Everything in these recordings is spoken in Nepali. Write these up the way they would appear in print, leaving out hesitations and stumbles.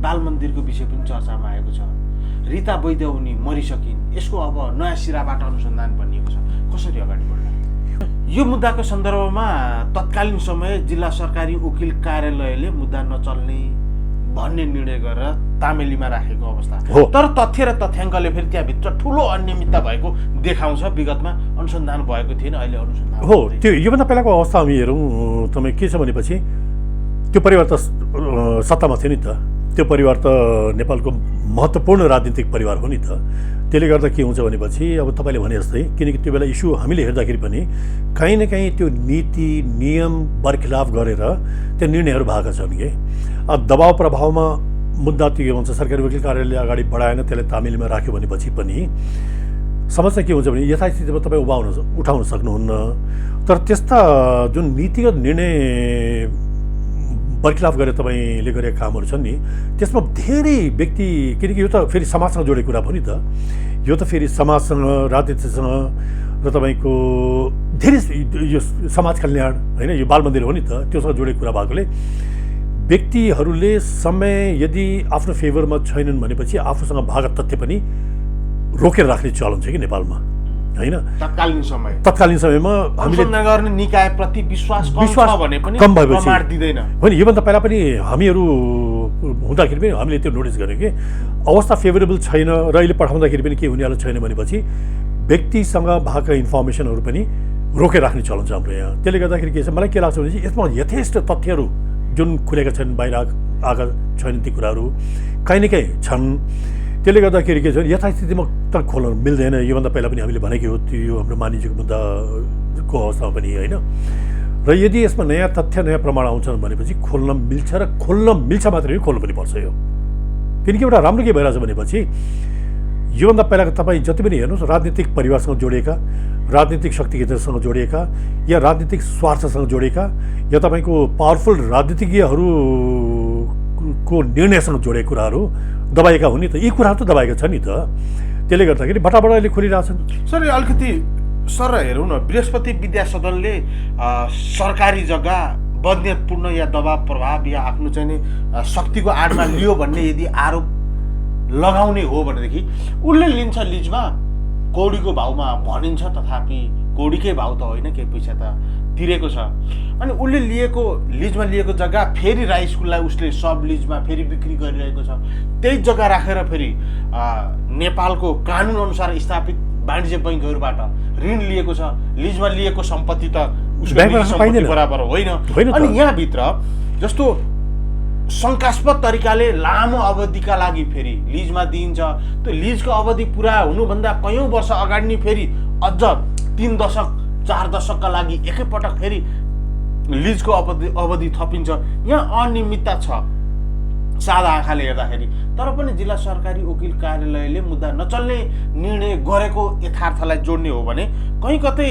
बाल मन्दिरको विषय पनि चर्चामा आएको छ। रीता वैद्य उनी मरिसकिन्, यसको अब नयाँ सिराबाट अनुसन्धान भनिएको छ, कसरी अगाडि बढ्ला? यो मुद्दाको सन्दर्भमा तत्कालीन समय जिल्ला सरकारी वकिल कार्यालयले मुद्दा नचल्ने भन्ने निर्णय गरेर तामेलीमा राखेको अवस्था हो। तर तथ्य र तथ्याङ्कले फेरि त्यहाँभित्र ठुलो अनियमितता भएको देखाउँछ। विगतमा अनुसन्धान भएको थिएन, अहिले अनुसन्धान हो। त्यो योभन्दा पहिलाको अवस्था हामी हेरौँ, तपाईँ के छ भनेपछि त्यो परिवार त सत्तामा थियो नि त। त्यो परिवार त नेपालको महत्त्वपूर्ण राजनीतिक परिवार हो नि त। त्यसले गर्दा के हुन्छ भनेपछि अब तपाईँले भने जस्तै, किनकि त्यो बेला इस्यु हामीले हेर्दाखेरि पनि कहीँ न कहीँ त्यो नीति नियम बरखिलाफ गरेर त्यो निर्णयहरू भएका छन् कि दबाव प्रभावमा मुद्दा त्यो हुन्छ। सरकारी वकिल कार्यालयले अगाडि बढाएन, त्यसलाई तामिलमा राख्यो भनेपछि पनि समस्या के हुन्छ भने यथास्थितिमा तपाईँ उठाउन सक्नुहुन्न। तर त्यस्ता जुन नीतिगत निर्णय बरखिलाफ गरेर तपाईँले गरेका कामहरू छन् नि, त्यसमा धेरै व्यक्ति, किनकि यो त फेरि समाजसँग जोडेको कुरा पनि त। यो त फेरि समाजसँग, राजनीतिसँग र तपाईँको धेरै यो समाज कल्याण होइन, यो बाल मन्दिर हो नि त, त्योसँग जोडेको कुरा भएकोले व्यक्तिहरूले समय यदि आफ्नो फेभरमा छैनन् भनेपछि आफूसँग भएको तथ्य पनि रोकेर राख्ने चलन छ कि नेपालमा, होइन? तत्कालीन समयमा हामीले गर्ने निकायप्रति विश्वास भने पनि कम भएपछि प्रमाण दिँदैन होइन। योभन्दा पहिला पनि हामीहरू हुँदाखेरि पनि हामीले त्यो नोटिस गर्यौँ कि अवस्था फेभरेबल छैन र अहिले पठाउँदाखेरि पनि के हुनेवाला छैन भनेपछि व्यक्तिसँग भएका इन्फर्मेसनहरू पनि रोकेर राख्ने चलन छ हाम्रो यहाँ। त्यसले गर्दाखेरि के छ, मलाई के लाग्छ भनेपछि यसमा यथेष्ट तथ्यहरू जुन खुलेका छन्, बाहिर आएका छैनन् ती कुराहरू कहीँ न कहीँ छन्। त्यसले गर्दाखेरि के छ, यथास्थितिमा त खोल्न मिल्दैन। योभन्दा पहिला पनि हामीले भनेको हो, त्यो हाम्रो मानिसको मुद्दाको अवस्थामा पनि होइन। र यदि यसमा नयाँ तथ्य नयाँ प्रमाण आउँछन् भनेपछि खोल्न मिल्छ, र खोल्न मिल्छ मात्रै खोल्नु पनि पर्छ यो। किनकि एउटा राम्रो के भइरहेछ भनेपछि योभन्दा पहिलाको तपाईँ जति पनि हेर्नुहोस्, राजनीतिक परिवारसँग जोडिएका, राजनीतिक शक्ति केन्द्रसँग जोडिएका या राजनीतिक स्वार्थसँग जोडिएका या तपाईँको पावरफुल राजनीतिज्ञहरूको निर्णयसँग जोडिएका कुराहरू दबाएका हुन् नि त। यी कुराहरू त दबाएका छन् नि त। त्यसले गर्दाखेरि बटाबट अहिले खोलिरहेछन्। सर अलिकति सर हेरौँ न, बृहस्पति विद्या सदनले सरकारी जग्गा बदनियतपूर्ण या दबाव प्रभाव या आफ्नो चाहिँ नि शक्तिको आडमा लियो भन्ने यदि आरोप लगाउने हो भनेदेखि उसले लिन्छ लिजमा, कौडीको भाउमा भनिन्छ, तथापि कौडीकै भाउ त होइन, केही पैसा त तिरेको छ। अनि उसले लिएको लिजमा लिएको जग्गा फेरि राई स्कुललाई उसले सब लिजमा फेरि बिक्री गरिरहेको छ। त्यही जग्गा राखेर फेरि नेपालको कानुन अनुसार स्थापित वाणिज्य बैङ्कहरूबाट ऋण लिएको छ। लिजमा लिएको सम्पत्ति त उसको बराबर होइन। अनि यहाँभित्र जस्तो शङ्कास्पद तरिकाले लामो अवधिका लागि फेरि लिजमा दिइन्छ। त्यो लिजको अवधि पुरा हुनुभन्दा कयौँ वर्ष अगाडि नै फेरि अझ 3 दशक 4 दशकका लागि एकैपटक फेरि लिजको अवधि थपिन्छ। यहाँ अनियमितता छ सादा आँखाले हेर्दाखेरि। तर पनि जिल्ला सरकारी वकिल कार्यालयले मुद्दा नचल्ने निर्णय गरेको यथार्थलाई जोड्ने हो भने कहीँ कतै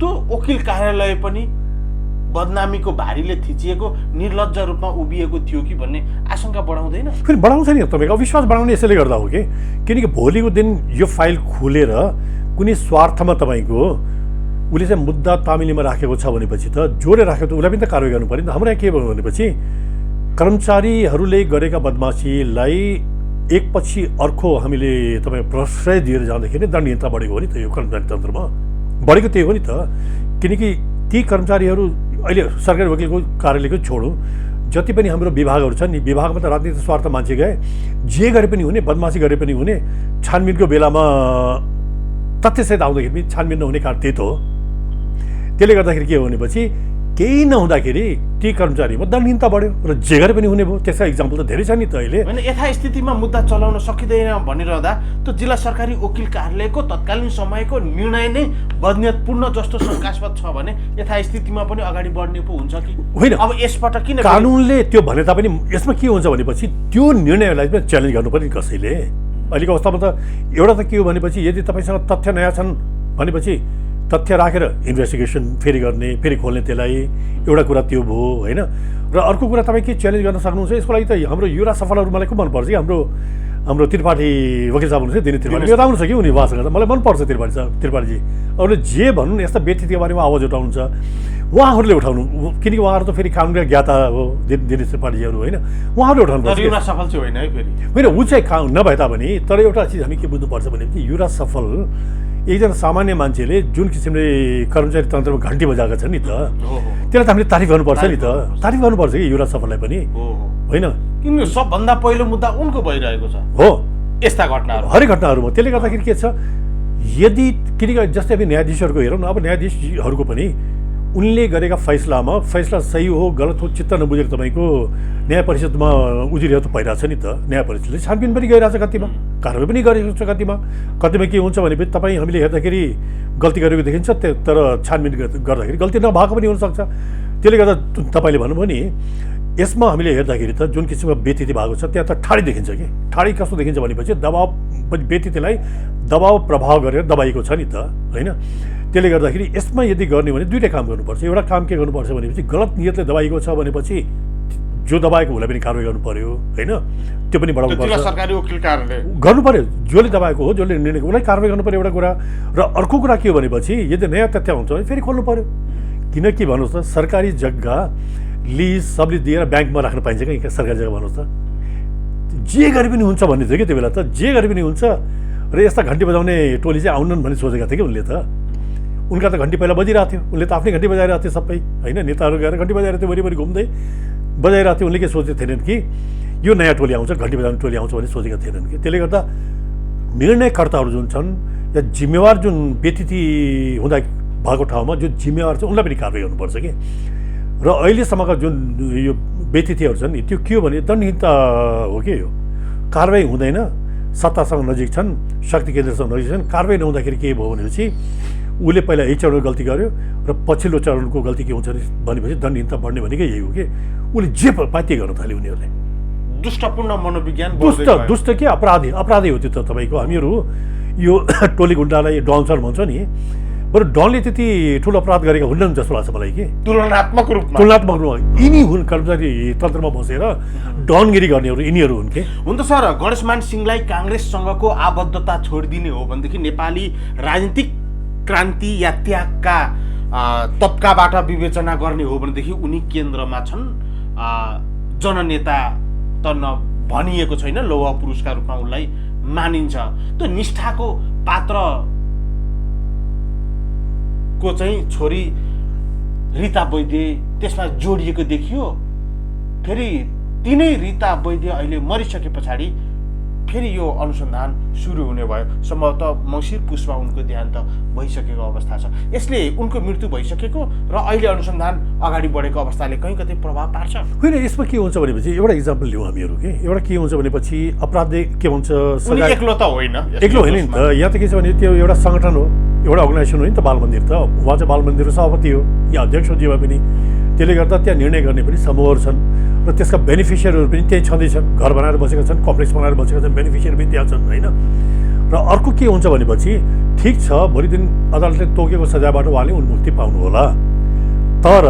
त्यो वकिल कार्यालय पनि बदनामीको भारीले थिचिएको, निर्लज्ज रूपमा उभिएको थियो कि भन्ने आशंका बढाउँदैन? फेरि बढाउँछ नि। तपाईँको विश्वास बढाउने यसैले गर्दा हो कि किनकि भोलिको दिन यो फाइल खुलेर कुनै स्वार्थमा तपाईँको उसले चाहिँ मुद्दा तामिलीमा राखेको छ भनेपछि त जोडेर राखेको त उसलाई पनि त कारवाही गर्नु पर्यो नि त। हाम्रो यहाँ के भयो भनेपछि कर्मचारीहरूले गरेका बदमासीलाई एकपछि अर्को हामीले तपाईँ प्रश्रय दिएर जाँदाखेरि दण्डनीयता बढेको हो नि त। यो कर्मचारी तन्त्रमा बढेको त्यही हो नि त। किनकि ती कर्मचारीहरू अहिले सरकारी वकिलको कार्यालयको छोडौँ, जति पनि हाम्रो विभागहरू छन् नि, विभागमा त राजनीतिक स्वार्थ मान्छे गए, जे गरे पनि हुने, बदमासी गरे पनि हुने, छानबिनको बेलामा तथ्यसहित आउँदाखेरि पनि छानबिन नहुने कारण त्यही त हो। त्यसले गर्दाखेरि के हो भनेपछि केही नहुँदाखेरि ती कर्मचारीमा दण्डनीयता बढ्यो र जे गरे पनि हुने भयो। त्यसका इक्जाम्पल त धेरै छ नि त। अहिले होइन, यथास्थितिमा मुद्दा चलाउन सकिँदैन भनिरहँदा त्यो जिल्ला सरकारी वकिल कार्यालयको तत्कालीन समयको निर्णय नै बदनियतपूर्ण जस्तो शङ्कास्पद छ भने यथास्थितिमा पनि अगाडि बढ्ने पो हुन्छ कि होइन? अब यसबाट किन कानुनले त्यो भने तापनि यसमा के हुन्छ भनेपछि त्यो निर्णयलाई पनि च्यालेन्ज गर्नु पर्ने कसैले। अहिलेको अवस्थामा त एउटा त के हो भनेपछि यदि तपाईँसँग तथ्य नयाँ छन् भनेपछि तथ्य राखेर इन्भेस्टिगेसन फेरि गर्ने, फेरि खोल्ने, त्यसलाई एउटा कुरा त्यो भयो होइन। र अर्को कुरा तपाईँ के च्यालेन्ज गर्न सक्नुहुन्छ यसको लागि त हाम्रो युरा सफलहरू मलाई खुब मनपर्छ कि हाम्रो हाम्रो त्रिपाठी वकिल साहब हुनुहुन्छ दिनेश त्रिपाठी, यो राम्रो छ कि उनी भाषण गर्दा मलाई मनपर्छ त्रिपाठीजी। अरूले जे भनौँ यस्ता व्यक्तित्वको बारेमा आवाज उठाउनुहुन्छ, उहाँहरूले उठाउनु, किनकि उहाँहरू त फेरि कानुनका ज्ञाता हो दिनेश त्रिपाठीहरू होइन, उहाँहरूले उठाउनु पर्छ। युवराज सफल चाहिँ होइन है फेरि, होइन ऊ चाहिँ नभए तापनि, तर एउटा चिज हामी के बुझ्नुपर्छ भनेपछि युवराज सफल एकजना सामान्य मान्छेले जुन किसिमले कर्मचारी तन्त्रमा घन्टी बजाएका छन् नि त, त्यसलाई त हामीले तारिफ गर्नुपर्छ नि त, तारिफ गर्नुपर्छ कि युवराज सफललाई पनि होइन। किन सबभन्दा पहिलो मुद्दा उनको भइरहेको छ हो यस्ता घटनाहरू, हरेक घटनाहरूमा। त्यसले गर्दाखेरि के छ, यदि किनकि जस्तै अब न्यायाधीशहरूको हेरौँ न, अब न्यायाधीशहरूको पनि उनले गरेका फैसला सही हो गलत हो चित्त नबुझेर तपाईँको न्याय परिषदमा उजिरहेको त भइरहेछ नि त। न्याय परिषदले छानबिन पनि गरिरहेछ, कतिमा कारवाही पनि गरिरहेको छ, कतिमा के हुन्छ भनेपछि तपाईँ हामीले हेर्दाखेरि गल्ती गरेको देखिन्छ, तर छानबिन गर्दाखेरि गल्ती नभएको पनि हुनसक्छ। त्यसले गर्दा तपाईँले भन्नुभयो नि, यसमा हामीले हेर्दाखेरि त जुन किसिमको व्यतिथि भएको छ त्यहाँ त ठाडी देखिन्छ कि। ठाडी कस्तो देखिन्छ भनेपछि दबाव, व्यतिथिलाई दबाव प्रभाव गरेर दबाइएको छ नि त होइन। त्यसले गर्दाखेरि यसमा यदि गर्ने भने दुईवटा काम गर्नुपर्छ। एउटा काम के गर्नुपर्छ भनेपछि गलत नियतले दबाइएको छ भनेपछि जो दबाएको उसलाई पनि कारवाही गर्नु पर्यो होइन, त्यो पनि बढाउनु पर्छ, सरकारी वकिल कार्यालय गर्नु पर्यो। जसले दबाएको हो, जसले निर्णय उसलाई कारवाही गर्नु पर्यो, एउटा कुरा। र अर्को कुरा के हो भनेपछि यदि नयाँ तथ्य हुन्छ भने फेरि खोल्नु पर्यो। किनकि भन्नुहोस् त, सरकारी जग्गा लिज सबले दिएर ब्याङ्कमा राख्न पाइन्छ क्या सरकारी जग्गा? भन्नुहोस् त, जे गरे पनि हुन्छ भन्ने थियो कि त्यो बेला त, जे गरे पनि हुन्छ। र यस्ता घन्टी बजाउने टोली चाहिँ आउनन् भन्ने सोचेका थिए कि उनले त। उनका त घन्टी पहिला बजिरहेको थियो, उनले त आफ्नै घन्टी बजाइरहेको थियो सबै होइन, नेताहरू गएर घन्टी बजाइरहेको थियो, वरिपरि घुम्दै बजाइरहेको थियो। उनले के सोचेको थिएनन् कि यो नयाँ टोली आउँछ, घन्टी बजाउने टोली आउँछ भन्ने सोचेका थिएनन् कि। त्यसले गर्दा निर्णयकर्ताहरू जुन छन् या जिम्मेवार जुन व्यतिथि हुँदा भएको ठाउँमा जो जिम्मेवार छ उनलाई पनि कारवाही गर्नुपर्छ कि। र अहिलेसम्मका जुन यो व्यतिथिहरू छन् त्यो के हो भने दण्डहीनता हो कि यो। कारवाही हुँदैन, सत्तासँग नजिक छन्, शक्ति केन्द्रसँग नजिक छन्, कारवाही नहुँदाखेरि के भयो भनेपछि उसले पहिला एक चरणको गल्ती गर्यो र पछिल्लो चरणको गल्ती के हुन्छ भनेपछि दण्डहीनता बढ्ने भनेकै यही हो कि। उसले जे पाए त्यही गर्न थाल्यो उनीहरूले। दुष्टपूर्ण मनोविज्ञान, दुष्ट के अपराधी हो त्यो त तपाईँको। हामीहरू यो टोली गुन्डालाई डनसर भन्छ नि, बरु डनले त्यति ठुलो अपराध गरेका हुन्नन् जस्तो लाग्छ मलाई कि। तुलनात्मक रूपमा यिनी हुन् कर्मचारी तन्त्रमा बसेर डनगिरी गर्नेहरू यिनीहरू हुन् के। हुन त सर, गणेशमान सिंहलाई काङ्ग्रेससँगको आबद्धता छोडिदिने हो भनेदेखि नेपाली राजनीतिक क्रान्ति या त्यागका तब्काबाट विवेचना गर्ने हो भनेदेखि उनी केन्द्रमा छन्। जननेता त भनिएको छैन, लौह पुरुषका रूपमा उनलाई मानिन्छ। त्यो निष्ठाको पात्र को चाहिँ छोरी रीता वैद्य त्यसमा जोडिएको देखियो। फेरि तिनै रीता वैद्य अहिले मरिसके पछाडि फेरि यो अनुसन्धान सुरु हुने भयो। सम्भवतः मङ्सिर पुसमा उनको देहान्त भइसकेको अवस्था छ। यसले उनको मृत्यु भइसकेको र अहिले अनुसन्धान अगाडि बढेको अवस्थाले कहीँ कतै प्रभाव पार्छ? होइन, यसमा के हुन्छ भनेपछि एउटा इक्जाम्पल लिउँ हामीहरू के। एउटा के हुन्छ भनेपछि अपराधले के हुन्छ, एक्लो त होइन, एक्लो होइन नि त। यहाँ त के छ भने त्यो एउटा सङ्गठन हो, एउटा अर्गनाइजेसन हो नि त बाल मन्दिर त। उहाँ चाहिँ बाल मन्दिरको सभापति हो या अध्यक्ष हो, जेमा पनि। त्यसले गर्दा त्यहाँ निर्णय गर्ने पनि समूहहरू छन् र त्यसका बेनिफिसियरहरू पनि त्यही छँदैछन्। घर बनाएर बसेका छन्, कम्प्लेक्स बनाएर बसेका छन्, बेनिफिसियर पनि त्यहाँ छन् होइन। र अर्को के हुन्छ भनेपछि ठिक छ, भोलि दिन अदालतले तोकेको सजायबाट उहाँले उन्मुक्ति पाउनु होला, तर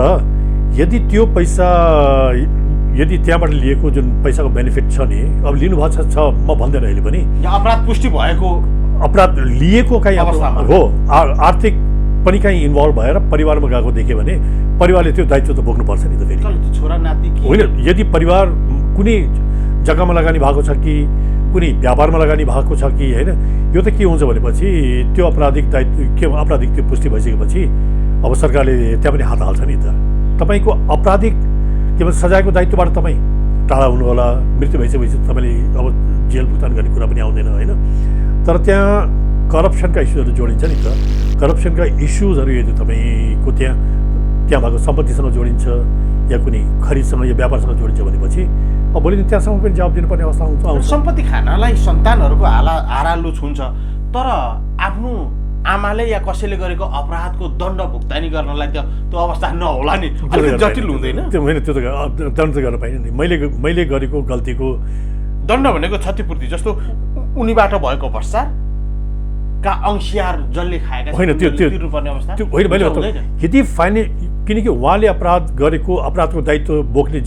यदि त्यो पैसा यदि त्यहाँबाट लिएको जुन पैसाको बेनिफिट छ नि, अब लिनुभएको छ म भन्दैन अहिले पनि, अपराध पुष्टि भएको अपराध लिएको कहीँ हो, आर्थिक पनि कहीँ इन्भल्भ भएर परिवारमा गएको देख्यो भने परिवारले त्यो दायित्व त बोक्नुपर्छ नि त फेरि। छोरा नाति होइन, यदि परिवार कुनै जग्गामा लगानी भएको छ कि कुनै व्यापारमा लगानी भएको छ कि होइन, यो त के हुन्छ भनेपछि त्यो आपराधिक दायित्व के आपराधिक त्यो पुष्टि भइसकेपछि अब सरकारले त्यहाँ पनि हात हाल्छ नि त। तपाईँको आपराधिक के भन्छ सजायको दायित्वबाट तपाईँ टाढा हुनु होला, मृत्यु भइसकेपछि तपाईँले अब जेल भुक्तान गर्ने कुरा पनि आउँदैन होइन। तर त्यहाँ करप्सनका इस्युजहरू जोडिन्छ नि त। करप्सनका इस्युजहरू यदि तपाईँको त्यहाँ भएको सम्पत्तिसँग जोडिन्छ या कुनै खरिदसँग या व्यापारसँग जोडिन्छ भनेपछि अब भोलि दिन त्यहाँसम्म पनि जवाब दिनुपर्ने अवस्था आउँछ। सम्पत्ति खानालाई सन्तानहरूको हारालु छुन्छ, तर आफ्नो आमाले या कसैले गरेको अपराधको दण्ड भुक्तानी गर्नलाई त्यो अवस्था नहोला नि, अलिक जटिल हुँदैन? त्यो होइन, त्यो त दण्ड त गर्न पाइने नि। मैले गरेको गल्तीको दण्ड भनेको क्षतिपूर्ति, जस्तो उनीबाट भएको भ्रष्टाचार का अंशियार जसले खाएका होइन, त्यो तिर्नुपर्ने अवस्था त्यो होइन। मैले यदि किनकि उहाँले अपराध गरेको अपराधको दायित्व बोक्ने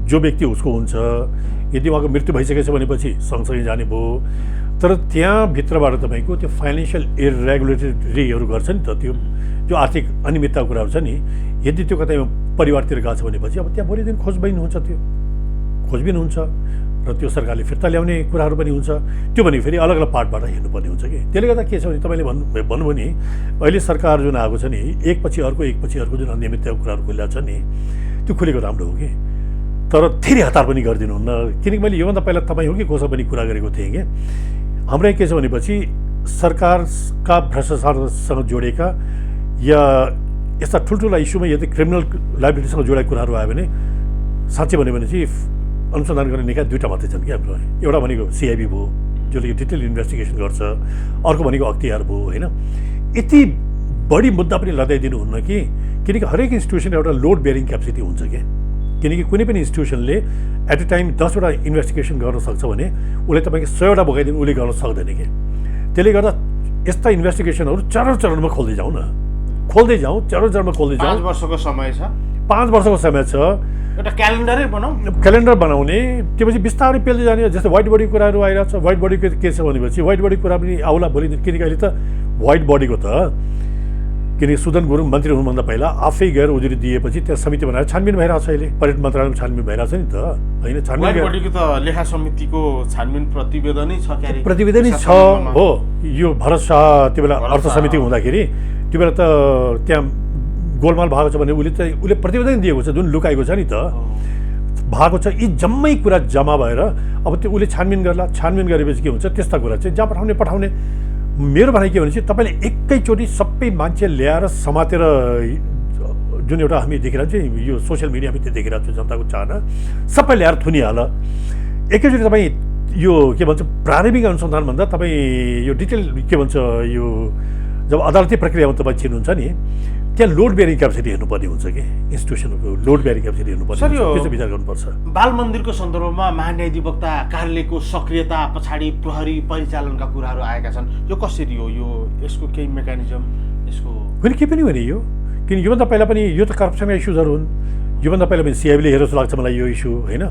जो व्यक्ति उसको हुन्छ, यदि उहाँको मृत्यु भइसकेछ भनेपछि सँगसँगै जाने भयो। तर त्यहाँभित्रबाट तपाईँको त्यो फाइनेन्सियल इरेगुलेटरीहरू गर्छ नि त, त्यो जो आर्थिक अनियमितताको कुराहरू छ नि, यदि त्यो कतै परिवारतिर गएको छ भनेपछि अब त्यहाँ भोलि दिन खोजबिन हुन्छ, त्यो खोजबिन हुन्छ र त्यो सरकारले फिर्ता ल्याउने कुराहरू पनि हुन्छ। त्यो भने फेरि अलग अलग पार्टबाट हेर्नुपर्ने हुन्छ कि। त्यसले गर्दा के छ भने तपाईँले भन्नुभयो नि, अहिले सरकार जुन आएको छ नि, एकपछि अर्को जुन अनियमितताको कुराहरू खुलेको छ नि, त्यो खुलेको राम्रो हो कि। तर धेरै हतार पनि गरिदिनुहुन्न, किनकि मैले योभन्दा पहिला तपाईँ हो कि कोसँग पनि कुरा गरेको थिएँ कि हाम्रो के छ भनेपछि सरकारका भ्रष्टाचारसँग जोडेका या यस्ता ठुल्ठुला इस्युमा यदि क्रिमिनल लाइबिलिटीसँग जोडेका कुराहरू आयो भने साँच्चै भन्यो भने चाहिँ अनुसन्धान गर्ने निकाय दुईवटा मात्रै छन् कि हाम्रो। एउटा भनेको सिआइबी भयो, जसले डिटेल इन्भेस्टिगेसन गर्छ, अर्को भनेको अख्तियार भयो, होइन। यति बढी मुद्दा पनि लगाइदिनुहुन्न कि, किनकि हरेक इन्स्टिट्युसन एउटा लोड बेयरिङ क्यापेसिटी हुन्छ क्या। किनकि कुनै पनि इन्स्टिट्युसनले एट अ टाइम 10वटा इन्भेस्टिगेसन गर्न सक्छ भने उसले तपाईँको 100वटा भोगाइदिनु उसले गर्न सक्दैन कि। त्यसले गर्दा यस्ता इन्भेस्टिगेसनहरू चरणमा खोल्दै जाउँ न, खोल्दै जाउँ, चरणमा खोल्दै जाउँ। 5 वर्षको समय छ, 5 वर्षको समय छ, एउटा क्यालेन्डरै बनाऊ, क्यालेन्डर बनाउने। त्यसपछि बिस्तारै पेल्दै जाने। जस्तै वाइट बडी कुराहरू आइरहेको छ, वाइट बडीको के छ भनेपछि वाइट बडी कुरा पनि आउला भोलि, किनकि अहिले त वाइट बडीको त किनकि सुदन गुरुङ मन्त्री हुनुभन्दा पहिला आफै गएर उजुरी दिएपछि त्यहाँ समिति बनाएर छानबिन भइरहेको छ। अहिले पर्यटन मन्त्रालयमा छानबिन भइरहेको छ नि त, होइन। छानबिन बडीको त लेखा समितिको छानबिन प्रतिवेदनै छ, क्यारे प्रतिवेदनै छ हो। यो भरत शाह त्यो बेला अर्थ समिति हुँदाखेरि त्यो बेला त त्यहाँ गोलमाल भएको छ भने उसले प्रतिवेदन दिएको छ, जुन लुकाएको छ नि त भएको छ। यी जम्मै कुरा जम्मा भएर अब त्यो उसले छानबिन गर्ला। छानबिन गरेपछि के हुन्छ, त्यस्ता कुरा चाहिँ जहाँ पठाउने। मेरो भनाइ के भनेपछि तपाईँले एकैचोटि सबै मान्छे ल्याएर समातेर, जुन एउटा हामी देखिरहेको छ यो सोसियल मिडियामा त्यो देखिरहेको छ, जनताको चाहना सबै ल्याएर थुनिहाल। एकैचोटि तपाईँ यो के भन्छ प्रारम्भिक अनुसन्धानभन्दा तपाईँ यो डिटेल के भन्छ यो जब अदालती प्रक्रियामा तपाईँ छिर्नुहुन्छ नि, त्यहाँ लोड बेयरिङ क्यापेसिटी हेर्नुपर्ने हुन्छ कि, इन्स्टिट्युसनको लोड बेयरिङ क्यापेसिटी हेर्नुपर्छ। सर, यो विचार गर्नुपर्छ। बाल मन्दिरको सन्दर्भमा महान्यायाधिवक्ता कार्यालयको सक्रियता पछाडि प्रहरी परिचालनका कुराहरू आएका छन्। यो कसरी हो? यो यसको केही मेकानिजम यसको होइन के पनि भने यो, किन योभन्दा पहिला पनि यो त करप्सनका इस्युजहरू हुन्। योभन्दा पहिला पनि सिआइबीले हेरेर जस्तो लाग्छ मलाई यो इस्यु, होइन।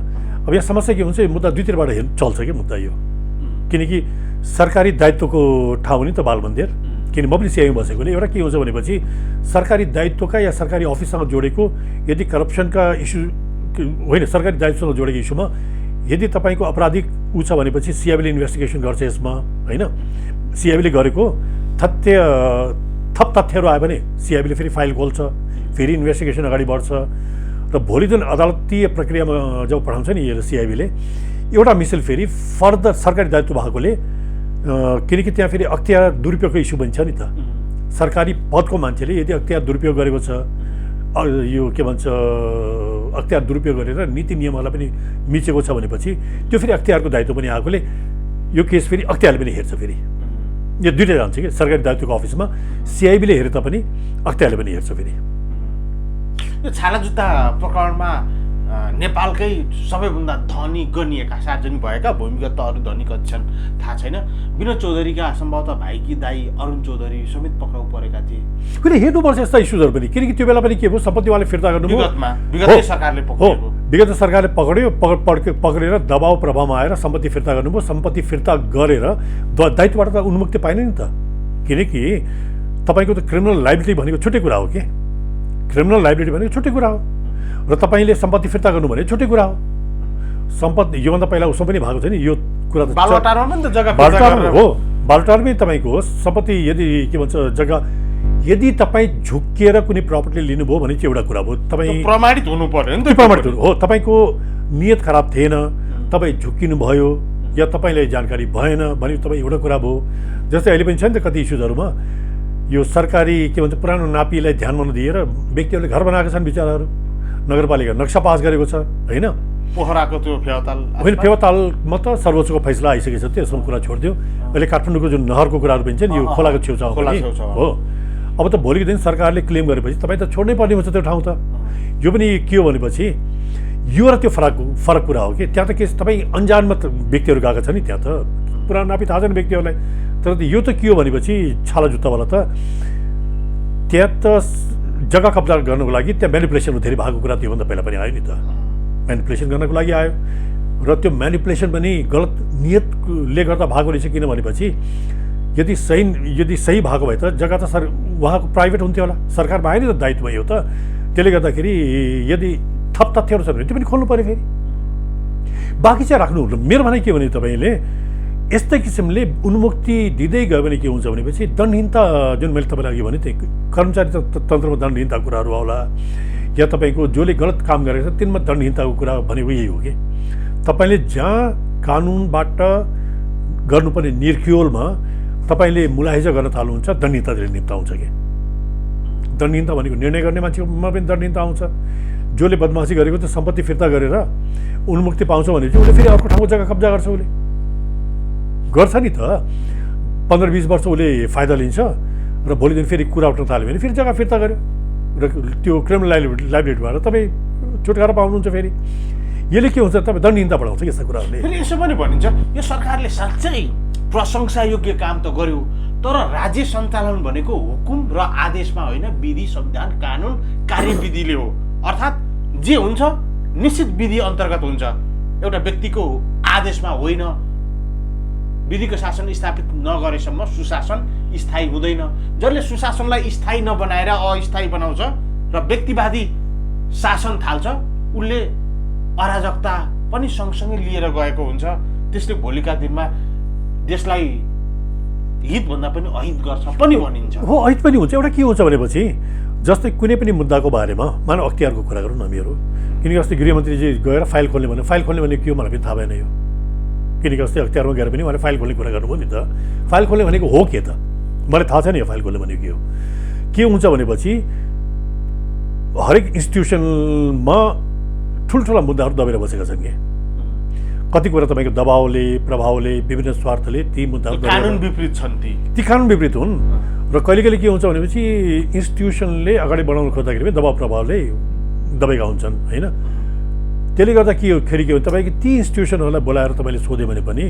अब यहाँ समस्या के हुन्छ, मुद्दा दुईतिरबाट चल्छ कि मुद्दा यो, किनकि सरकारी दायित्वको ठाउँ नि त बाल मन्दिर। किन म पनि सिआइबीमा बसेकोले एउटा के हुन्छ भनेपछि सरकारी दायित्वका या सरकारी अफिससँग जोडेको यदि करप्सनका इस्यु होइन, सरकारी दायित्वसँग जोडेको इस्युमा यदि तपाईँको अपराधिक ऊ छ भनेपछि सिआइबीले इन्भेस्टिगेसन गर्छ यसमा, होइन। सिआइबीले गरेको थप तथ्यहरू आयो भने सिआइबीले फेरि फाइल खोल्छ, फेरि इन्भेस्टिगेसन अगाडि बढ्छ र भोलि जुन अदालतीय प्रक्रियामा जब पठाउँछ नि यो सिआइबीले एउटा मिसल फेरि फर्दर सरकारी दायित्व भएकोले, किनकि त्यहाँ फेरि अख्तियार दुरुपयोगको इस्यु पनि छ नि त। सरकारी पदको मान्छेले यदि अख्तियार दुरुपयोग गरेको छ, यो के भन्छ अख्तियार दुरुपयोग गरेर नीति नियमहरूलाई पनि मिचेको छ भनेपछि त्यो फेरि अख्तियारको दायित्व पनि आएकोले यो केस फेरि अख्तियारले पनि हेर्छ। फेरि यो दुइटै जान्छ कि, सरकारी दायित्वको अफिसमा सिआइबीले हेरे तापनि अख्तियारले पनि हेर्छ। फेरि यो छाला जुत्ता प्रकरणमा नेपालकै सबैभन्दा धनी गनिएका सार्वजनिक भएका भूमिगत त अरू धनी कति छन् थाहा छैन, विनोद चौधरीका सम्भवतः भाइकी दाई अरुण चौधरी समेत पक्राउ परेका थिए। फेरि हेर्नुपर्छ यस्ता इस्युजहरू पनि, किनकि त्यो बेला पनि के भयो, सम्पत्तिवाले फिर्ता गर्नुभयो, विगतै सरकारले पक्रियो, विगत सरकारले पक्रेर दबाउ प्रभावमा आएर सम्पत्ति फिर्ता गर्नुभयो। सम्पत्ति फिर्ता गरेर दायित्वबाट त उन्मुक्ति पाएन नि त, किनकि तपाईँको त क्रिमिनल लाइबिलिटी भनेको छुट्टै कुरा हो कि, क्रिमिनल लाइबिलिटी भनेको छुट्टै कुरा हो र तपाईँले सम्पत्ति फिर्ता गर्नु भने छुट्टै कुरा हो। सम्पत्ति योभन्दा पहिला उसमा पनि भएको छ नि यो कुरा, त बालुवाटारमा पनि त जग्गा हो, बालुवाटारमै तपाईँको सम्पत्ति यदि के भन्छ जग्गा यदि तपाईँ झुक्किएर कुनै प्रपर्टी लिनुभयो भने चाहिँ एउटा कुरा भयो, तपाईँ प्रमाणित हुनु पर्यो नि त। प्रमाणित हो, तपाईँको नियत खराब थिएन, तपाईँ झुक्किनु भयो या तपाईँलाई जानकारी भएन भने तपाईँ एउटा कुरा भयो। जस्तै अहिले पनि छ नि त कति इस्युजहरूमा यो सरकारी के भन्छ पुरानो नापीलाई ध्यानमा नदिएर व्यक्तिहरूले घर बनाएका छन् बिचराहरू, नगरपालिका नक्सा पास गरेको छ, होइन। पोखराको त्यो फेवाताल होइन, फेवातालमा त सर्वोच्चको फैसला आइसकेको छ, त्यसमा कुरा छोडिदियो। अहिले काठमाडौँको जुन नहरको कुराहरू पनि छ नि, यो खोलाको छेउछाउ हो। अब त भोलिको दिन सरकारले क्लेम गरेपछि तपाईँ त छोड्नै पर्ने हुन्छ त्यो ठाउँ त। यो पनि के हो भनेपछि यो र त्यो फरक कुरा हो कि, त्यहाँ त के तपाईँ अन्जानमा व्यक्तिहरू गएका छन् नि, त्यहाँ त पुरानो नापी थाहा छैन व्यक्तिहरूलाई। तर यो त के हो भनेपछि छाला जुत्तावाला त त्यहाँ त जग्गा कब्जा गर्नुको लागि त्यहाँ म्यानिपुलेसन धेरै भएको कुरा त्योभन्दा पहिला पनि आयो नि त। म्यानिपुलेसन गर्नको लागि आयो र त्यो म्यानिपुलेसन पनि गलत नियतले गर्दा भएको रहेछ। किन भनेपछि यदि सही भएको भए त जग्गा त उहाँको प्राइभेट हुन्थ्यो होला, सरकारमा आयो नि त, दायित्व यो त। त्यसले गर्दाखेरि यदि थप तथ्यहरू छन् भने त्यो पनि खोल्नु पऱ्यो फेरि, बाँकी चाहिँ राख्नु। मेरो भनाइ के भने तपाईँले यस्तै किसिमले उन्मुक्ति दिँदै गयो भने के हुन्छ भनेपछि दण्डहीनता, जुन मैले तपाईँलाई अघि भने त्यही कर्मचारी तन्त्रमा दण्डहीनताको कुराहरू आउला, या तपाईँको जसले गलत काम गरेको छ तिनमा दण्डहीनताको कुरा भनेको यही हो कि तपाईँले जहाँ कानुनबाट गर्नुपर्ने निर्क्युलमा तपाईँले मुलाहिजा गर्न थाल्नुहुन्छ दण्डहीनताले निम्ताउँछ कि। दण्डहीनता भनेको निर्णय गर्ने मान्छेमा पनि दण्डहीनता आउँछ। जसले बदमासी गरेको त्यो सम्पत्ति फिर्ता गरेर उन्मुक्ति पाउँछ भने चाहिँ उसले फेरि अर्को ठाउँको जग्गा कब्जा गर्छ, उसले गर्छ नि त। 15-20 वर्ष उसले फाइदा लिन्छ र भोलि दिन फेरि कुरा उठ्न थाल्यो भने फेरि जग्गा फिर्ता गर्यो र त्यो क्रिमिनल लाइबिलिटीबाट तपाईँ छुटकारा पाउनुहुन्छ। फेरि यसले के हुन्छ, तपाईँ दण्डहीनता बढाउँछ यस्ता कुराहरूले। फेरि यसो पनि भनिन्छ यो सरकारले साँच्चै प्रशंसायोग्य काम त गर्यो, तर राज्य सञ्चालन भनेको हुकुम र आदेशमा होइन, विधि, संविधान, कानुन, कार्यविधिले हो। अर्थात् जे हुन्छ निश्चित विधि अन्तर्गत हुन्छ, एउटा व्यक्तिको आदेशमा होइन। विधिको शासन स्थापित नगरेसम्म सुशासन स्थायी हुँदैन। जसले सुशासनलाई स्थायी नबनाएर अस्थायी बनाउँछ र व्यक्तिवादी शासन थाल्छ, उसले अराजकता पनि सँगसँगै लिएर गएको हुन्छ। त्यसले भोलिका दिनमा देशलाई हितभन्दा पनि अहित गर्छ पनि भनिन्छ। हो, अहित पनि हुन्छ। एउटा के हुन्छ भनेपछि जस्तै कुनै पनि मुद्दाको बारेमा मानव अख्तियारको कुरा गरौँ न मेरो, किनकि अस्ति गृहमन्त्रीजी गएर फाइल खोल्ने भने के हो मलाई पनि थाहा भएन यो। किनकि अस्ति अख्तियारमा गएर पनि उहाँले फाइल खोल्ने कुरा गर्नुभयो नि त। फाइल खोल्ने भनेको हो के त, मलाई थाहा छैन यो फाइल खोल्ने भनेको के हुन्छ भनेपछि हरेक इन्स्टिट्युसनमा ठुल्ठुला मुद्दाहरू दबेर बसेका छन् कि कति कुरा तपाईँको दबाउले, प्रभावले, विभिन्न स्वार्थले ती मुद्दाहरू कानुन विपरीत छन्। ती कानुन विपरीत हुन् र कहिले कहिले के हुन्छ भनेपछि इन्स्टिट्युसनले अगाडि बढाउन खोज्दाखेरि पनि दबाउ प्रभावले दबेका हुन्छन् होइन। त्यसले गर्दा के हो तपाईँको ती इन्स्टिट्युसनहरूलाई बोलाएर तपाईँले सोध्यो भने पनि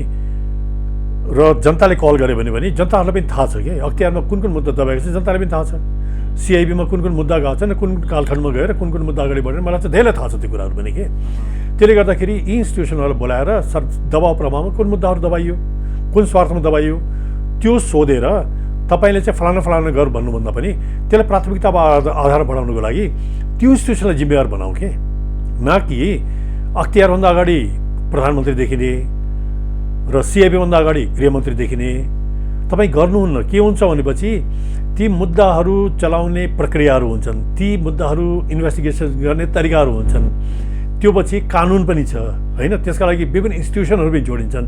र जनताले कल गर्यो भने पनि जनताहरूलाई पनि थाहा छ कि अख्तियारमा कुन मुद्दा दबाएको छ, जनतालाई पनि थाहा छ। सिआइबीमा कुन मुद्दा गएको छ, कुन कालखण्डमा गएर कुन मुद्दा अगाडि बढेर मलाई चाहिँ धेरै थाहा छ त्यो कुराहरू पनि कि। त्यसले गर्दाखेरि यी इन्स्टिट्युसनहरूलाई बोलाएर दबाउ प्रभावमा कुन मुद्दाहरू दबाइयो, कुन स्वार्थमा दबाइयो, त्यो सोधेर तपाईँले चाहिँ फलाना गर भन्नुभन्दा पनि त्यसलाई प्राथमिकतामा आधार बढाउनुको लागि त्यो इन्स्टिट्युसनलाई जिम्मेवार बनाऊ कि, न कि अख्तियारभन्दा अगाडि प्रधानमन्त्री देखिने र सिआइबीभन्दा अगाडि गृहमन्त्री देखिने तपाईँ गर्नुहुन्न। के हुन्छ भनेपछि ती मुद्दाहरू चलाउने प्रक्रियाहरू हुन्छन्, ती मुद्दाहरू इन्भेस्टिगेसन गर्ने तरिकाहरू हुन्छन्, त्यो पछि कानुन पनि छ होइन। त्यसका लागि विभिन्न इन्स्टिट्युसनहरू पनि जोडिन्छन्,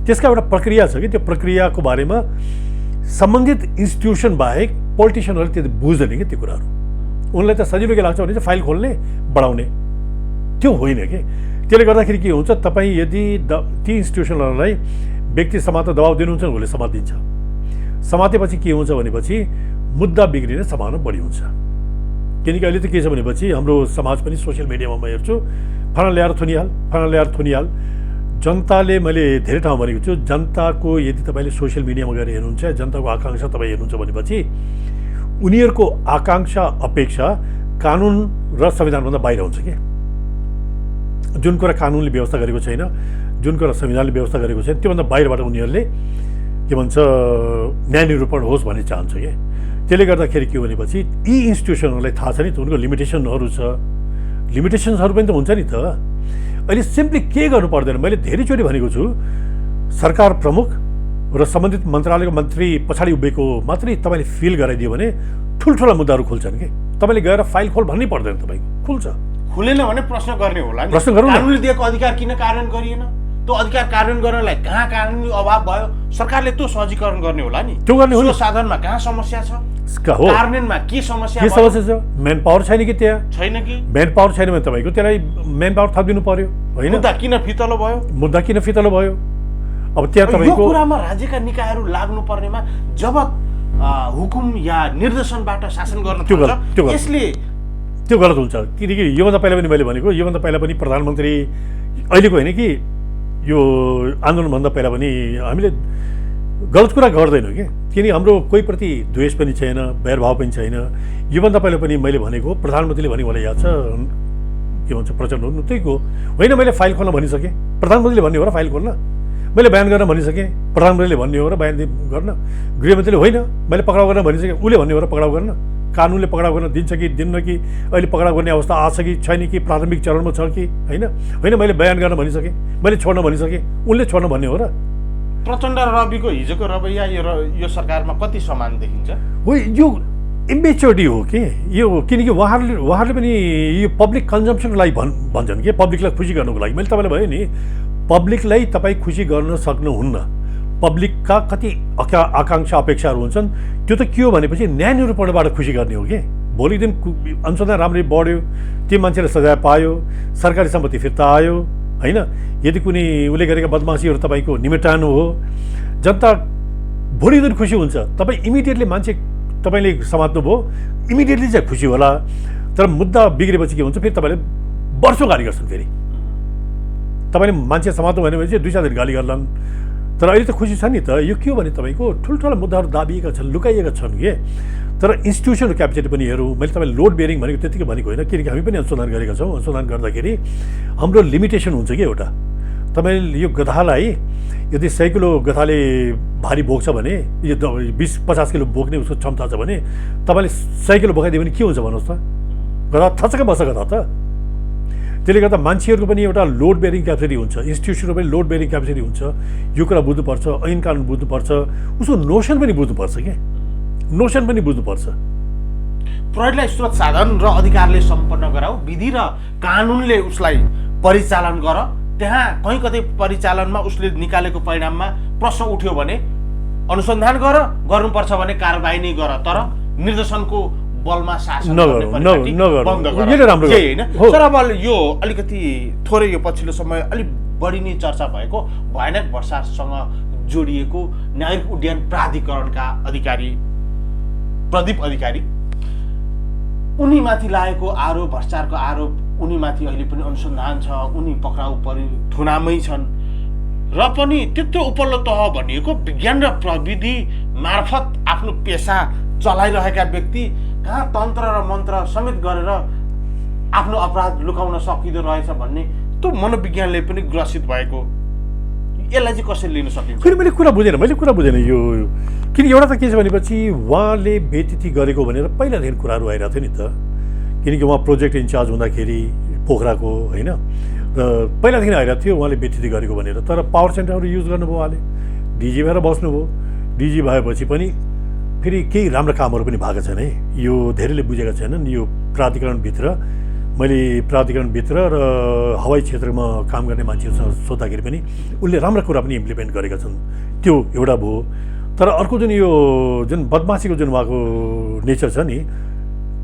त्यसका एउटा प्रक्रिया छ कि त्यो प्रक्रियाको बारेमा सम्बन्धित इन्स्टिट्युसन बाहेक पोलिटिसियनहरूले त्यो बुझ्दैन कि त्यो कुराहरू। उनलाई त सजिलो के लाग्छ भने चाहिँ फाइल खोल्ने बढाउने, त्यो होइन कि। त्यसले गर्दाखेरि के हुन्छ, तपाईँ यदि ती इन्स्टिट्युसनहरूलाई व्यक्ति समात्न दबाब दिनुहुन्छ भने उसले समातिन्छ। समातेपछि के हुन्छ भनेपछि मुद्दा बिग्रिने सम्भावना बढी हुन्छ। किनकि अहिले त के छ भनेपछि हाम्रो समाज पनि सोसियल मिडियामा म हेर्छु फलाना ल्याएर थुनिहाल। जनताले मैले धेरै ठाउँ भनेको छु, जनताको यदि तपाईँले सोसियल मिडियामा गएर हेर्नुहुन्छ, जनताको आकाङ्क्षा तपाईँ हेर्नुहुन्छ भनेपछि उनीहरूको आकाङ्क्षा अपेक्षा कानुन र संविधानभन्दा बाहिर हुन्छ कि। जुन कुरा कानुनले व्यवस्था गरेको छैन, जुन कुरा संविधानले व्यवस्था गरेको छैन, त्योभन्दा बाहिरबाट उनीहरूले के भन्छ न्याय निरूपण होस् भन्ने चाहन्छ कि। त्यसले गर्दाखेरि के भनेपछि यी इन्स्टिट्युसनहरूलाई थाहा छ नि त, उनको लिमिटेसनहरू छ, लिमिटेसन्सहरू पनि त हुन्छ नि त। अहिले सिम्पली के गर्नु पर्दैन, मैले धेरैचोटि भनेको छु, सरकार प्रमुख र सम्बन्धित मन्त्रालयको मन्त्री पछाडि उभिएको मात्रै तपाईँले फिल गराइदियो भने ठुल्ठुला मुद्दाहरू खुल्छन् कि। तपाईँले गएर फाइल खोल भन्नै पर्दैन, तपाईँको खुल्छ। खुलेन भने प्रश्न गर्ने होला नि। प्रश्न गरौँ न, कानुनले दिएको अधिकार किन कार्यान्वयन गरिएन? त्यो अधिकार कार्यान्वयन गर्नलाई कहाँ कानुनी अभाव भयो, सरकारले त्यो सहजीकरण गर्ने होला नि। त्यो गर्ने हो। साधनमा कहाँ समस्या छ, कार्यान्वयनमा के समस्या छ? म्यान पावर छैन कि त्यहाँ? छैन कि। म्यान पावर छैन भने तपाईँको त्यसलाई म्यान पावर थपिदिनु पर्यो होइन। मुद्दा किन फितलो भयो? अब त्यहाँ तपाईँको कुरामा राज्यका निकायहरू लाग्नु पर्नेमा जब हुकुम या निर्देशनबाट शासन गर्न थाल्छ यसले त्यो गलत हुन्छ। किनकि योभन्दा पहिला पनि मैले भनेको, योभन्दा पहिला पनि प्रधानमन्त्री अहिलेको होइन कि यो आन्दोलनभन्दा पहिला पनि हामीले गलत कुरा गर्दैनौँ कि। किनकि हाम्रो कोही प्रति द्वेष पनि छैन, बैरभाव पनि छैन। योभन्दा पहिला पनि मैले भनेको प्रधानमन्त्रीले भने मलाई याद छ के भन्छ प्रचण्ड हुनु त्यही हो होइन मैले फाइल खोल्न भनिसकेँ प्रधानमन्त्रीले भन्ने हो र फाइल खोल्न मैले बयान गर्न भनिसकेँ प्रधानमन्त्रीले भन्ने हो र बयान गर्न गृहमन्त्रीले होइन मैले पक्राउ गर्न भनिसकेँ उसले भन्ने हो र पक्राउ गर्न कानुनले पक्राउ गर्न दिन्छ कि दिन्न कि अहिले पक्राउ गर्ने अवस्था आछ कि छैन कि प्राथमिक चरणमा छ कि होइन मैले बयान गर्न भनिसकेँ मैले छोड्न भनिसकेँ उनले छोड्न भन्ने हो र प्रचण्ड र रविको हिजोको रवैया यो सरकारमा कति समान देखिन्छ हो यो इमेच्योरिटी हो कि यो किनकि उहाँहरूले पनि यो पब्लिक कन्जम्सनको लागि भन्छन् कि पब्लिकलाई खुसी गर्नुको लागि मैले तपाईँलाई भने नि पब्लिकलाई तपाईँ खुसी गर्न सक्नुहुन्न पब्लिकका कति आकाङ्क्षा अपेक्षाहरू हुन्छन् त्यो त के हो भनेपछि न्याय निरूपणबाट खुसी गर्ने हो कि भोलिको दिन अनुसन्धान राम्ररी बढ्यो ती मान्छेले सजाय पायो सरकारी सम्पत्ति फिर्ता आयो होइन यदि कुनै उसले गरेका बदमासीहरू तपाईँको निमेटानु हो जनता भोलिको दिन खुसी हुन्छ तपाईँ इमिडिएटली मान्छे तपाईँले समात्नु भयो इमिडिएटली चाहिँ खुसी होला तर मुद्दा बिग्रेपछि के हुन्छ फेरि तपाईँले वर्षौँ गाली गर्छन् फेरि तपाईँले मान्छे समात्नु भन्यो भने चाहिँ 2-4 दिन गाली गर्लान् तर अहिले त खुसी छ नि त यो के हो भने तपाईँको ठुल्ठुला मुद्दाहरू दाबिएका छन् लुकाइएका छन् कि तर इन्स्टिट्युसनल क्यापेसिटी पनि हेरौँ मैले तपाईँले लोड बेरिङ भनेको त्यतिकै भनेको होइन किनकि हामी पनि अनुसन्धान गरेका छौँ अनुसन्धान गर्दाखेरि हाम्रो लिमिटेसन हुन्छ कि एउटा तपाईँले यो गधालाई यदि 100 किलो गधाले भारी बोक्छ भने यो 20-50 किलो बोक्ने उसको क्षमता छ भने तपाईँले 100 किलो बोकाइदियो भने के हुन्छ भन्नुहोस् त गधा थचक्कै बस्छ गधा त त्यसले गर्दा मान्छेहरूको पनि एउटा लोड बेरिङ क्यापेसिटी हुन्छ इन्स्टिट्युसनको पनि लोड बेरिङ क्यापेसिटी हुन्छ यो कुरा बुझ्नुपर्छ ऐन कानुन बुझ्नुपर्छ उसको नोसन पनि बुझ्नुपर्छ क्या नोसन पनि बुझ्नुपर्छ प्रहरीलाई स्रोत साधन र अधिकारले सम्पन्न गराऊ विधि र कानुनले उसलाई परिचालन गर त्यहाँ कहीँ कतै परिचालनमा उसले निकालेको परिणाममा प्रश्न उठ्यो भने अनुसन्धान गर्नुपर्छ भने कारबाही नै गर तर निर्देशनको बलमा शासन बन्द गर तर अब यो अलिकति थोरै यो पछिल्लो समय अलिक बढी नै चर्चा भएको भयानक भ्रष्टाचारसँग जोडिएको नागरिक उड्डयन प्राधिकरणका अधिकारी प्रदीप अधिकारी उनीमाथि लागेको आरोप भ्रष्टाचारको आरोप उनीमाथि अहिले पनि अनुसन्धान छ उनी पक्राउ परि थुनामै छन् र पनि त्यत्रो उपल्लो तह भनिएको विज्ञान र प्रविधि मार्फत आफ्नो पेसा चलाइरहेका व्यक्ति कहाँ तन्त्र र मन्त्र समेत गरेर आफ्नो अपराध लुकाउन सकिँदो रहेछ भन्ने त्यो मनोविज्ञानले पनि ग्रसित भएको यसलाई चाहिँ कसरी लिन सकिन्छ फेरि मैले कुरा बुझेन यो किन एउटा त के छ भनेपछि उहाँले बेइज्जती गरेको भनेर पहिलादेखि कुराहरू आइरहेको थियो नि त किनकि उहाँ प्रोजेक्ट इन्चार्ज हुँदाखेरि पोखराको होइन र पहिलादेखि आइरहेको थियो उहाँले बेइज्जती गरेको भनेर तर पावर सेन्टरहरू युज गर्नुभयो उहाँले डिजी भएर बस्नुभयो डिजी भएपछि पनि फेरि केही राम्रो कामहरू पनि भएको छैन है यो धेरैले बुझेका छैनन् यो प्राधिकरणभित्र मैले प्राधिकरणभित्र र हवाई क्षेत्रमा काम गर्ने मान्छेहरूसँग सोद्धाखेरि पनि उनले राम्रो कुरा पनि इम्प्लिमेन्ट गरेका छन् त्यो एउटा भयो तर अर्को जुन यो जुन बदमासीको जुन उहाँको नेचर छ नि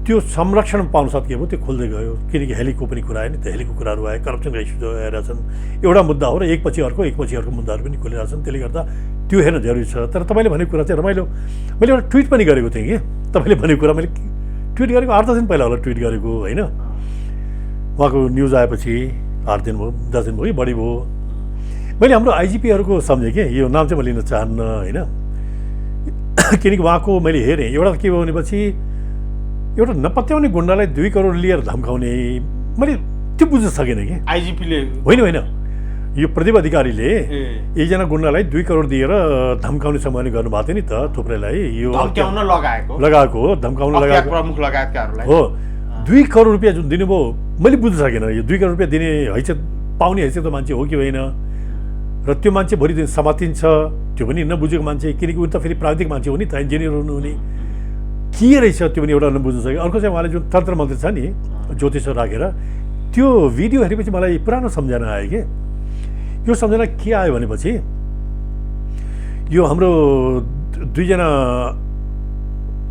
त्यो संरक्षण पाउन सकेको त्यो खोल्दै गयो किनकि हेलीको पनि कुरा आयो नि त हेलीको कुराहरू आयो करप्सनका इस्युज आएर छन् एउटा मुद्दा हो र एकपछि अर्को मुद्दाहरू पनि खोलिरहेको छन् त्यसले गर्दा त्यो हेर्न जरुरी छ तर तपाईँले भनेको कुरा चाहिँ रमाइलो मैले एउटा ट्विट पनि गरेको थिएँ कि तपाईँले भनेको कुरा मैले ट्विट गरेको 8 दिन पहिला होला ट्विट गरेको होइन उहाँको न्युज आएपछि 8 दिन भयो 10 दिन भयो कि बढी भयो मैले हाम्रो आइजिपीहरूको सम्झेँ कि यो नाम चाहिँ म लिन चाहन्न होइन किनकि उहाँको मैले हेरेँ एउटा के भयो भनेपछि एउटा नपत्याउने गुन्डालाई 2 करोड लिएर धम्काउने मैले त्यो बुझ्न सकेन कि आइजिपीले होइन यो प्रदीप अधिकारीले एकजना गुन्डालाई 2 करोड दिएर धम्काउने सम्मान गर्नुभएको थियो नि त थुप्रैलाई यो लगाएको हो धम्काउन लगाएको प्रमुख लगायतकाहरूलाई हो 2 करोड रुपियाँ जुन दिनुभयो मैले बुझ्न सकेन यो 2 करोड रुपियाँ दिने हैसियत पाउने हैसियत मान्छे हो कि होइन र त्यो मान्छे भोलि दिन समातिन्छ त्यो पनि नबुझेको मान्छे किनकि उनी त फेरि प्राविधिक मान्छे हो नि त इन्जिनियर हुनुहुने के रहेछ त्यो पनि एउटा नबुझ्न सक्यो अर्को चाहिँ उहाँले जुन तन्त्र मन्त्र छ नि ज्योतिषहरू राखेर त्यो भिडियो हेरेपछि मलाई पुरानो सम्झना आयो कि यो सम्झना के आयो भनेपछि यो हाम्रो 2 जना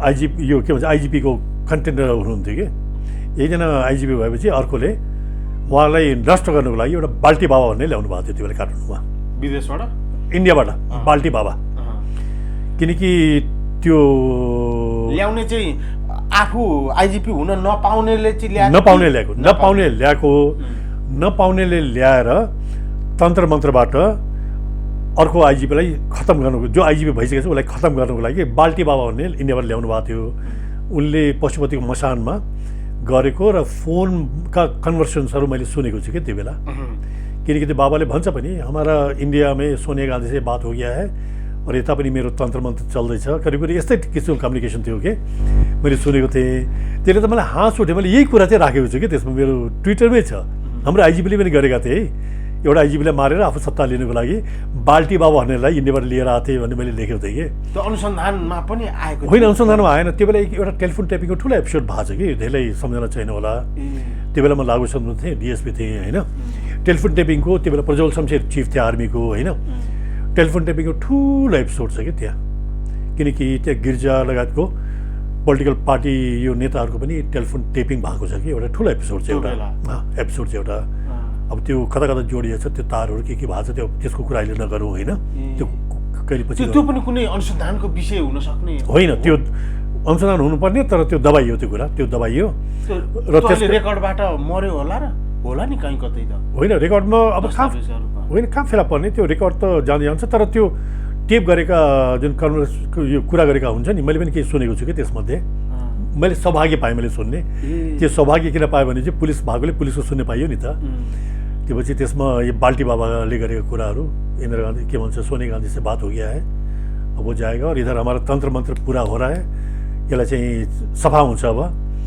आइजिपी यो के भन्छ आइजिपीको कन्टेन्डर हुनुहुन्थ्यो कि एकजना आइजिपी भएपछि अर्कोले उहाँलाई नष्ट गर्नुको लागि एउटा बाल्टी बाबा भन्ने ल्याउनु भएको थियो त्यो बेला काठमाडौँमा विदेशबाट इन्डियाबाट बाल्टी बाबा किनकि त्यो ल्याउने चाहिँ आफू आइजिपी हुन नपाउनेले नपाउनेले ल्याएर तन्त्र मन्त्रबाट अर्को आइजिपीलाई खत्तम गर्नुको जो आइजिपी भइसकेको छ उसलाई खत्तम गर्नुको लागि बाल्टी बाबा भन्ने इन्डियाबाट ल्याउनु भएको थियो उनले पशुपतिको मसानमा गरेको र फोनका कन्भर्सेन्सहरू मैले सुनेको छु कि त्यो बेला, किनकि त्यो बाबाले भन्छ पनि हमारा इंडिया में सोनिया गांधी से बात हो गया है और यता पनि मेरो तन्त्र मन्त्र चल्दैछ, करिब करिब यस्तै किसिमको कम्युनिकेसन थियो कि मैले सुनेको थिएँ। त्यसले त मलाई हाँस उठ्यो। मैले यही कुरा चाहिँ राखेको छु कि त्यसमा मेरो ट्विटरमै छ। हाम्रो आइजिपीले पनि गरेका थिए है, एउटा आइजिपीलाई मारेर आफू सत्ता लिनुको लागि बाल्टी बाबा भन्नेलाई इन्डियाबाट लिएर आएको थिएँ भन्ने मैले लेखेको थिएँ कि। त्यो अनुसन्धानमा पनि आएको होइन, अनुसन्धानमा आएन। त्यो बेला एउटा टेलिफोन ट्यापिङको ठुलो एपिसोड भएको छ कि, धेरै सम्झना छैन होला। त्यो बेला म लागु सम्झना थिएँ, डिएसपी थिएँ होइन। टेलिफोन ट्यापिङको त्यो बेला प्रज्वल शमशेर चिफ थियो आर्मीको होइन। टेलिफोन ट्यापिङको ठुलो एपिसोड छ कि त्यहाँ, किनकि त्यहाँ गिर्जा लगायतको पोलिटिकल पार्टी यो नेताहरूको पनि टेलिफोन टेपिङ भएको छ कि, एउटा ठुलो एपिसोड छ एउटा एपिसोड छ एउटा। अब त्यो कता कता जोडिएको छ त्यो तारहरू के भएको छ त्यो, त्यसको कुरा अहिले नगरौँ होइन। त्यो कहिले पछि त्यो पनि कुनै अनुसन्धानको विषय हुन सक्ने होइन, त्यो अनुसन्धान हुनुपर्ने, तर त्यो दबाइयो, त्यो कुरा त्यो दबाइयो र त्यसले रेकर्डबाट मर्यो होला र होला नि कहीँ कतै त होइन। रेकर्डमा अब होइन कहाँ फेला पर्ने, त्यो रेकर्ड त जाँदै जान्छ। तर त्यो टेप गरेका जुन कन्भर्स यो कुरा गरेका हुन्छ नि, मैले पनि केही सुनेको छु कि त्यसमध्ये मैले सौभाग्य पाएँ मैले सुन्ने। त्यो सौभाग्य किन पाएँ भने चाहिँ पुलिस भएकोले पुलिसको सुन्ने पाइयो नि त। त्यो पछि त्यसमा यो बाल्टी बाबाले गरेको कुराहरू, इंदिरा गांधी के भन्छ सोनिया गांधी से बात हो गया है, अब वो जाएगा और इधर हमारा तंत्र मंत्र पूरा हो रहा है, यसलाई चाहिँ सफा हुन्छ। अब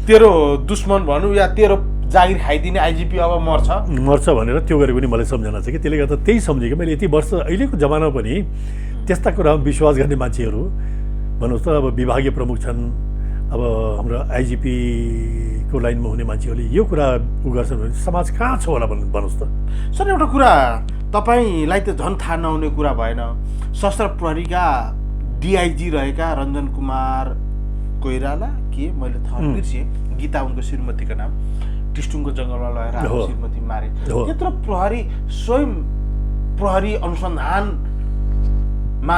तेरो दुश्मन भनौँ या तेरो जागिर खाइदिने आइजिपी अब मर्छ भनेर त्यो गरेको पनि मलाई सम्झना छ कि। त्यसले गर्दा त्यही सम्झेँ कि मैले यति वर्ष अहिलेको जमानामा पनि त्यस्ता कुरामा विश्वास गर्ने मान्छेहरू भन्नुहोस् त। अब विभागीय प्रमुख छन्, अब हाम्रो आइजिपीको लाइनमा हुने मान्छेहरूले यो कुरा उ गर्छन् भने समाज कहाँ छ होला भन्नुहोस् त। सर एउटा कुरा तपाईँलाई त झन् थाहा नहुने कुरा भएन, सशस्त्र प्रहरीका डिआइजी रहेका रञ्जन कुमार कोइराला के मैले थाहा बिर्सेँ, गीता उनको श्रीमतीको नाम, टिस्टुङको जङ्गलमा लगेर आफ्नो श्रीमती मारे। त्यत्रो प्रहरी स्वयं प्रहरी अनुसन्धानमा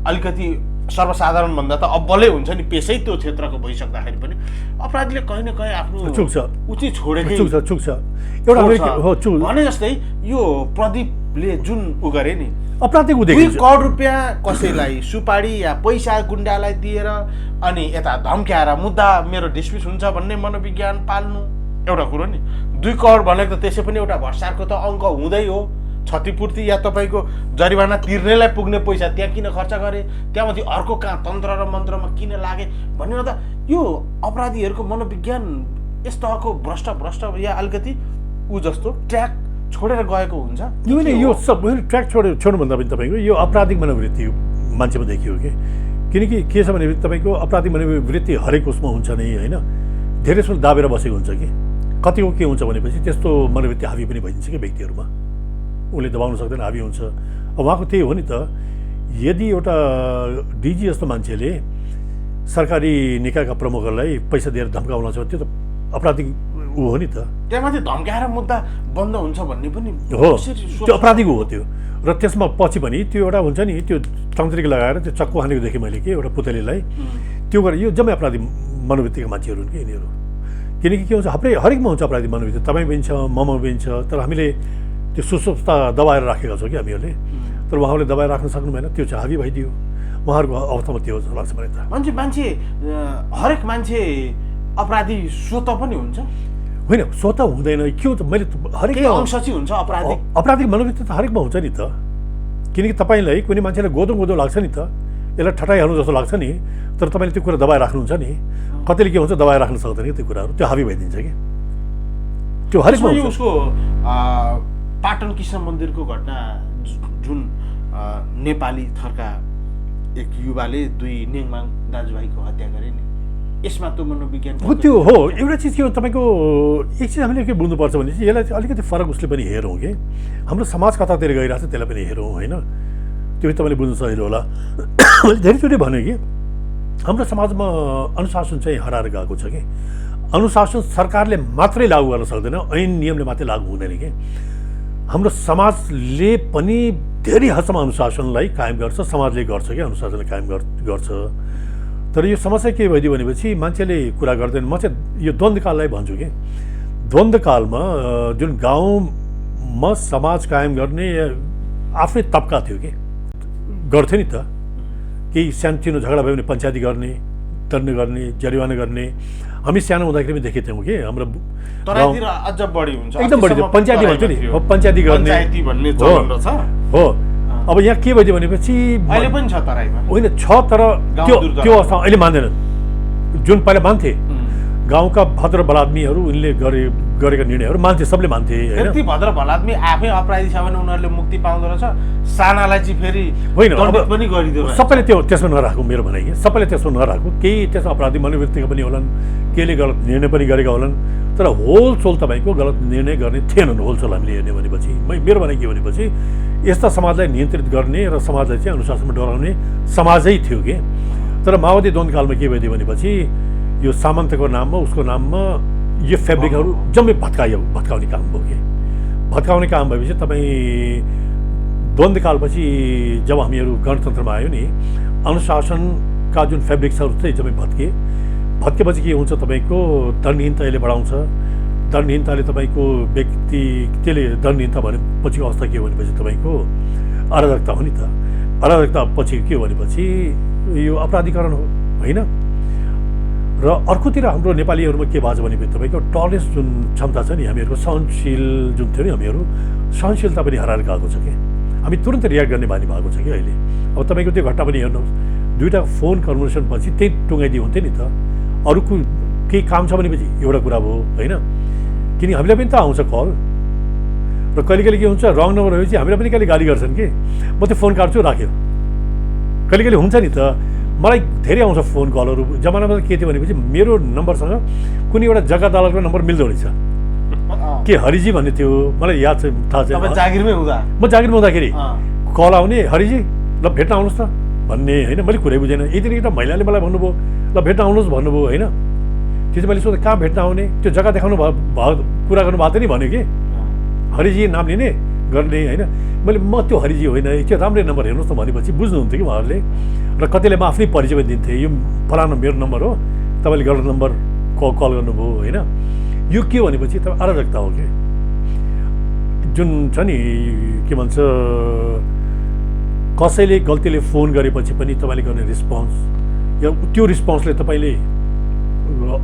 अलिकति सर्वसाधारण भन्दा त अब्बलै हुन्छ नि, पेसै त्यो क्षेत्रको भइसक्दाखेरि पनि अपराधीले कहीँ न कहीँ आफ्नो उचित छोडेकै चुक्छ। एउटा भने जस्तै यो प्रदीपले जुन उ गरे नि, अपराधिक 2 करोड रुपियाँ कसैलाई सुपारी या पैसा गुन्डालाई दिएर अनि यता धम्क्याएर मुद्दा मेरो डिस्मिस हुन्छ भन्ने मनोविज्ञान पाल्नु एउटा कुरो नि। 2 करोड भनेको त त्यसै पनि एउटा भ्रष्टाचारको त अङ्क हुँदै हो। क्षतिपूर्ति या तपाईँको जरिवाना तिर्नेलाई पुग्ने पैसा त्यहाँ किन खर्च गरे, त्यहाँमाथि अर्को कहाँ तन्त्र र मन्त्रमा किन लागे भनेर त यो अपराधीहरूको मनोविज्ञान यस तहको भ्रष्ट या अलिकति ऊ जस्तो ट्र्याक छोडेर गएको हुन्छ। यो सब ट्र्याक छोड्नुभन्दा पनि तपाईँको यो आपराधिक मनोवृत्ति मान्छेमा देखियो कि, किनकि के छ भने तपाईँको आपराधिक मनोवृत्ति हरेक उसमा हुन्छ नै होइन। धेरै जसो दाबेर बसेको हुन्छ कि, कतिको के हुन्छ भनेपछि त्यस्तो मनोवृत्ति हावी पनि भइदिन्छ कि व्यक्तिहरूमा, उसले दबाउन सक्दैन, हावी हुन्छ। अब उहाँको त्यही हो नि त, यदि एउटा डिजी जस्तो मान्छेले सरकारी निकायका प्रमुखहरूलाई पैसा दिएर धम्काउन छ त्यो त अपराधिक ऊ हो नि त। त्यहाँमाथि धम्काएर मुद्दा बन्द हुन्छ भन्ने पनि हो, त्यो अपराधिक हो त्यो। र त्यसमा पछि पनि त्यो एउटा हुन्छ नि, त्यो तन्त्रिक लगाएर त्यो चक्कु हानेको देखेँ मैले कि एउटा पुतलीलाई, त्यो गरेर यो जम्मै अपराधिक मनोवृत्तिका मान्छेहरू हुन् कि यिनीहरू। किनकि के हुन्छ हरेकमा हुन्छ अपराधिक मनोवृत्ति, तपाईँ पनि छ ममा पनि छ, तर हामीले त्यो सुस्वस्थता दबाएर राखेका छौँ कि हामीहरूले। तर उहाँहरूले दबाएर राख्न सक्नु भएन, त्यो चाहिँ हावी भइदियो। उहाँहरूको अवस्थामा त्यो लाग्छ मलाई त। मान्छे हरेक मान्छे अपराधी स्वत पनि हुन्छ होइन, स्वत हुँदैन। के हुन्छ मैले हरेक अंश चाहिँ हुन्छ अपराधिक मनोवृत्ति त हरेकमा हुन्छ नि त। किनकि तपाईँलाई कुनै मान्छेलाई गोदो लाग्छ नि त, यसलाई ठटाइहाल्नु जस्तो लाग्छ नि, तर तपाईँले त्यो कुरा दबाएर राख्नुहुन्छ नि। कतिले के हुन्छ दबाएर राख्न सक्दैन कि त्यो कुराहरू, त्यो हावी भइदिन्छ कि त्यो हरेकमा हुन्छ। उसको पाटन कृष्ण मन्दिरको घटना जुन नेपाली थरका एक युवाले 2 नेङमाङ दाजुभाइको हत्या गरे नि, यसमा त मनोविज्ञान हो। त्यो हो एउटा चिज के हो तपाईँको, एक चिज हामीले के बुझ्नुपर्छ भने चाहिँ यसलाई अलिकति फरक उसले पनि हेरौँ कि हाम्रो समाज कतातिर गइरहेको छ त्यसलाई पनि हेरौँ होइन। त्यो तपाईँले बुझ्नु सजिलो होला। मैले धेरैचोटि भने कि हाम्रो समाजमा अनुशासन चाहिँ हराएर गएको छ कि। अनुशासन सरकारले मात्रै लागू गर्न सक्दैन, ऐन नियमले मात्रै लागू हुँदैन कि। हाम्रो समाजले पनि धेरै हदसम्म अनुशासनलाई कायम गर्छ, समाजले गर्छ कि अनुशासनलाई कायम गर्छ। तर यो समस्या के भइदियो भनेपछि मान्छेले कुरा गर्दैन। म चाहिँ यो द्वन्द्वकाललाई भन्छु कि द्वन्द्वकालमा जुन गाउँमा समाज कायम गर्ने आफ्नै तबका थियो कि, गर्थे नि त। केही सानोतिनो झगडा भयो भने पञ्चायती गर्ने, दण्ड गर्ने जरिवाना गर्ने हामी सानो हुँदाखेरि पनि देखेको थियौँ कि हाम्रो तराईतिर अझ बढी हुन्छ एकदम बढी थियो पञ्चायती भन्थ्यो नि हो पञ्चायती गर्ने पञ्चायती भन्ने चलन रहेछ हो अब यहाँ के भइदियो भनेपछि अहिले पनि छ तराईमा होइन छ तर त्यो अवस्था अहिले मान्दैनन् जुन पहिला मान्थे गाउँका भद्र बलादमीहरू उनले गरेका निर्णयहरू मान्थे सबले मान्थे त्यति भद्र भलादमी आफै अपराधी छ भने उनीहरूले मुक्ति पाउँदो रहेछ सानालाई चाहिँ फेरि होइन दण्डित पनि गरिदियो रहेछ। सबैले त्यसमा नराखौँ मेरो भनाइ कि सबैले त्यसमा नराखौँ केही त्यसमा अपराधी मनोवृत्तिका पनि होलान् केहीले गलत निर्णय पनि गरेका होलान् तर होलसोल तपाईँको गलत निर्णय गर्ने थिएनन् होलसोल हामीले हेर्ने भनेपछि मेरो भनाइ के भनेपछि यस्ता समाजलाई नियन्त्रित गर्ने र समाजलाई चाहिँ अनुशासनमा डराउने समाजै थियो कि तर माओवादी द्वन्द्वकालमा के भइदियो भनेपछि यो सामन्तको नाममा उसको नाममा यो फेब्रिकहरू जम्मै भत्काउने काम भयो कि भत्काउने काम भएपछि तपाईँ द्वन्द्वकालपछि जब हामीहरू गणतन्त्रमा आयो नि अनुशासनका जुन फेब्रिक्सहरू चाहिँ जम्मै भत्केपछि के हुन्छ तपाईँको दण्डहीनता यसले बढाउँछ दण्डहीनताले तपाईँको व्यक्ति त्यसले दण्डहीनता भनेपछिको अवस्था के हो भनेपछि तपाईँको अराजकता हो नि त अराजकता पछि के हो भनेपछि यो अपराधीकरण हो होइन र अर्कोतिर हाम्रो नेपालीहरूमा के भएको छ भने तपाईँको टलरेन्स जुन क्षमता छ नि हामीहरूको सहनशील जुन थियो नि हामीहरू सहनशीलता पनि हराएर गएको छ कि हामी तुरन्त रियाक्ट गर्ने बानी भएको छ कि अहिले अब तपाईँको त्यो घटना पनि हेर्नुहोस् दुईवटा फोन कन्भर्सेसन पछि त्यही टुङ्गाइदियो हुन्थ्यो नि त अरूको केही काम छ भनेपछि एउटा कुरा भयो होइन किनकि हामीलाई पनि त आउँछ कल र कहिले कहिले के हुन्छ रङ नम्बर भएपछि हामीलाई पनि कहिले गाली गर्छन् कि म त्यो फोन काट्छु राख्यो कहिले कहिले हुन्छ नि त मलाई धेरै आउँछ फोन कलहरू जमानामा के थियो भनेपछि मेरो नम्बरसँग कुनै एउटा जग्गा दलालको नम्बर मिल्दो रहेछ के हरिजी भन्ने थियो मलाई याद छ थाहा छैन जागिरमै हुँदा म जागिरमा हुँदाखेरि कल आउने हरिजी ल भेट्न आउनुहोस् त भन्ने होइन मैले कुरै बुझेन यति एउटा महिलाले मलाई भन्नुभयो ल भेट्न आउनुहोस् भन्नुभयो होइन त्यो चाहिँ मैले सोधेँ कहाँ भेट्न आउने त्यो जग्गा देखाउनु कुरा गर्नु भएको थियो नि भन्यो कि हरिजी नाम लिने गर्ने होइन मैले म त्यो हरिजी होइन त्यो राम्रै नम्बर हेर्नुहोस् न भनेपछि बुझ्नुहुन्थ्यो कि उहाँहरूले र कतिले म आफ्नै परिचय पनि दिन्थेँ यो फलानु मेरो नम्बर हो तपाईँले गलत नम्बर कल गर्नुभयो होइन यो के भनेपछि त अराजकता हो कि जुन छ नि के भन्छ कसैले गल्तीले फोन गरेपछि पनि तपाईँले गर्ने रिस्पोन्स या त्यो रिस्पोन्सले तपाईँले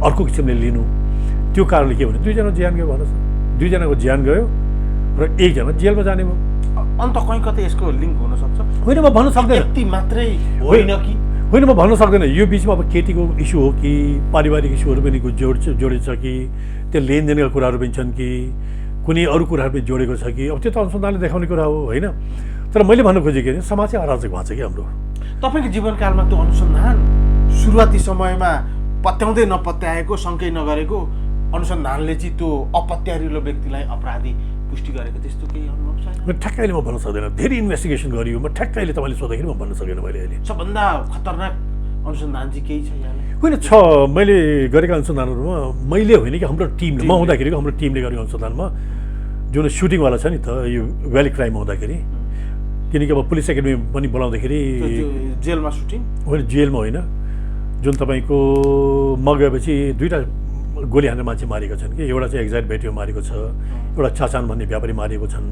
अर्को किसिमले लिनु त्यो कारणले के भने दुईजना ज्यान गयो भन्नुहोस् दुईजनाको ज्यान गयो र एकजना जेलमा जाने भयो अन्त कहीँ कतै यसको लिङ्क हुनसक्छ होइन म भन्न सक्दैन यति मात्रै होइन कि होइन म भन्न सक्दैन यो बिचमा अब केटीको इस्यु हो कि पारिवारिक इस्युहरू पनि जोडेछ कि त्यो लेनदेनका कुराहरू पनि छन् कि कुनै अरू कुराहरू पनि जोडेको छ कि अब त्यो त अनुसन्धानले देखाउने कुरा हो होइन तर मैले भन्न खोजेको कि समाज चाहिँ अराजक भएको छ कि हाम्रो तपाईँको जीवनकालमा त्यो अनुसन्धान सुरुवाती समयमा पत्याउँदै नपत्याएको शङ्कै नगरेको अनुसन्धानले चाहिँ त्यो अपत्यारिलो व्यक्तिलाई अपराधी पुष्टि गरेको त्यस्तो केही अनुभव छैन? ठ्याक्कै अहिले म भन्न सक्दैन धेरै इन्भेस्टिगेसन गरियो म ठ्याक्कै अहिले तपाईँले सोद्धाखेरि म भन्न सकेन मैले अहिले सबभन्दा खतरनाक अनुसन्धान चाहिँ केही छ यहाँले? होइन छ मैले गरेका अनुसन्धानहरूमा मैले होइन कि हाम्रो टिमले म हुँदाखेरिको हाम्रो टिमले गरेको अनुसन्धानमा जुन सुटिङवाला छ नि त यो भ्याली क्राइम हुँदाखेरि किनकि अब पुलिस एकाडेमी पनि बोलाउँदाखेरि जेलमा सुटिङ होइन जेलमा होइन जुन तपाईँको म गएपछि दुईवटा गोली हानेर मान्छे मारेको छन् कि एउटा चाहिँ एक्जाइट भेटियो मारेको छ एउटा चाचान भन्ने व्यापारी मारेको छन्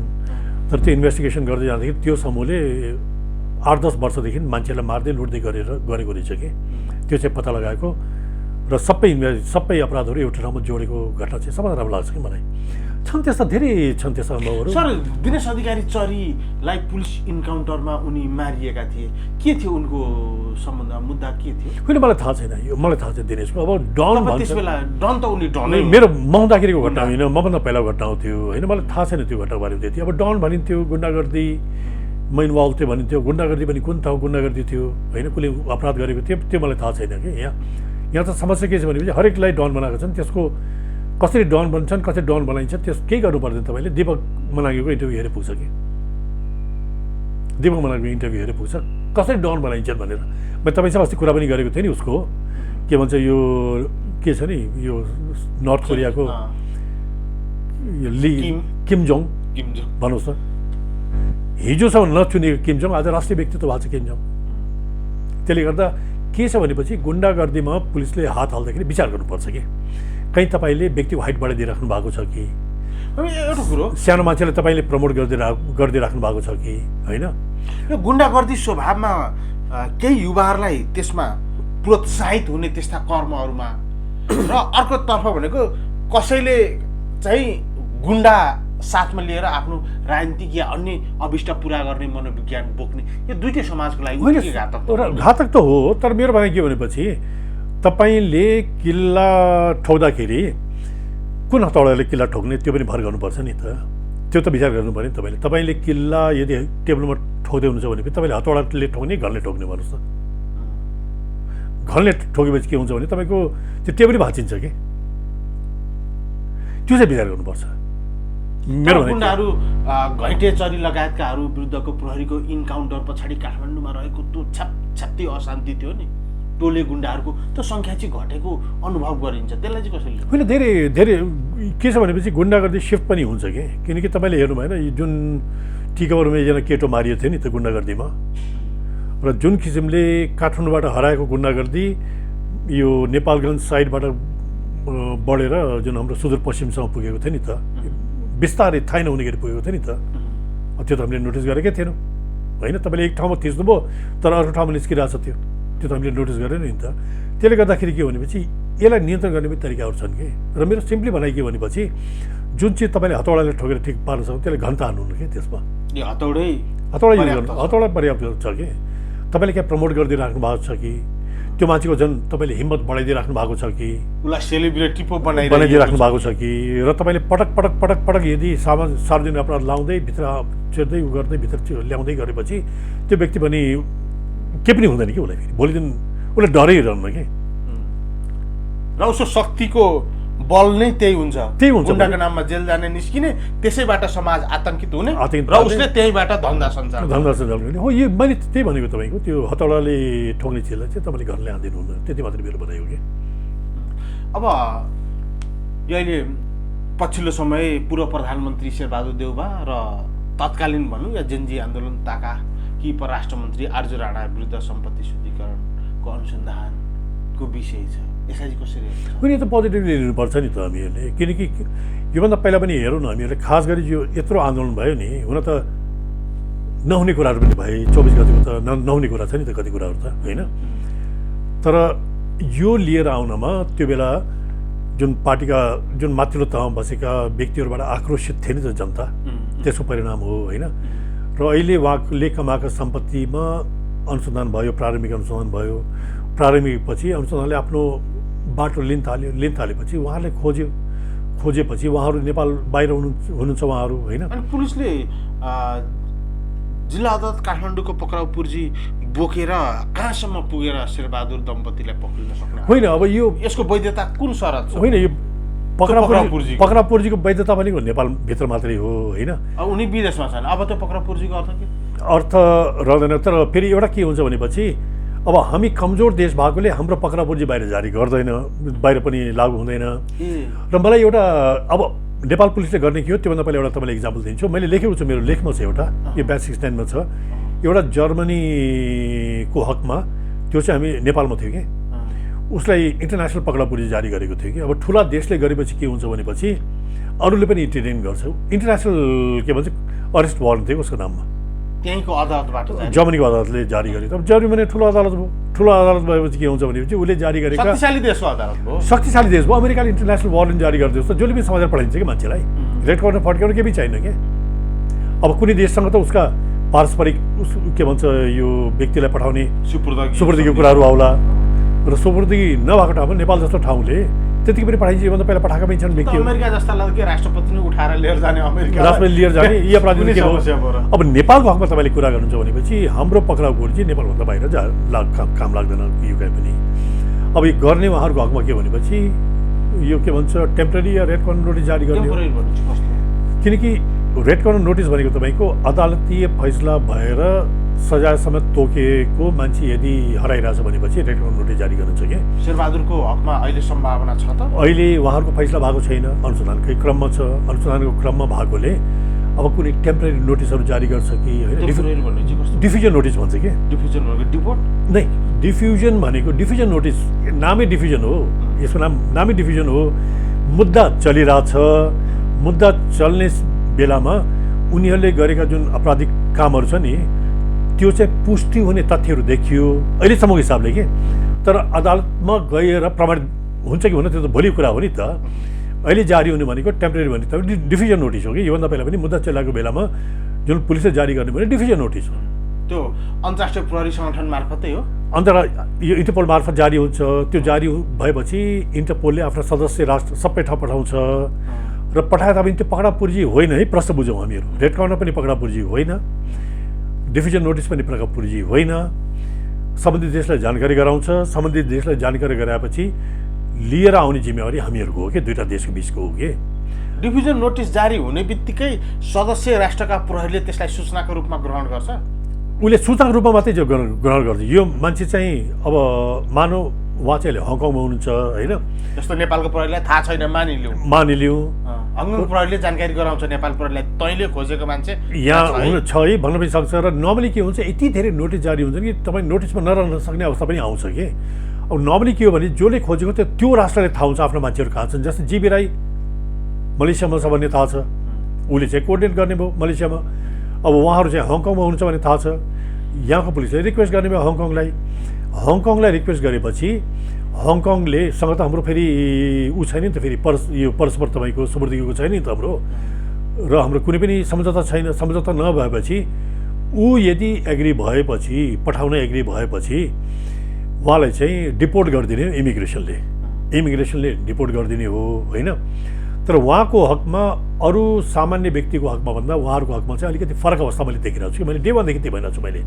तर त्यो इन्भेस्टिगेसन गर्दै जाँदाखेरि त्यो समूहले 8-10 वर्षदेखि मान्छेलाई मार्दै लुट्दै गरेको रहेछ कि त्यो चाहिँ पत्ता लगाएको र सबै अपराधहरू एउटा ठाउँमा जोडेको घटना चाहिँ सबभन्दा राम्रो लाग्छ कि मलाई छन् त्यस्ता धेरै छन् त्यस्ता अनुभवहरू सर दिनेश अधिकारी चरीलाई पुलिस इन्काउन्टरमा उनी मारिएका थिए के थियो उनको सम्बन्ध मुद्दा के थियो? होइन मलाई थाहा छैन यो मलाई थाहा छैन दिनेशको अब डन त्यसबेला डन त उनी डनै मेरो म हुँदाखेरिको घटना होइन मभन्दा पहिलाको घटना हो त्यो होइन मलाई थाहा छैन त्यो घटनाको बारेमा त्यति अब डन भनिन्थ्यो गुन्डागर्दी म इन्भल्भ थियो भनिन्थ्यो गुन्डागर्दी पनि कुन ठाउँ गुन्डागर्दी थियो होइन कसले अपराध गरेको थियो त्यो मलाई थाहा छैन कि यहाँ त समस्या के छ भनेपछि हरेकलाई डन बनाएको छन् त्यसको कसरी डन बन्छन् कसरी डन बनाइन्छ त्यस केही गर्नु पर्दैन तपाईँले दीपक मनागेको इन्टरभ्यू हेरेर पुग्छ कि दीपक मनागेको इन्टरभ्यू हेरेर पुग्छ कसरी डन बनाइन्छन् भनेर मैले तपाईँसँग अस्ति कुरा पनि गरेको थिएँ नि उसको के भन्छ यो के छ नि यो नर्थ कोरियाको किम जोङ भन्नुहोस् न हिजोसम्म नचुनेको किम जोङ आज राष्ट्रिय व्यक्तित्व भएको छ किम जोङ त्यसले गर्दा के छ भनेपछि गुन्डागर्दीमा पुलिसले हात हाल्दाखेरि विचार गर्नुपर्छ कि कहीँ तपाईँले व्यक्तिको हाइट बढाइदिइराख्नु भएको छ कि एउटा कुरो सानो मान्छेलाई तपाईँले प्रमोट गरिदिइराख्नु भएको छ कि होइन यो गुन्डागर्दी स्वभावमा केही युवाहरूलाई त्यसमा प्रोत्साहित हुने त्यस्ता कर्महरूमा र अर्कोतर्फ भनेको कसैले चाहिँ गुन्डा साथमा लिएर आफ्नो राजनीतिक या अन्य अभिष्ट पुरा गर्ने मनोविज्ञान बोक्ने यो दुईटै समाजको लागि के घातक घातक त हो। तर मेरो भनाइ के भनेपछि तपाईँले किल्ला ठोक्दाखेरि कुन हतौडाले किल्ला ठोक्ने त्यो पनि भर गर्नुपर्छ नि त। त्यो त विचार गर्नु पर्यो नि तपाईँले किल्ला यदि टेबलमा ठोक्दै हुनुहुन्छ भने तपाईँले हतौडाले ठोक्ने घरले ठोक्ने भन्नुहोस् त। घरले ठोकेपछि के हुन्छ भने तपाईँको त्यो टेबलै भाँचिन्छ कि त्यो चाहिँ विचार गर्नुपर्छ। मेरो गुन्डाहरू घैँटे चरी लगायतकाहरू विरुद्धको प्रहरीको इन्काउन्टर पछाडि काठमाडौँमा रहेको त्यो छ्याप्ती अशान्ति थियो नि टोले गुन्डाहरूको त्यो सङ्ख्या चाहिँ घटेको अनुभव गरिन्छ। त्यसलाई चाहिँ कसरी होइन धेरै धेरै के छ भनेपछि गुन्डागर्दी सिफ्ट पनि हुन्छ कि किनकि तपाईँले हेर्नु भएन जुन टिकापुरमा एकजना केटो मारिएको थियो नि त्यो गुन्डागर्दीमा र जुन किसिमले काठमाडौँबाट हराएको गुन्डागर्दी यो नेपालगञ्ज साइडबाट बढेर जुन हाम्रो सुदूरपश्चिमसम्म पुगेको थियो नि त बिस्तारै थाहै नहुने गरी पुगेको थियो नि त त्यो त हामीले नोटिस गरेकै थिएनौँ होइन। तपाईँले एक ठाउँमा थिच्नुभयो तर अर्को ठाउँमा निस्किरहेको छ त्यो त हामीले नोटिस गरेन नि त। त्यसले गर्दाखेरि के भनेपछि यसलाई नियन्त्रण गर्ने पनि तरिकाहरू छन् कि र मेरो सिम्पली भनाइ के भनेपछि जुन चिज तपाईँले हतौडाले ठोकेर ठिक पार्न सक्छ त्यसले घन्टा हान्नु कि त्यसमा हतौडा युज गर्नु हतौडा पर्याप्त छ कि तपाईँले क्या प्रमोट गरिदिइराख्नु भएको छ कि त्यो मान्छेको झन् तपाईँले हिम्मत बढाइदिइराख्नु भएको छ कि उसलाई सेलिब्रेटी पो बनाइदिइराख्नु भएको छ कि र तपाईँले पटक पटक पटक पटक यदि सार्वजनिक अपराध लाउँदै भित्र चेर्दै उ गर्दै भित्र ल्याउँदै गरेपछि त्यो व्यक्ति पनि केही पनि हुँदैन कि उसलाई फेरि भोलि दिन उसले डरै रहन्न कि र उसको शक्तिको बल नै त्यही हुन्छ गुन्डाको नाममा जेल जाने निस्किने त्यसैबाट समाज आतंकित हुने र उसले त्यहीबाट धन्दा सञ्चालन गर्ने हो। यो मैले त्यही भनेको तपाईँको त्यो हतौडाले ठोक्ने चिजलाई चाहिँ तपाईँले घर ल्याइदिनु हुँदैन त्यति मात्रै मेरो भनाइ हो कि। अब यो अहिले पछिल्लो समय पूर्व प्रधानमन्त्री शेरबहादुर देउवा र तत्कालीन भनौँ या जेनजी आन्दोलन ताका कि परराष्ट्र मन्त्री आर्जु राणा विरुद्ध सम्पत्ति शुद्धिकरणको अनुसन्धानको विषय छ यसलाई कसरी कुनै त पोजिटिभली लिनुपर्छ नि त हामीहरूले किनकि योभन्दा पहिला पनि हेरौँ न हामीहरूले खास गरी यो यत्रो आन्दोलन भयो नि हुन त नहुने कुराहरू पनि भए 24 गतिको त नहुने कुरा छ नि त कति कुराहरू त होइन। तर यो लिएर आउनमा त्यो बेला जुन पार्टीका जुन माथिल्लो तहमा बसेका व्यक्तिहरूबाट आक्रोशित थिए नि त जनता त्यसको परिणाम हो होइन। र अहिले उहाँले कमाएको सम्पत्तिमा अनुसन्धान भयो प्रारम्भिक अनुसन्धान भयो प्रारम्भिक पछि अनुसन्धानले आफ्नो बाटो लिन थालेपछि उहाँहरूले खोजेपछि उहाँहरू नेपाल बाहिर हुनुहुन्छ उहाँहरू होइन। अनि पुलिसले जिल्ला अदालत काठमाडौँको पक्राउ पुर्जी बोकेर कहाँसम्म पुगेर शेरबहादुर दम्पतिलाई पक्रिन सक्ने होइन। अब यो यसको वैधता कुन शरत छ होइन यो पक्राउ पुर्जीको वैधता भनेको नेपालभित्र मात्रै हो होइन। अब उनी विदेशमा छन् अब त्यो पक्राउ पुर्जीको अर्थ के अर्थ रहँदैन। तर फेरि एउटा के हुन्छ भनेपछि अब हामी कमजोर देश भएकोले हाम्रो पक्राउ पुर्जी बाहिर जारी गर्दैन बाहिर पनि लागू हुँदैन। र मलाई एउटा अब नेपाल पुलिसले गर्ने के हो त्योभन्दा पहिला एउटा तपाईँलाई इक्जाम्पल दिन्छु। मैले लेखेको छु मेरो लेखमा छ एउटा यो बेसिक स्ट्यान्डमा छ एउटा जर्मनीको हकमा त्यो चाहिँ हामी नेपालमा थियो कि उसलाई इन्टरनेसनल पक्राउ पुर्जी जारी गरेको थियो कि। अब ठुला देशले गरेपछि के हुन्छ भनेपछि अरूले पनि इन्टरटेन गर्छ। इन्टरनेसनल के भन्छ अरेस्ट वारन्ट थियो उसको नाममा त्यहीँको अदालतबाट जर्मनीको अदालतले जारी गरेको। अब जर्मनी ठुलो अदालत भयो ठुलो अदालत भएपछि के हुन्छ भनेपछि उसले जारी गरेका शक्तिशाली देशको अदालत भयो शक्तिशाली देश भयो अमेरिकाले इन्टरनेसनल वारन्ट जारी गरिदियोस् त जसले पनि समाचार पठाइन्छ कि मान्छेलाई रेड कर्नर फर्काउनु केही पनि छैन क्या। अब कुनै देशसँग त उसका पारस्परिक के भन्छ यो व्यक्तिलाई पठाउने सुपुर्दीको कुराहरू आउला र सुपुर्दी नभएको ठाउँमा नेपाल जस्तो ठाउँले त्यतिकै पनि पठाइन्छ। योभन्दा पहिला पठाएका पनि छन् व्यक्ति अमेरिका जस्तालाई के राष्ट्रपति उठाएर लिएर जाने राष्ट्रपति लिएर जाने यी अपराधी के हो। अब नेपालको हकमा तपाईँले कुरा गर्नुहुन्छ भनेपछि हाम्रो पक्राउ पुर्जी नेपालभन्दा बाहिर काम लाग्दैन यो कहीँ पनि। अब यो गर्ने उहाँहरूको हकमा के भनेपछि यो के भन्छ टेम्पररी या रेड कर्नर नोटिस जारी गर्ने किनकि रेड कर्नर नोटिस भनेको तपाईँको अदालतीय फैसला भएर सजाय समेत तोकेको मान्छे यदि हराइरहेछ भनेपछि रेड कर्नर नोटिस जारी गर्नु छ कि। शेरबहादुरको हकमा अहिले सम्भावना छ त अहिले उहाँहरूको फैसला भएको छैन अनुसन्धानकै क्रममा छ अनुसन्धानको क्रममा भएकोले अब कुनै टेम्पररी नोटिसहरू जारी गर्छ कि होइन डिफ्युजन नोटिस भन्छ कि डिफ्युजन भनेको डिपोर्ट नै डिफ्युजन भनेको डिफ्युजन नोटिस नामै डिफ्युजन हो यसको नामै डिफ्युजन हो। मुद्दा चलिरहेछ मुद्दा चल्ने बेलामा उनीहरूले गरेका जुन आपराधिक कामहरू छ नि त्यो चाहिँ पुष्टि हुने तथ्यहरू देखियो अहिलेसम्मको हिसाबले कि तर अदालतमा गएर प्रमाणित हुन्छ कि हुन त्यो त भोलिको कुरा हो नि त। अहिले जारी हुने भनेको टेम्परेरी भने तपाईँ डिफिजन नोटिस हो कि योभन्दा पहिला पनि मुद्दा चलाएको बेलामा जुन पुलिसले जारी गर्ने भने डिफिजन नोटिस हो। त्यो अन्तर्राष्ट्रिय प्रहरी सङ्गठन मार्फतै हो। यो इन्टरपोल मार्फत जारी हुन्छ। त्यो जारी भएपछि इन्टरपोलले आफ्ना सदस्य राष्ट्र सबै ठाउँ पठाउँछ र पठाए तापनि त्यो पकडापुर्जी होइन है, प्रश्न बुझौँ हामीहरू। रेड कर्नर पनि पकडापुर्जी होइन, डिफिजन नोटिस पनि पकडापुर्जी होइन। सम्बन्धित देशलाई जानकारी गराउँछ। सम्बन्धित देशलाई जानकारी गराएपछि लिएर आउने जिम्मेवारी हामीहरूको हो कि दुईवटा देशको बिचको हो कि। डिभिजन नोटिस जारी हुने बित्तिकै सदस्य राष्ट्रका प्रहरीले त्यसलाई सूचनाको रूपमा ग्रहण गर्छ। उसले सूचनाको रूपमा मात्रै ग्रहण गर्छ। यो मान्छे चाहिँ अब मानव उहाँ चाहिँ हङकङमा हुनुहुन्छ होइन, जस्तो नेपालको प्रहरीलाई थाहा छैन मानिलिउँ हङकङ प्रहरीले जानकारी गराउँछ नेपाल प्रहरीलाई तैँले खोजेको मान्छे यहाँ हुनु छ है भन्न पनि सक्छ। र नर्मली के हुन्छ, यति धेरै नोटिस जारी हुन्छ कि तपाईँ नोटिसमा नरहन सक्ने अवस्था पनि आउँछ कि। अब नर्मली के हो भने जसले खोजेको त्यो राष्ट्रले थाहा हुन्छ आफ्ना मान्छेहरू कहाँ छन्। जस्तै जीबी राई मलेसियामा छ भन्ने थाहा छ, उसले चाहिँ कोर्डिनेट गर्ने भयो मलेसियामा। अब उहाँहरू चाहिँ हङकङमा हुनुहुन्छ भन्ने थाहा छ, यहाँको पुलिसले रिक्वेस्ट गर्ने भयो हङकङलाई रिक्वेस्ट गरेपछि हङकङले सँग त हाम्रो फेरि ऊ छैन नि त, फेरि यो परस्पर तपाईँको सुपुर्दीको छैन नि त हाम्रो, र हाम्रो कुनै पनि सम्झौता छैन। सम्झौता नभएपछि ऊ यदि एग्री भएपछि पठाउन एग्री भएपछि उहाँलाई चाहिँ डिपोर्ट गरिदिने इमिग्रेसनले डिपोर्ट गरिदिने हो होइन। तर उहाँको हकमा अरू सामान्य व्यक्तिको हकमा भन्दा उहाँहरूको हकमा चाहिँ अलिकति फरक अवस्था मैले देखिरहेको छु। मैले डे वानदेखि त्यही भनिरहेको छु। मैले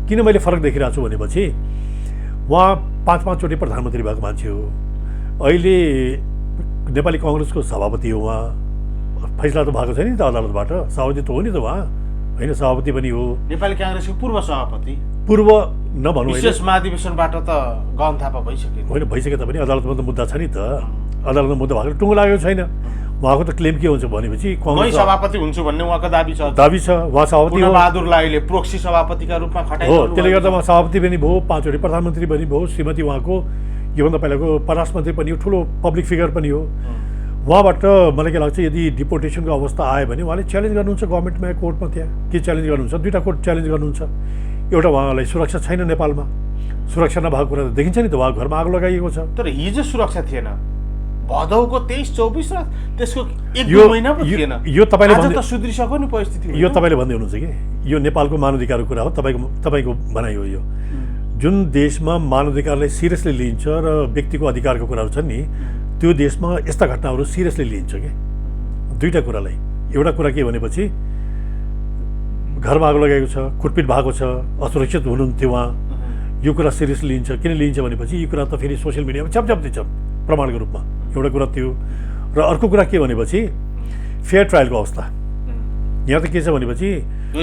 किन मैले फरक देखिरहेको छु भनेपछि उहाँ 5-5 चोटि प्रधानमन्त्री भएको मान्छे हो। अहिले नेपाली कङ्ग्रेसको सभापति हो। उहाँ फैसला त भएको छैन नि त अदालतबाट, सभापति त हो नि त उहाँ होइन, सभापति पनि हो। नेपाली काङ्ग्रेसको पूर्व सभापति, पूर्व नभनौँ विशेष महाधिवेशनबाट त गहन थापा भइसक्यो होइन, भइसके तापनि अदालतमा त मुद्दा छ नि त। अदालतमा मुद्दा भएको टुङ्गो लागेको छैन। उहाँको त क्लेम के हुन्छ भनेपछि कङ्ग्रेस सभापति हुन्छु भन्ने उहाँको दाबी छ। उहाँ सभापति हो। बहादुर राईले प्रोक्सी सभापतिका रूपमा खटाइ हो, त्यसले गर्दा उहाँ सभापति पनि भयो, 5 चोटि प्रधानमन्त्री पनि भयो। श्रीमती उहाँको योभन्दा पहिलाको परराष्ट्र मन्त्री पनि हो, ठुलो पब्लिक फिगर पनि हो। उहाँबाट मलाई के लाग्छ, यदि डिपोर्टेसनको अवस्था आयो भने उहाँले च्यालेन्ज गर्नुहुन्छ गभर्मेन्टमा, कोर्टमा। त्यहाँ के च्यालेन्ज गर्नुहुन्छ? दुईवटा कोर्ट च्यालेन्ज गर्नुहुन्छ। एउटा उहाँलाई सुरक्षा छैन नेपालमा, सुरक्षा नभएको कुरा त देखिन्छ नि त, उहाँ घरमा आगो लगाइएको छ। तर हिजो सुरक्षा थिएन, भदौको 23-24 र त्यसको 1-2 महिना पो थिएन। यो तपाईँले आज त सुध्रिसक्यो नि परिस्थिति। यो तपाईँले भन्दै हुनुहुन्छ कि यो नेपालको मानवाधिकारको कुरा हो, तपाईँको भनाइ हो यो। जुन देशमा मानवाधिकारलाई सिरियसली लिन्छ र व्यक्तिको अधिकारको कुराहरू छन् नि, त्यो देशमा यस्ता घटनाहरू सिरियसली लिन्छ कि। दुईवटा कुरालाई, एउटा कुरा के भनेपछि घरमा आगो लगाएको छ, कुटपिट भएको छ, असुरक्षित हुनुहुन्थ्यो उहाँ, यो कुरा सिरियसली लिन्छ। किन लिन्छ भनेपछि यो कुरा त फेरि सोसियल मिडियामा छ्यापछ्याप्दै छ प्रमाणको रूपमा, एउटा कुरा त्यो। र अर्को कुरा के भनेपछि फेयर ट्रायलको अवस्था। यहाँ त के छ भनेपछि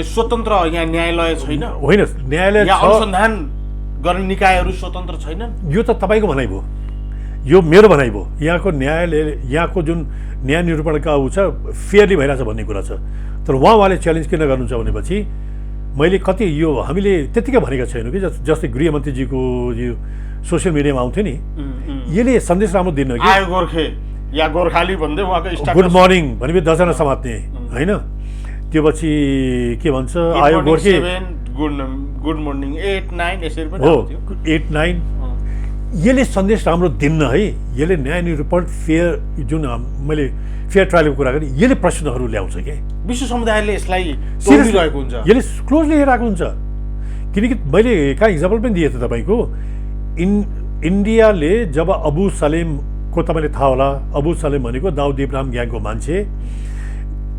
स्वतन्त्र यहाँ न्यायालय छैन, होइन न्यायालय छ, अनुसन्धान गर्ने निकायहरू स्वतन्त्र छैनन्। यो त तपाईँको भनाइ भयो, यो मेरो भनाइ भयो। यहाँको न्यायालय, यहाँको जुन न्याय निरूपणका ऊ छ फेयरली भइरहेछ भन्ने कुरा छ। तर उहाँले च्यालेन्ज किन गर्नुहुन्छ भनेपछि मैले कति यो हामीले त्यतिकै भनेका छैनौँ कि जस्तै गृहमन्त्रीजीको यो सोसियल मिडियामा आउँथ्यो नि, यसले सन्देश राम्रो दिनु कि आयो गोर्खे या गोर्खाली भन्दै उहाँको गुड मर्निङ भनेपछि 10जना समात्ने होइन। त्यो पछि के भन्छ आयो गोर्खे, गुड मर्निङ 8-9 यसरी पनि हो, 8-9। यसले सन्देश राम्रो दिन्न है। यसले न्याय निरूपण फेयर, जुन मैले फेयर ट्रायलको कुरा गरेँ, यसले प्रश्नहरू ल्याउँछ कि विश्व समुदायले यसलाई तोडिरहेको हुन्छ, यसले क्लोजली हेरेको हुन्छ। किनकि मैले कहाँ इक्जाम्पल पनि दिएँ त तपाईँको, इन्डियाले जब अबु सलेमको, तपाईँले थाहा होला, अबु सलेम भनेको दाउद इब्राहिम ग्याङको मान्छे,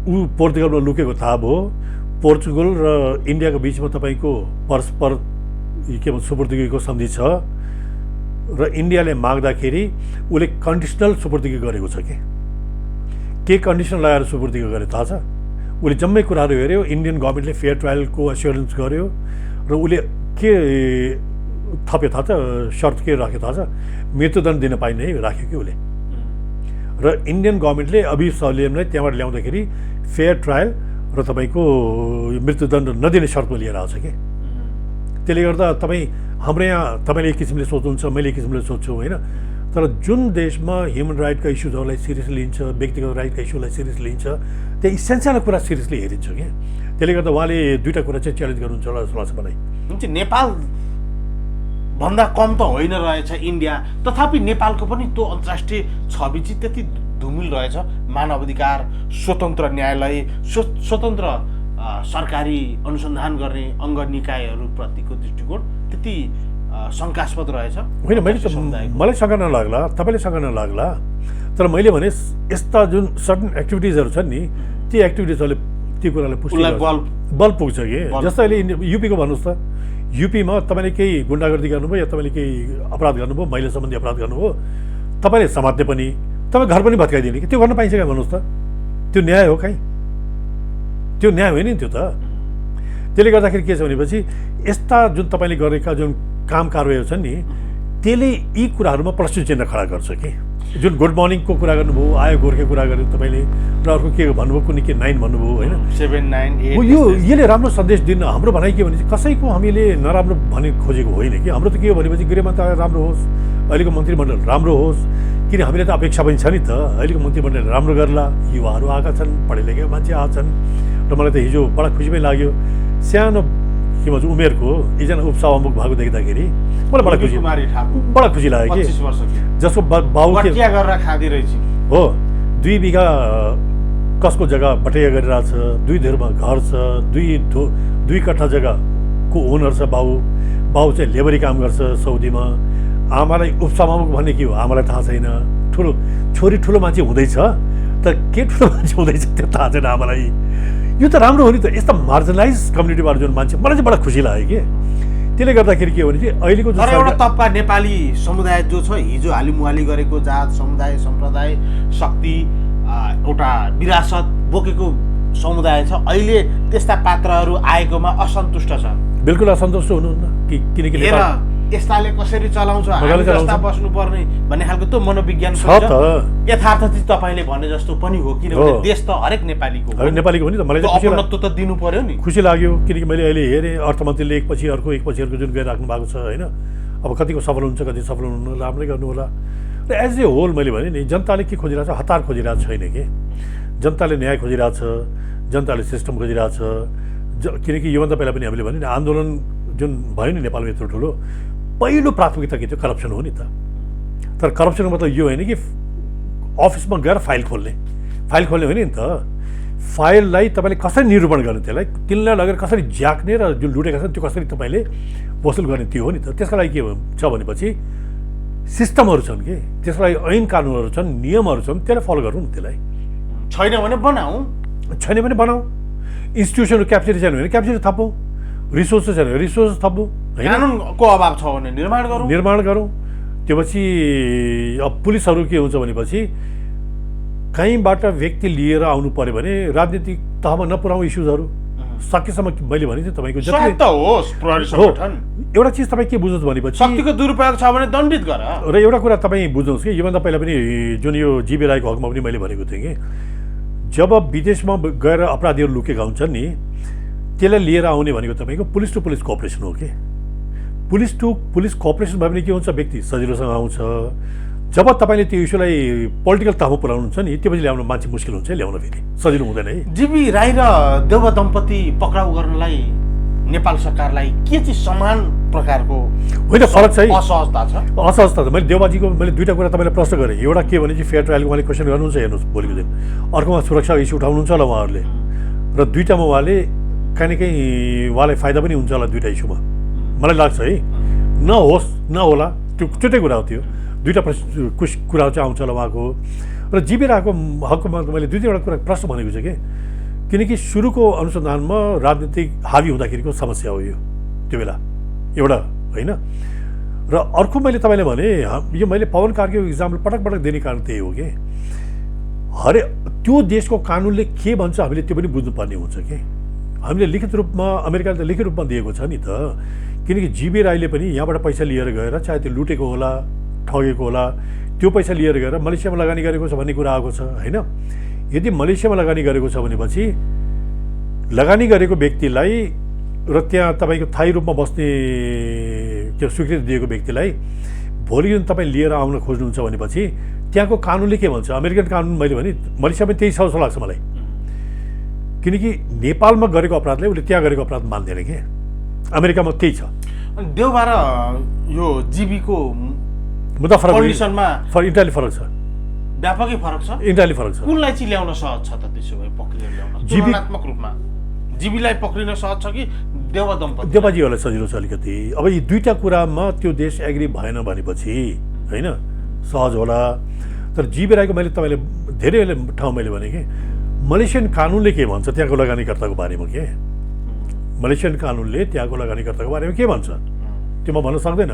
ऊ पोर्तुगलमा लुकेको थाहा भयो। पोर्तुगल र इन्डियाको बिचमा तपाईँको परस्पर के भन्छ सुपुर्दगीको सन्धि छ र इन्डियाले माग्दाखेरि उसले कन्डिसनल सुपुर्दगी गरेको छ के कन्डिसन लगाएर सुपुर्दगी गरे थाहा छ? उसले जम्मै कुराहरू हेऱ्यो, इन्डियन गभर्मेन्टले फेयर ट्रायलको एस्योरेन्स गर्यो र उसले के थप्यो थाहा छ, शर्त के राख्यो थाहा छ? मृत्युदण्ड दिन पाइने है राख्यो कि उसले। र इन्डियन गभर्मेन्टले अबु सलेमलाई त्यहाँबाट ल्याउँदाखेरि फेयर ट्रायल र तपाईँको मृत्युदण्ड नदिने शर्तमा लिएर आउँछ कि। त्यसले गर्दा तपाईँ हाम्रो यहाँ तपाईँले एक किसिमले सोच्नुहुन्छ, मैले एक किसिमले सोध्छु होइन। तर जुन देशमा ह्युमन राइटका इस्युजहरूलाई सिरियसली लिन्छ, व्यक्तिगत राइटका इस्युलाई सिरियसली लिन्छ, त्यहाँ इसेन्सियल कुरा सिरियसली हेरिन्छ कि। त्यसले गर्दा उहाँले दुईवटा कुरा चाहिँ च्यालेन्ज गर्नुहुन्छ होला जस्तो लाग्छ मलाई। नेपाल भन्दा कम त होइन रहेछ इन्डिया, तथापि नेपालको पनि त्यो अन्तर्राष्ट्रिय छवि चाहिँ त्यति धुमिल रहेछ। मानव अधिकार, स्वतन्त्र न्यायालय, स्वतन्त्र सरकारी अनुसन्धान गर्ने अङ्ग निकायहरूप्रतिको दृष्टिकोण त्यति शङ्कास्पद रहेछ। होइन, मलाई शङ्का नलाग्ला, तपाईँले शङ्का नलाग्ला, तर मैले भने यस्ता जुन सर्टन एक्टिभिटिजहरू छन् नि, ती एक्टिभिटिजहरूले त्यो कुरालाई पुष्टि बल पुग्छ कि। जस्तो अहिले युपीको भन्नुहोस् त, युपीमा तपाईँले केही गुन्डागर्दी गर्नुभयो या तपाईँले केही अपराध गर्नुभयो, महिला सम्बन्धी अपराध गर्नुभयो, तपाईँले समात्ने पनि, तपाईँ घर पनि भत्काइदिने कि, त्यो गर्न पाइन्छ क्या भन्नुहोस् त? त्यो न्याय हो कहीँ? त्यो न्याय होइन नि त्यो त। त्यसले गर्दाखेरि के छ भनेपछि यस्ता जुन तपाईँले गरेका जुन काम कारवाहीहरू छन् नि, त्यसले यी कुराहरूमा प्रश्न चिन्ह खडा गर्छ कि। जुन गुड मर्निङको कुरा गर्नुभयो, आयो गोर्खे कुरा गर्यो तपाईँले, र अर्को के भन्नुभयो, कुनै के 9 भन्नुभयो होइन, 7, 9, 8 यो यसले राम्रो सन्देश दिन। हाम्रो भनाइ के भने कसैको हामीले नराम्रो भने खोजेको होइन कि। हाम्रो त के हो भनेपछि गृह मन्त्रालय राम्रो होस्, अहिलेको मन्त्रीमण्डल राम्रो होस्, किन हामीले त अपेक्षा पनि छ नि त अहिलेको मन्त्रीमण्डल राम्रो गर्ला। युवाहरू आएका छन्, पढे लेखेका मान्छे आएका छन्, र मलाई त हिजो बडा खुसी पनि लाग्यो। सानो के भन्छ उमेरको एकजना उपसभामुख भएको देख्दाखेरि मलाई बडा खुसी लाग्यो कि, जसको बाउ के गरेर खाँदै रहेछ हो, 2 बिघा कसको जग्गा बटैया गरिरहेछ, 2 धेरमा घर छ, 2 कट्ठा जग्गाको ओनर छ बाउ चाहिँ लेबरी काम गर्छ साउदीमा। आमालाई उपसभामुख भन्ने के हो आमालाई थाहा छैन। छोरी ठुलो मान्छे हुँदैछ, तर के ठुलो मान्छे हुँदैछ त्यो थाहा छैन आमालाई। यो त राम्रो हो नि त। यस्ता मार्जिनलाइज कम्युनिटीबाट जुन मान्छे, मलाई चाहिँ बडा खुसी लाग्यो कि। त्यसले गर्दाखेरि के हो भने चाहिँ अहिलेको जुन एउटा तबका नेपाली समुदाय जो छ, हिजो हालिमुहाली गरेको जात समुदाय सम्प्रदाय शक्ति एउटा विरासत बोकेको समुदाय छ, अहिले त्यस्ता पात्रहरू आएकोमा असन्तुष्ट छन्। बिल्कुल असन्तुष्ट हुनुहुन्न किनकि यस्ताले कसरी चलाउँछ, हामी जस्ता बस्नुपर्ने भन्ने खालको त्यो मनोविज्ञान छ त। यथार्थ चाहिँ तपाईँले भने जस्तो पनि हो, किनभने देश त हरेक नेपालीको हो नि त। मलाई अपनत्व त दिनु पर्यो नि। खुसी लाग्यो किनकि मैले अहिले हेरेँ अर्थमन्त्रीले एकपछि अर्को जुन गरिराख्नु भएको छ होइन। अब कतिको सफल हुन्छ, कति सफल हुनु, राम्रै गर्नु होला। र एज ए होल मैले भने नि जनताले के खोजिरहेको छ, हतार खोजिरहेको छैन कि। जनताले न्याय खोजिरहेछ, जनताले सिस्टम खोजिरहेछ। किनकि योभन्दा पहिला पनि हामीले भने नि आन्दोलन जुन भयो नि नेपालमा यत्रो ठुलो, पहिलो प्राथमिकता के थियो? करप्सन हो नि त। तर करप्सनको मतलब यो होइन कि अफिसमा गएर फाइल खोल्ने होइन नि त। फाइललाई तपाईँले कसरी निरूपण गर्ने, त्यसलाई तिनलाई लगेर कसरी ज्याक्ने र जुन लुटेका छन् त्यो कसरी तपाईँले वसुल गर्ने, त्यो हो नि त। त्यसका लागि के छ भनेपछि सिस्टमहरू छन् कि, त्यसको लागि ऐन कानुनहरू छन्, नियमहरू छन्, त्यसलाई फलो गर्नु नि। त्यसलाई छैन भने बनाऊ। इन्स्टिट्युसनहरू क्याप्चर छैन भने क्याप्चर थपौँ, रिसोर्सेस छैन भने रिसोर्सेस थप्नु, कानुनको अभाव छ भने निर्माण गरौँ। त्यो पछि अब पुलिसहरू के हुन्छ भनेपछि कहीँबाट व्यक्ति लिएर आउनु पर्यो भने राजनीतिक तहमा नपुऱ्याउँ इस्युजहरू। सकेसम्म मैले भने चाहिँ तपाईँको एउटा चिज तपाईँ के बुझ्नुहोस् भनेपछि शक्तिको दुरुपयोग छ भने दण्डित गर। र एउटा कुरा तपाईँ बुझ्नुहोस् कि योभन्दा पहिला पनि जुन यो जीवी राईको हकमा पनि मैले भनेको थिएँ कि जब विदेशमा गएर अपराधीहरू लुकेका हुन्छन् नि, त्यसलाई लिएर आउने भनेको तपाईँको पुलिस टु पुलिस कोअपरेसन हो कि। पुलिस टु पुलिस कोअपरेसन भयो भने के हुन्छ, व्यक्ति सजिलोसँग आउँछ। जब तपाईँले त्यो इस्युलाई पोलिटिकल तहमा पुऱ्याउनुहुन्छ नि, त्यो पछि ल्याउनु मान्छे मुस्किल हुन्छ, ल्याउन फेरि सजिलो हुँदैन है। जीवी राई र देउवा दम्पति पक्राउ गर्नलाई नेपाल सरकारलाई के चाहिँ समान प्रकारको होइन फरक छ है, असहजता छ? असहजता छ। मैले देउबाजीको मैले 2टा कुरा तपाईँलाई प्रश्न गरेँ। एउटा के भने चाहिँ फेयर ट्रायलको उहाँले क्वेसन गर्नुहुन्छ, हेर्नुहोस् भोलिको दिन। अर्कोमा सुरक्षा इस्यु उठाउनुहुन्छ होला उहाँहरूले, र 2टामा उहाँले काहीँ न काहीँ उहाँलाई फाइदा पनि हुन्छ होला 2टा इस्युमा, मलाई लाग्छ है। नहोस् नहोला त्यो छुट्टै कुरा हो, त्यो 2टा कुराहरू चाहिँ आउँछ होला उहाँको। र जीवी राईको हकमा मैले 2-3वटा कुरा प्रश्न भनेको छ कि, किनकि सुरुको अनुसन्धानमा राजनीतिक हावी हुँदाखेरिको समस्या हो यो, त्यो बेला एउटा होइन। र अर्को मैले तपाईँले भने यो मैले पवन कार्कीको इक्जाम्पल पटक दिने कारण त्यही हो कि त्यो देशको कानुनले के भन्छ हामीले त्यो पनि बुझ्नुपर्ने हुन्छ कि। हामीले लिखित रूपमा अमेरिकाले त लिखित रूपमा दिएको छ नि त। किनकि जीवी राईले पनि यहाँबाट पैसा लिएर गएर, चाहे त्यो लुटेको होला, ठगेको होला, त्यो पैसा लिएर गएर मलेसियामा लगानी गरेको छ भन्ने कुरा आएको छ होइन। यदि मलेसियामा लगानी गरेको छ भनेपछि लगानी गरेको व्यक्तिलाई र त्यहाँ तपाईँको थायी रूपमा बस्ने त्यो स्वीकृति दिएको व्यक्तिलाई भोलि दिन तपाईँ लिएर आउन खोज्नुहुन्छ भनेपछि त्यहाँको कानुनले के भन्छ? अमेरिकन कानुन मैले भने मलेसियामा त्यही छ जस्तो लाग्छ मलाई। किनकि नेपालमा गरेको अपराधलाई उसले त्यहाँ गरेको अपराध मान्दैन कि, अमेरिकामा त्यही छ। अनि देउबा र यो जिबीको मुद्दा फरक कन्डिसनमा इन्टायरली फरक छ, व्यापकै फरक छ। इन्टायरली फरक छ। कुनलाई चाहिँ ल्याउन सहज छ त त्यसो भए पक्रिन ल्याउन तुलनात्मक रूपमा जिबीलाई पक्रिन सहज छ कि देउबा दम्पति? देउबाजीहरूलाई सजिलो छ अलिकति। अब यी दुईटा कुरामा त्यो देश एग्री भएन भनेपछि होइन सहज होला। तर जिबी राईको मैले तपाईँले धेरै ठाउँ मैले भने कि मलेसियन कानुनले के भन्छ त्यहाँको लगानीकर्ताको बारेमा के मलेसियन कानुनले त्यहाँको लगानीकर्ताको बारेमा के भन्छ त्यो म भन्न सक्दैन,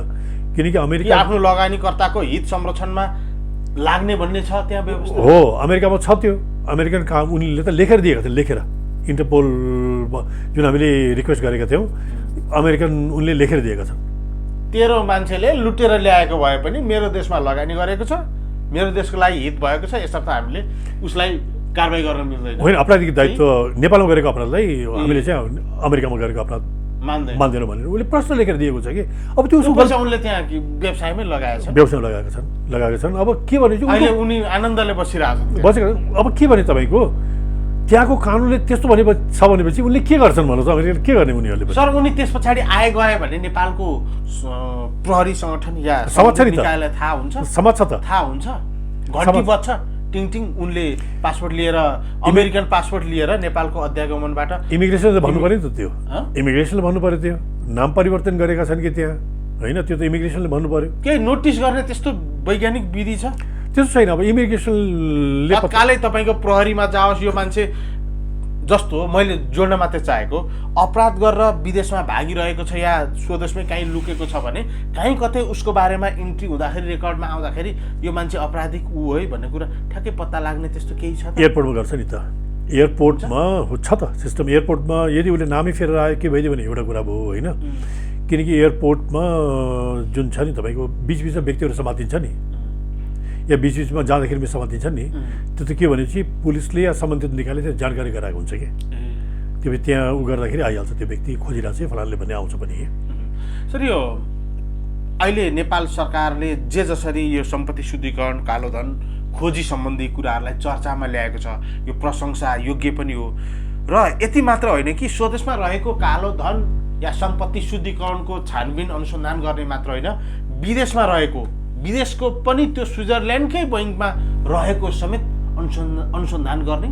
किनकि अमेरिका आफ्नो लगानीकर्ताको हित संरक्षणमा लाग्ने भन्ने छ त्यहाँ व्यवस्था हो। अमेरिकामा छ त्यो अमेरिकन काम उनीहरूले त लेखेर दिएका थिए, लेखेर इन्टरपोल जुन हामीले रिक्वेस्ट गरेका थियौँ अमेरिकन उनले लेखेर दिएका छन्। तेरो मान्छेले लुटेर ल्याएको भए पनि मेरो देशमा लगानी गरेको छ, मेरो देशको लागि हित भएको छ, यसर्थ हामीले उसलाई कारबाही गर्न मिल्दैन। होइन आपराधिक दायित्व नेपालमा गरेको अपराधलाई हामीले चाहिँ अमेरिकामा गरेको अपराध मान्दैनौँ भनेर उसले प्रश्न लेखेर दिएको छ कि अब त्यो उसको पैसा उनले त्यहाँ व्यवसायमै लगाएछ, व्यवसायमा लगाएका छन्। अब के भने अहिले उनी आनन्दले बसिरहेको बसेको अब के भने तपाईँको त्यहाँको कानुनले त्यस्तो छ भनेपछि उनले के गर्छन् भन्नुहोस् अमेरिकाले के गर्ने उनीहरूले? सर उनी त्यस पछाडि आए गए भने नेपालको प्रहरी संगठन या समाज छ नि त, थाहा हुन्छ, समाज छ त, थाहा हुन्छ, घन्टी बज्छ टिङ टिङ उनले पासपोर्ट लिएर अमेरिकन पासपोर्ट लिएर नेपालको अध्यागमनबाट इमिग्रेसनले भन्नु पऱ्यो नि त, त्यो इमिग्रेसनले भन्नु पऱ्यो, त्यो नाम परिवर्तन गरेका छन् कि त्यहाँ होइन त्यो त इमिग्रेसनले भन्नु पऱ्यो। केही नोटिस गर्ने त्यस्तो वैज्ञानिक विधि छ? त्यस्तो छैन। अब इमिग्रेसनले तत्कालै तपाईँको प्रहरीमा जाओस् यो मान्छे जस्तो मैले जोड्न मात्रै चाहेको अपराध गरेर विदेशमा भागिरहेको छ या स्वदेशमै कहीँ लुकेको छ भने कहीँ कतै उसको बारेमा इन्ट्री हुँदाखेरि रेकर्डमा आउँदाखेरि यो मान्छे अपराधिक ऊ है भन्ने कुरा ठ्याक्कै पत्ता लाग्ने त्यस्तो केही छ? एयरपोर्टमा गर्छ नि त, एयरपोर्टमा छ त सिस्टम। एयरपोर्टमा यदि उसले नामै फेरेर आयो के भइदियो भने एउटा कुरा भयो होइन, किनकि एयरपोर्टमा जुन छ नि तपाईँको बिचबिचमा व्यक्तिहरू समातिन्छ नि या बिचबिचमा जाँदाखेरि समातिन्छ नि, त्यो त के भनेपछि पुलिसले या सम्बन्धित निकायले चाहिँ जानकारी गराएको हुन्छ कि त्यो त्यहाँ उ गर्दाखेरि आइहाल्छ त्यो व्यक्ति खोजिरहेको छ फलानले भन्ने आउँछ पनि। सर यो अहिले नेपाल सरकारले जे जसरी यो सम्पत्ति शुद्धिकरण कालोधन खोजी सम्बन्धी कुराहरूलाई चर्चामा ल्याएको छ यो प्रशंसा योग्य पनि हो र यति मात्र होइन कि स्वदेशमा रहेको कालोधन या सम्पत्ति शुद्धिकरणको छानबिन अनुसन्धान गर्ने मात्र होइन विदेशमा रहेको विदेशको पनि त्यो स्विजरल्यान्डकै बैङ्कमा रहेको समेत अनुसन्धान गर्ने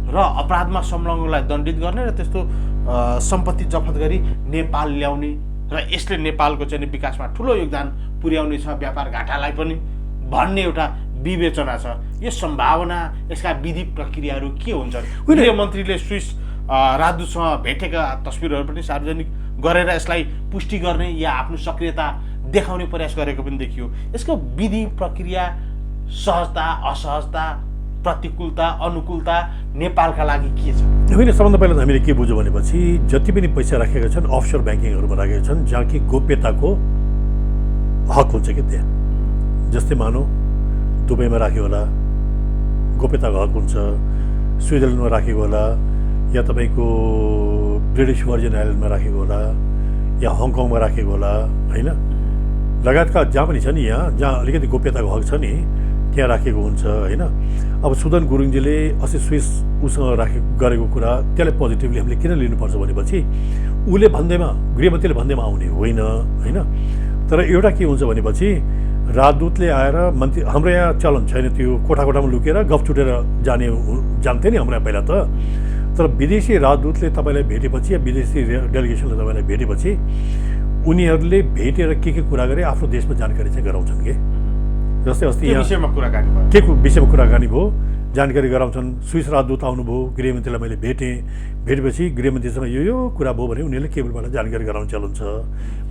र अपराधमा संलग्नलाई दण्डित गर्ने र त्यस्तो सम्पत्ति जफत गरी नेपाल ल्याउने र यसले नेपालको चाहिँ विकासमा ठुलो योगदान पुर्याउने छ व्यापार घाटालाई पनि भन्ने एउटा विवेचना छ। यो सम्भावना यसका विधि प्रक्रियाहरू के हुन्छन्? गृहमन्त्रीले स्विस राजदूतसँग भेटेका तस्बिरहरू पनि सार्वजनिक गरेर यसलाई पुष्टि गर्ने या आफ्नो सक्रियता देखाउने प्रयास गरेको पनि देखियो। यसको विधि प्रक्रिया सहजता असहजता प्रतिकूलता अनुकूलता नेपालका लागि के छ? होइन सबभन्दा पहिला हामीले के बुझ्यौँ भनेपछि जति पनि पैसा राखेका छन् अफसोर ब्याङ्किङहरूमा राखेका छन् जहाँ कि गोप्यताको हक हुन्छ कि त्यहाँ जस्तै मानौ दुबईमा राख्यो होला गोप्यताको हक हुन्छ, स्विजरल्यान्डमा राखेको होला या तपाईँको ब्रिटिस भर्जिन आइल्यान्डमा राखेको होला या हङकङमा राखेको होला होइन लगायतका जहाँ पनि छ नि यहाँ जहाँ अलिकति गोप्यताको हक छ नि त्यहाँ राखेको हुन्छ होइन। अब सुदन गुरुङजीले अस्ति स्विस उसँग गरेको कुरा त्यसलाई पोजिटिभली हामीले किन लिनुपर्छ भनेपछि उसले भन्दैमा गृहमन्त्रीले भन्दैमा आउने होइन होइन। तर एउटा के हुन्छ भनेपछि राजदूतले आएर मन्त्री हाम्रो यहाँ चलन छैन त्यो कोठा कोठामा लुकेर गफ छुटेर जान्थे नि हाम्रो यहाँ पहिला त। तर विदेशी राजदूतले तपाईँलाई भेटेपछि या विदेशी डेलिगेसनले तपाईँलाई भेटेपछि उनीहरूले भेटेर के कुरा गरे आफ्नो देशमा जानकारी चाहिँ गराउँछन् कि जस्तै अस्ति यहाँ के को विषयमा कुराकानी भयो जानकारी गराउँछन्। स्विस राजदूत आउनुभयो गृहमन्त्रीलाई मैले भेटेपछि गृहमन्त्रीसँग यो कुरा भयो भने उनीहरूले केबलबाट जानकारी गराउने चलन छ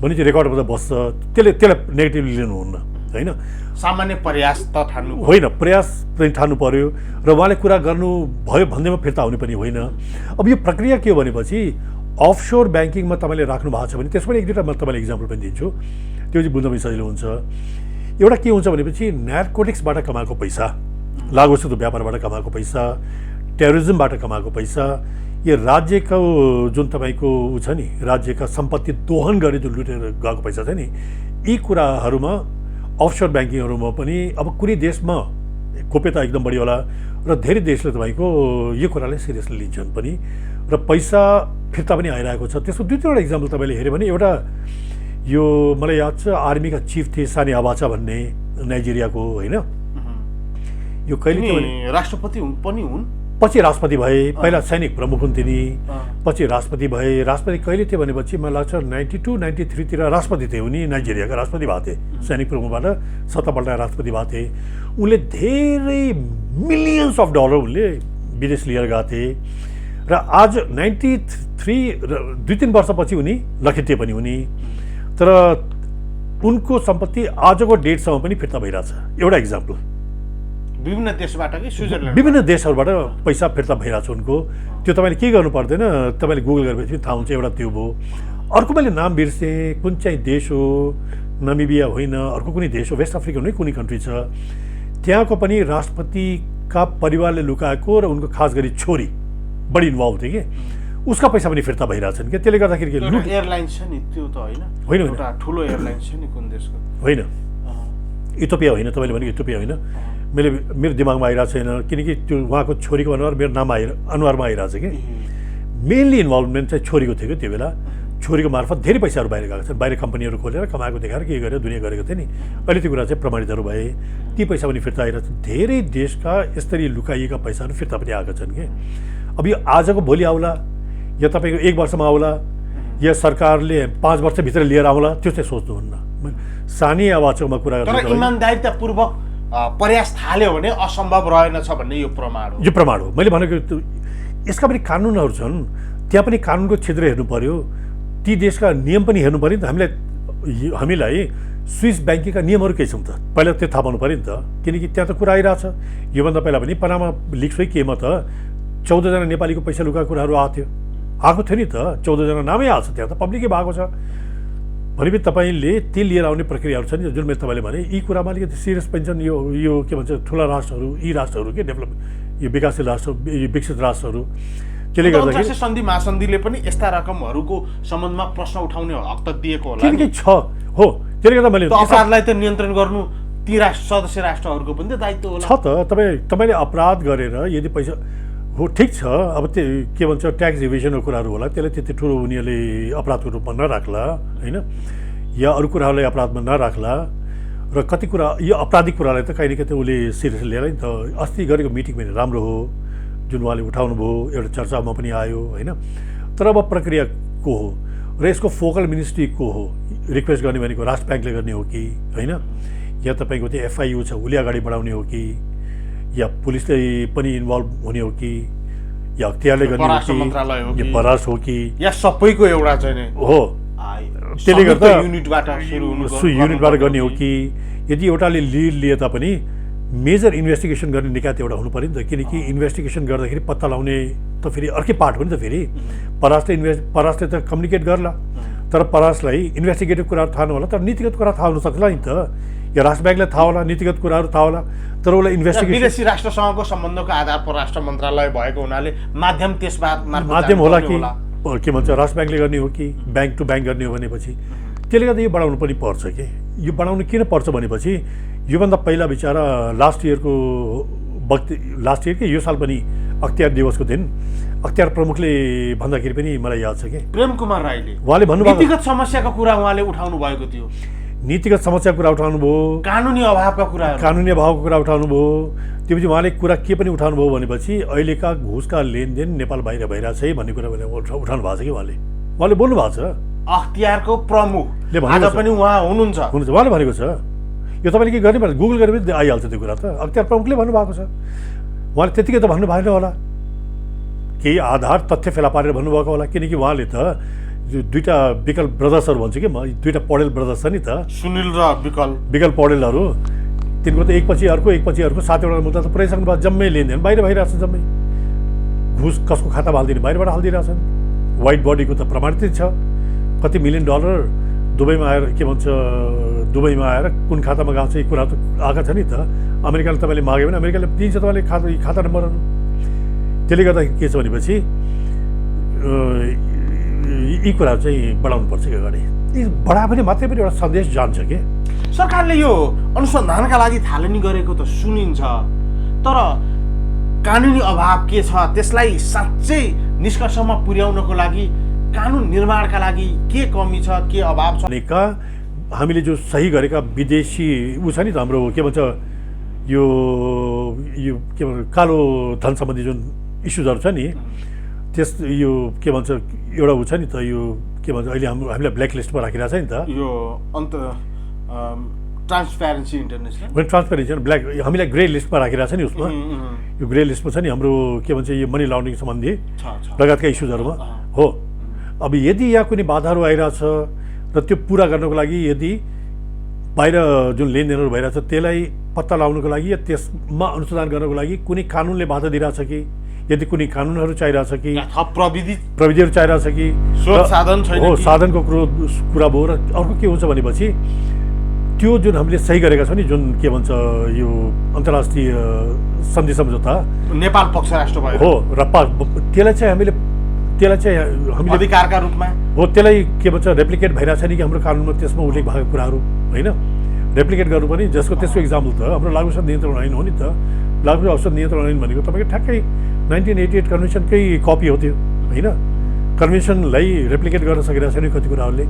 भने चाहिँ रेकर्डबाट बस्छ। त्यसलाई नेगेटिभली लिनुहुन्न होइन, सामान्य प्रयास त ठान्नु होइन, प्रयास पनि ठान्नु पर्यो र उहाँले कुरा गर्नु भयो भन्दैमा फिर्ता हुने पनि होइन। अब यो प्रक्रिया के हो भनेपछि अफसोर ब्याङ्किङमा तपाईँले राख्नु भएको छ भने त्यसमा एक दुईवटा म तपाईँलाई इक्जाम्पल पनि दिन्छु त्यो चाहिँ बुझ्न पनि सजिलो हुन्छ। एउटा के हुन्छ भनेपछि नार्कोटिक्सबाट कमाएको पैसा, लागुवस्तु व्यापारबाट कमाएको पैसा, टेरोरिजमबाट कमाएको पैसा, यो राज्यको जुन तपाईँको ऊ छ नि राज्यका सम्पत्ति दोहन गरे जुन लुटेर गएको पैसा छ नि यी कुराहरूमा अफसोर ब्याङ्किङहरूमा पनि अब कुनै देशमा गोप्यता एकदम बढी होला र धेरै देशले तपाईँको यो कुरालाई सिरियसली लिन्छन् पनि र पैसा फिर्ता पनि आइरहेको छ। त्यसको दुई तिनवटा इक्जाम्पल तपाईँले हेऱ्यो भने एउटा यो मलाई याद छ आर्मीका चिफ थिए सानी अबाचा भन्ने नाइजेरियाको होइन यो कहिले थियो भने राष्ट्रपति पनि हुन् पछि राष्ट्रपति भए पहिला सैनिक प्रमुख हुन्थे नि पछि राष्ट्रपति भए राष्ट्रपति कहिले थियो भनेपछि मलाई लाग्छ 92 93 तिर राष्ट्रपति थिए उनी नाइजेरियाका राष्ट्रपति भएको थिए सैनिक प्रमुखबाट 7 पल्ट राष्ट्रपति भएको थिए उनले धेरै मिलियन्स अफ डलर उनले विदेश लिएर गएको थिए र आज 93 2-3 वर्षपछि उनी लखेटिए पनि उनी तर उनको सम्पत्ति आजको डेटसम्म पनि फिर्ता भइरहेछ एउटा इक्जाम्पल विभिन्न देशबाट कि स्विजरल्यान्ड विभिन्न देशहरूबाट पैसा फिर्ता भइरहेछ उनको त्यो तपाईँले के गर्नु पर्दैन तपाईँले गुगल गरेपछि थाहा हुन्छ एउटा त्यो भयो अर्को मैले नाम बिर्सेँ कुन चाहिँ देश हो नामिबिया होइन अर्को कुनै देश हो वेस्ट अफ्रिका नै कुनै कन्ट्री छ त्यहाँको पनि राष्ट्रपतिका परिवारले लुकाएको र उनको खास गरी छोरी बढी इन्भल्भ थियो कि उसका पैसा पनि फिर्ता भइरहेछन् क्या त्यसले गर्दाखेरि लुट एयरलाइन्स छ नि त्यो त होइन एउटा ठुलो एयरलाइन्स छ नि कुन देशको होइन इथियोपिया होइन तपाईँले भनेको इथियोपिया होइन मेरो दिमागमा आइरहेको छैन किनकि त्यो उहाँको छोरीको अनुहार मेरो नाम अनुहारमा आइरहेको छ कि मेनली इन्भल्भमेन्ट चाहिँ छोरीको थियो कि त्यो बेला छोरीको मार्फत धेरै पैसाहरू बाहिर गएको छन् बाहिर कम्पनीहरू खोलेर कमाएको देखाएर के गरेर दुनियाँ गरेको थियो नि अहिले त्यो कुरा चाहिँ प्रमाणितहरू भए ती पैसा पनि फिर्ता आइरहेको छ धेरै देशका यसरी लुकाइएका पैसाहरू फिर्ता पनि आएका छन् कि अब यो आजको भोलि आउला या तपाईँको 1 वर्षमा आउला या सरकारले 5 वर्षभित्र लिएर आउला त्यो चाहिँ सोच्नुहुन्न सानी आवाजमा कुरा गर्नु तर इमानदारीतापूर्वक प्रयास थाल्यो भने असम्भव रहेनछ भन्ने यो प्रमाण हो मैले भनेको यसका पनि कानुनहरू छन् त्यहाँ पनि कानुनको क्षेत्र हेर्नु पर्यो ती देशका नियम पनि हेर्नु पर्यो नि त हामीलाई स्विस ब्याङ्किङका नियमहरू के छन् त पहिला त्यो थाहा पाउनु पऱ्यो नि त किनकि त्यहाँ त कुरा आइरहेछ योभन्दा पहिला पनि पनामा लिक्सै केमा त 14 जना नेपालीको पैसा लुकाएको कुराहरू आएको थियो नि त 14 जना नामै आएको छ त्यहाँ त पब्लिकै भएको छ भनेपछि तपाईँले ती लिएर आउने प्रक्रियाहरू छ नि जुन मैले तपाईँले भने यी कुरामा अलिकति सिरियस पनि छन् यो के भन्छ ठुला राष्ट्रहरू यी राष्ट्रहरू के डेभलप यो विकासशील राष्ट्र विकसित राष्ट्रहरू त्यसले गर्दाखेरि सन्धि महासन्धिले पनि यस्ता रकमहरूको सम्बन्धमा प्रश्न उठाउने हक त दिएको होला किनकि छ हो त्यसले गर्दा मैले अपराधलाई त नियन्त्रण गर्नु ती सदस्य राष्ट्रहरूको पनि त दायित्व होला छ त तपाईँले अपराध गरेर यदि पैसा हो ठिक छ अब त्यो के भन्छ ट्याक्स इभेजनको कुराहरू होला त्यसलाई त्यति ठुलो उनीहरूले अपराधको रूपमा नराख्ला होइन या अरू कुराहरूलाई अपराधमा नराख्ला र कति कुरा यो आपराधिक कुरालाई त कहीँ न कहीँ उसले सिरियस लिएर नि त अस्ति गरेको मिटिङ पनि राम्रो हो जुन उहाँले उठाउनु भयो एउटा चर्चामा पनि आयो होइन तर अब प्रक्रिया को हो र यसको फोकल मिनिस्ट्री को हो रिक्वेस्ट गर्ने भनेको राष्ट्र ब्याङ्कले गर्ने हो कि होइन या तपाईँको त्यो एफआइयु छ उसले अगाडि बढाउने हो कि या पुलिसले पनि इन्भल्भ हुने हो कि या अख्तियारले गर्ने हो कि परराष्ट्र हो कि या सबैको एउटा चाहिँ हो त्यसले गर्दा युनिटबाट गर्ने हो कि यदि एउटाले लिड लिए तापनि मेजर इन्भेस्टिगेसन गर्ने निकाय एउटा हुनु पऱ्यो नि त किनकि इन्भेस्टिगेसन गर्दाखेरि पत्ता लगाउने त फेरि अर्कै पार्ट हो नि त फेरि परराष्ट्रले त कम्युनिकेट गर्ला तर परराष्ट्रलाई इन्भेस्टिगेटिभ कुराहरू थाहा नहोला तर नीतिगत कुरा थाहा हुनसक्ला नि त या राष्ट्र ब्याङ्कलाई थाहा होला नीतिगत कुराहरू थाहा होला तर उसलाई इन्भेस्टिगेसन विदेशी राष्ट्रसँगको सम्बन्धको आधार परराष्ट्र मन्त्रालय भएको हुनाले माध्यम होला कि के भन्छ राष्ट्र ब्याङ्कले गर्ने हो कि ब्याङ्क टु ब्याङ्क गर्ने हो भनेपछि त्यसले गर्दा यो बढाउनु पनि पर्छ कि यो बढाउनु किन पर्छ भनेपछि योभन्दा पहिला बिचरा लास्ट इयर कि यो साल पनि अख्तियार दिवसको दिन अख्तियार प्रमुखले भन्दाखेरि पनि मलाई याद छ कि प्रेम कुमार राईले उहाँले भन्नुभयो नीतिगत समस्याको कुरा उहाँले उठाउनु भएको थियो नीतिगत समस्याको कुरा उठाउनु भयो कानुनी अभावको कुरा उठाउनु भयो त्यसपछि उहाँले कुरा के पनि उठाउनु भयो भनेपछि अहिलेका घुसका लेनदेन नेपाल बाहिर भइरहेछ है भन्ने कुरा उठाउनु भएको छ कि उहाँले बोल्नु भएको छ अख्तियारको प्रमुखले आज पनि उहाँ हुनुहुन्छ उहाँले भनेको छ यो तपाईँले के गर्ने भने गुगल गरेपछि आइहाल्छ त्यो कुरा त अख्तियार प्रमुखले भन्नुभएको छ उहाँले त्यतिकै त भन्नु भएन होला केही आधार तथ्य फेला पारेर भन्नुभएको होला किनकि उहाँले त दुईवटा विकल ब्रदर्सहरू भन्छु कि म दुईवटा पौडेल ब्रदर्स छ नि त सुनिल र विकल पौडेलहरू तिनको त एकपछि अर्को 7 वटा मुद्दा त पुराइसक्नु भयो जम्मै लेनदेन बाहिर भइरहेछ जम्मै घुस कसको खातामा हालिदिने बाहिरबाट हालिदिरहेछन् व्हाइट बडीको त प्रमाणित छ कति $1 मिलियन दुबईमा आएर के भन्छ दुबईमा आएर कुन खातामा गएको छ यी कुरा त आएका छ नि त अमेरिकाले तपाईँले माग्यो भने अमेरिकाले दिन्छ तपाईँले खाता नम्बरहरू त्यसले गर्दा के छ भनेपछि यी कुरा चाहिँ बढाउनु पर्छ कि अगाडि यी बढायो भने मात्रै पनि एउटा सन्देश जान्छ कि सरकारले यो अनुसन्धानका लागि थालनी गरेको त सुनिन्छ तर कानुनी अभाव के छ त्यसलाई साँच्चै निष्कर्षमा पुर्याउनको लागि कानुन निर्माणका लागि के कमी छ, के अभाव छ? भनेका हामीले जो सही गरेका विदेशी ऊ छ नि त हाम्रो के भन्छ यो के भन्छ कालो धन सम्बन्धी जुन इस्युजहरू छ नि, त्यस यो के भन्छ एउटा ऊ छ नि त यो के भन्छ अहिले हामीलाई ब्ल्याक लिस्टमा राखिरहेको छ नि त यो ट्रान्सप्यारेन्सी इन्टरनेसनल ट्रान्सपेरेन्सी ब्ल्याक हामीलाई ग्रे लिस्टमा राखिरहेको छ नि उसमा यो ग्रे लिस्टमा छ नि हाम्रो के भन्छ यो मनी लन्ड्रिङ सम्बन्धी लगायतका इस्युजहरूमा हो। अब यदि यहाँ कुनै बाधाहरू आइरहेछ र त्यो पुरा गर्नको लागि यदि बाहिर जुन लेनदेनहरू भइरहेछ त्यसलाई पत्ता लगाउनको लागि या त्यसमा अनुसन्धान गर्नको लागि कुनै कानुनले बाधा दिइरहेछ कि, यदि कुनै कानुनहरू चाहिरहेछ कि, थप प्रविधिहरू चाहिरहेछ कि, स्रोत साधन छैन हो साधनको कुरा भयो। र अर्को के हुन्छ भनेपछि त्यो जुन हामीले सही गरेका छौँ नि जुन के भन्छ यो अन्तर्राष्ट्रिय सन्धि सम्झौता नेपाल पक्ष राष्ट्र भयो हो र त्यसलाई चाहिँ हामीले अधिकारका रूपमा हो त्यसलाई के भन्छ रेप्लिकेट भइरहेको छ नि कि हाम्रो कानुनमा त्यसमा उल्लेख भएको कुराहरू होइन रेप्लिकेट गर्नुपर्ने। त्यसको इक्जाम्पल त हाम्रो लागु औषध नियन्त्रण ऐन हो नि त। लागु औषध नियन्त्रण ऐन भनेको तपाईँको ठ्याक्कै 1988 कन्भेन्सनकै कपी हो त्यो होइन। कन्भेन्सनलाई रेप्लिकेट गर्न सकिरहेको छैन कति कुराहरूले,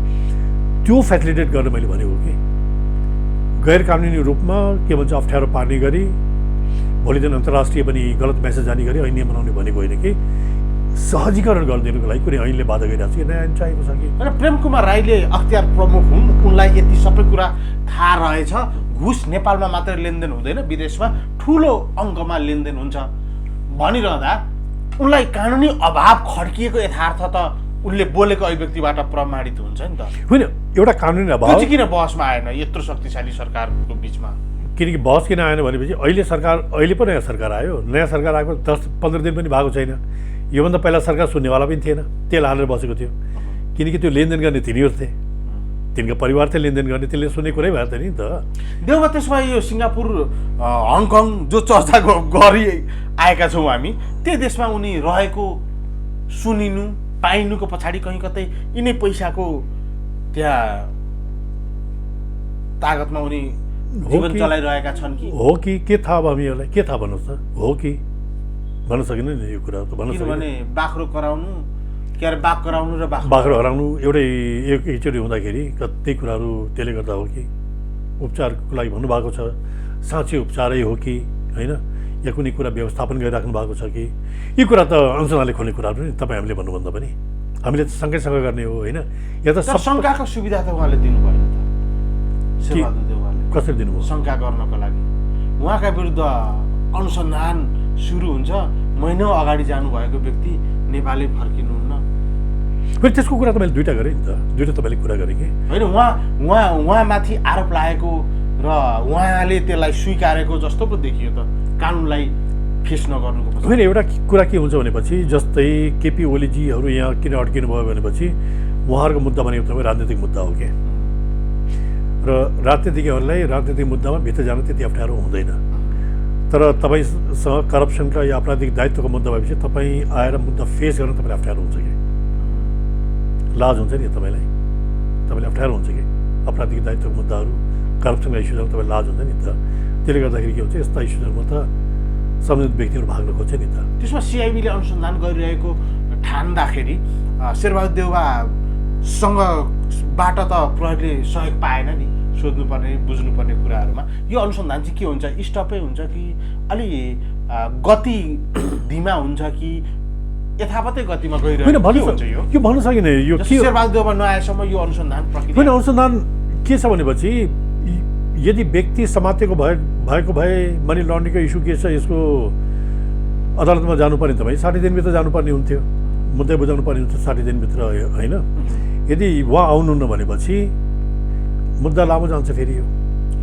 त्यो फेसिलिटेट गर्न मैले भनेको कि गैर कानुनी रूपमा के भन्छ अप्ठ्यारो पार्ने गरी भोलि दिन अन्तर्राष्ट्रिय पनि गलत मेसेज जाने गरी ऐन बनाउने भनेको होइन कि सहजीकरण गरिदिनुको लागि कुनै ऐनले बाधा गरिरहेको छ कि नयाँ ऐन चाहिएको छ कि। होइन, प्रेम कुमार राईले अख्तियार प्रमुख हुन्, उनलाई यति सबै कुरा थाहा रहेछ। घुस नेपालमा मात्रै लेनदेन हुँदैन, विदेशमा ठुलो अङ्कमा लेनदेन हुन्छ भनिरहँदा उनलाई कानुनी अभाव खड्किएको यथार्थ त उनले बोलेको अभिव्यक्तिबाट प्रमाणित हुन्छ नि त। होइन, एउटा कानुनी अभाव चाहिँ किन बहसमा आएन यत्रो शक्तिशाली सरकारको बिचमा? किनकि बहस किन आएन भनेपछि अहिले पो नयाँ सरकार आयो। नयाँ सरकार आएको 10-15 दिन पनि भएको छैन। योभन्दा पहिला सरकार सुन्नेवाला पनि थिएन, तेल हालेर बसेको थियो। किनकि त्यो लेनदेन गर्ने तिनीहरू थिए, तिनको परिवार थियो लेनदेन गर्ने, त्यसले सुन्ने कुरै भएको थियो नि त। देउबा त्यसमा यो सिङ्गापुर हङकङ जो चर्चा गरी आएका छौँ हामी, त्यो देशमा उनी रहेको सुनिनु पाइनुको पछाडि कहीँ कतै यिनै पैसाको त्यहाँ तागतमा उनी जीवन चलाइरहेका छन् कि हो कि के थाहा अब हामीहरूलाई के थाहा भन्नुहोस् त? हो कि भन्न सकिँदैन नि यो कुरा त। भन्न किनभने बाख्रो कराउनु के अरे बाघ कराउनु र बाख्रो हराउनु एउटै एकचोटि हुँदाखेरि कति कुराहरू त्यसले गर्दा हो कि उपचारको लागि भन्नुभएको छ, साँच्चै उपचारै हो कि होइन, या कुनै कुरा व्यवस्थापन गरिराख्नु भएको छ कि, यी कुरा त अनुसन्धानले खोल्ने कुराहरू नि तपाईँ हामीले भन्नुभन्दा पनि हामीले त सँगैसँग गर्ने हो होइन। या त शङ्काको सुविधा त उहाँले दिनु भयो त, शेरबहादुर देउवाले कसरी दिनुभयो? शङ्का गर्नको लागि उहाँका विरुद्ध अनुसन्धान सुरु हुन्छ, महिनौ अगाडि जानुभएको व्यक्ति नेपालै फर्किनुहुन्न। फेरि त्यसको कुरा तपाईँले दुइटा गरेँ नि त, दुइटा तपाईँले कुरा गरेँ कि होइन, उहाँमाथि आरोप लागेको र उहाँले त्यसलाई स्वीकारेको जस्तो पो देखियो त, कानुनलाई फेस नगर्नुको। होइन, एउटा कुरा के हुन्छ भनेपछि जस्तै केपी ओलीजीहरू यहाँ किन अड्किनु भयो भनेपछि उहाँहरूको मुद्दा भनेको तपाईँ राजनीतिक मुद्दा हो कि, र राजनीतिज्ञहरूलाई राजनीतिक मुद्दामा भित्र जान त्यति अप्ठ्यारो हुँदैन। तर तपाईँसँग करप्सनका या आपराधिक दायित्वको मुद्दा भएपछि तपाईँ आएर मुद्दा फेस गर्न तपाईँलाई अप्ठ्यारो हुन्छ कि, लाज हुन्छ नि तपाईँलाई अप्ठ्यारो हुन्छ कि आपराधिक दायित्वको मुद्दाहरू करप्सनका इस्युजहरू तपाईँलाई लाज हुन्छ नि त। त्यसले गर्दाखेरि के हुन्छ यस्ता इस्युजहरूमा त सम्बन्धित व्यक्तिहरू भाग्न खोज्छ नि त। त्यसमा सिआइबीले अनुसन्धान गरिरहेको ठान्दाखेरि शेरबहादुर देउवासँगबाट त प्रहरीले सहयोग पाएन नि सोध्नुपर्ने बुझ्नुपर्ने कुराहरूमा। यो अनुसन्धान चाहिँ के हुन्छ, स्टपै हुन्छ कि अलि गति धीमा हुन्छ कि यथावतै गतिमा गइरहेको हुन्छ? यो भन्न सकिने यो के शेरबहादुर देउवा नआएसम्म यो अनुसन्धान प्रक्रिया होइन। अनुसन्धान के छ भनेपछि यदि व्यक्ति समातेको भएको भए मनी लन्ड्रिङको इस्यु के छ यसको अदालतमा जानुपर्ने तपाईँ 60 दिनभित्र जानुपर्ने हुन्थ्यो, मुद्दै बुझाउनु पर्ने हुन्थ्यो 60 दिनभित्र होइन। यदि उहाँ आउनुहुन्न भनेपछि मुद्दा लामो जान्छ। फेरि यो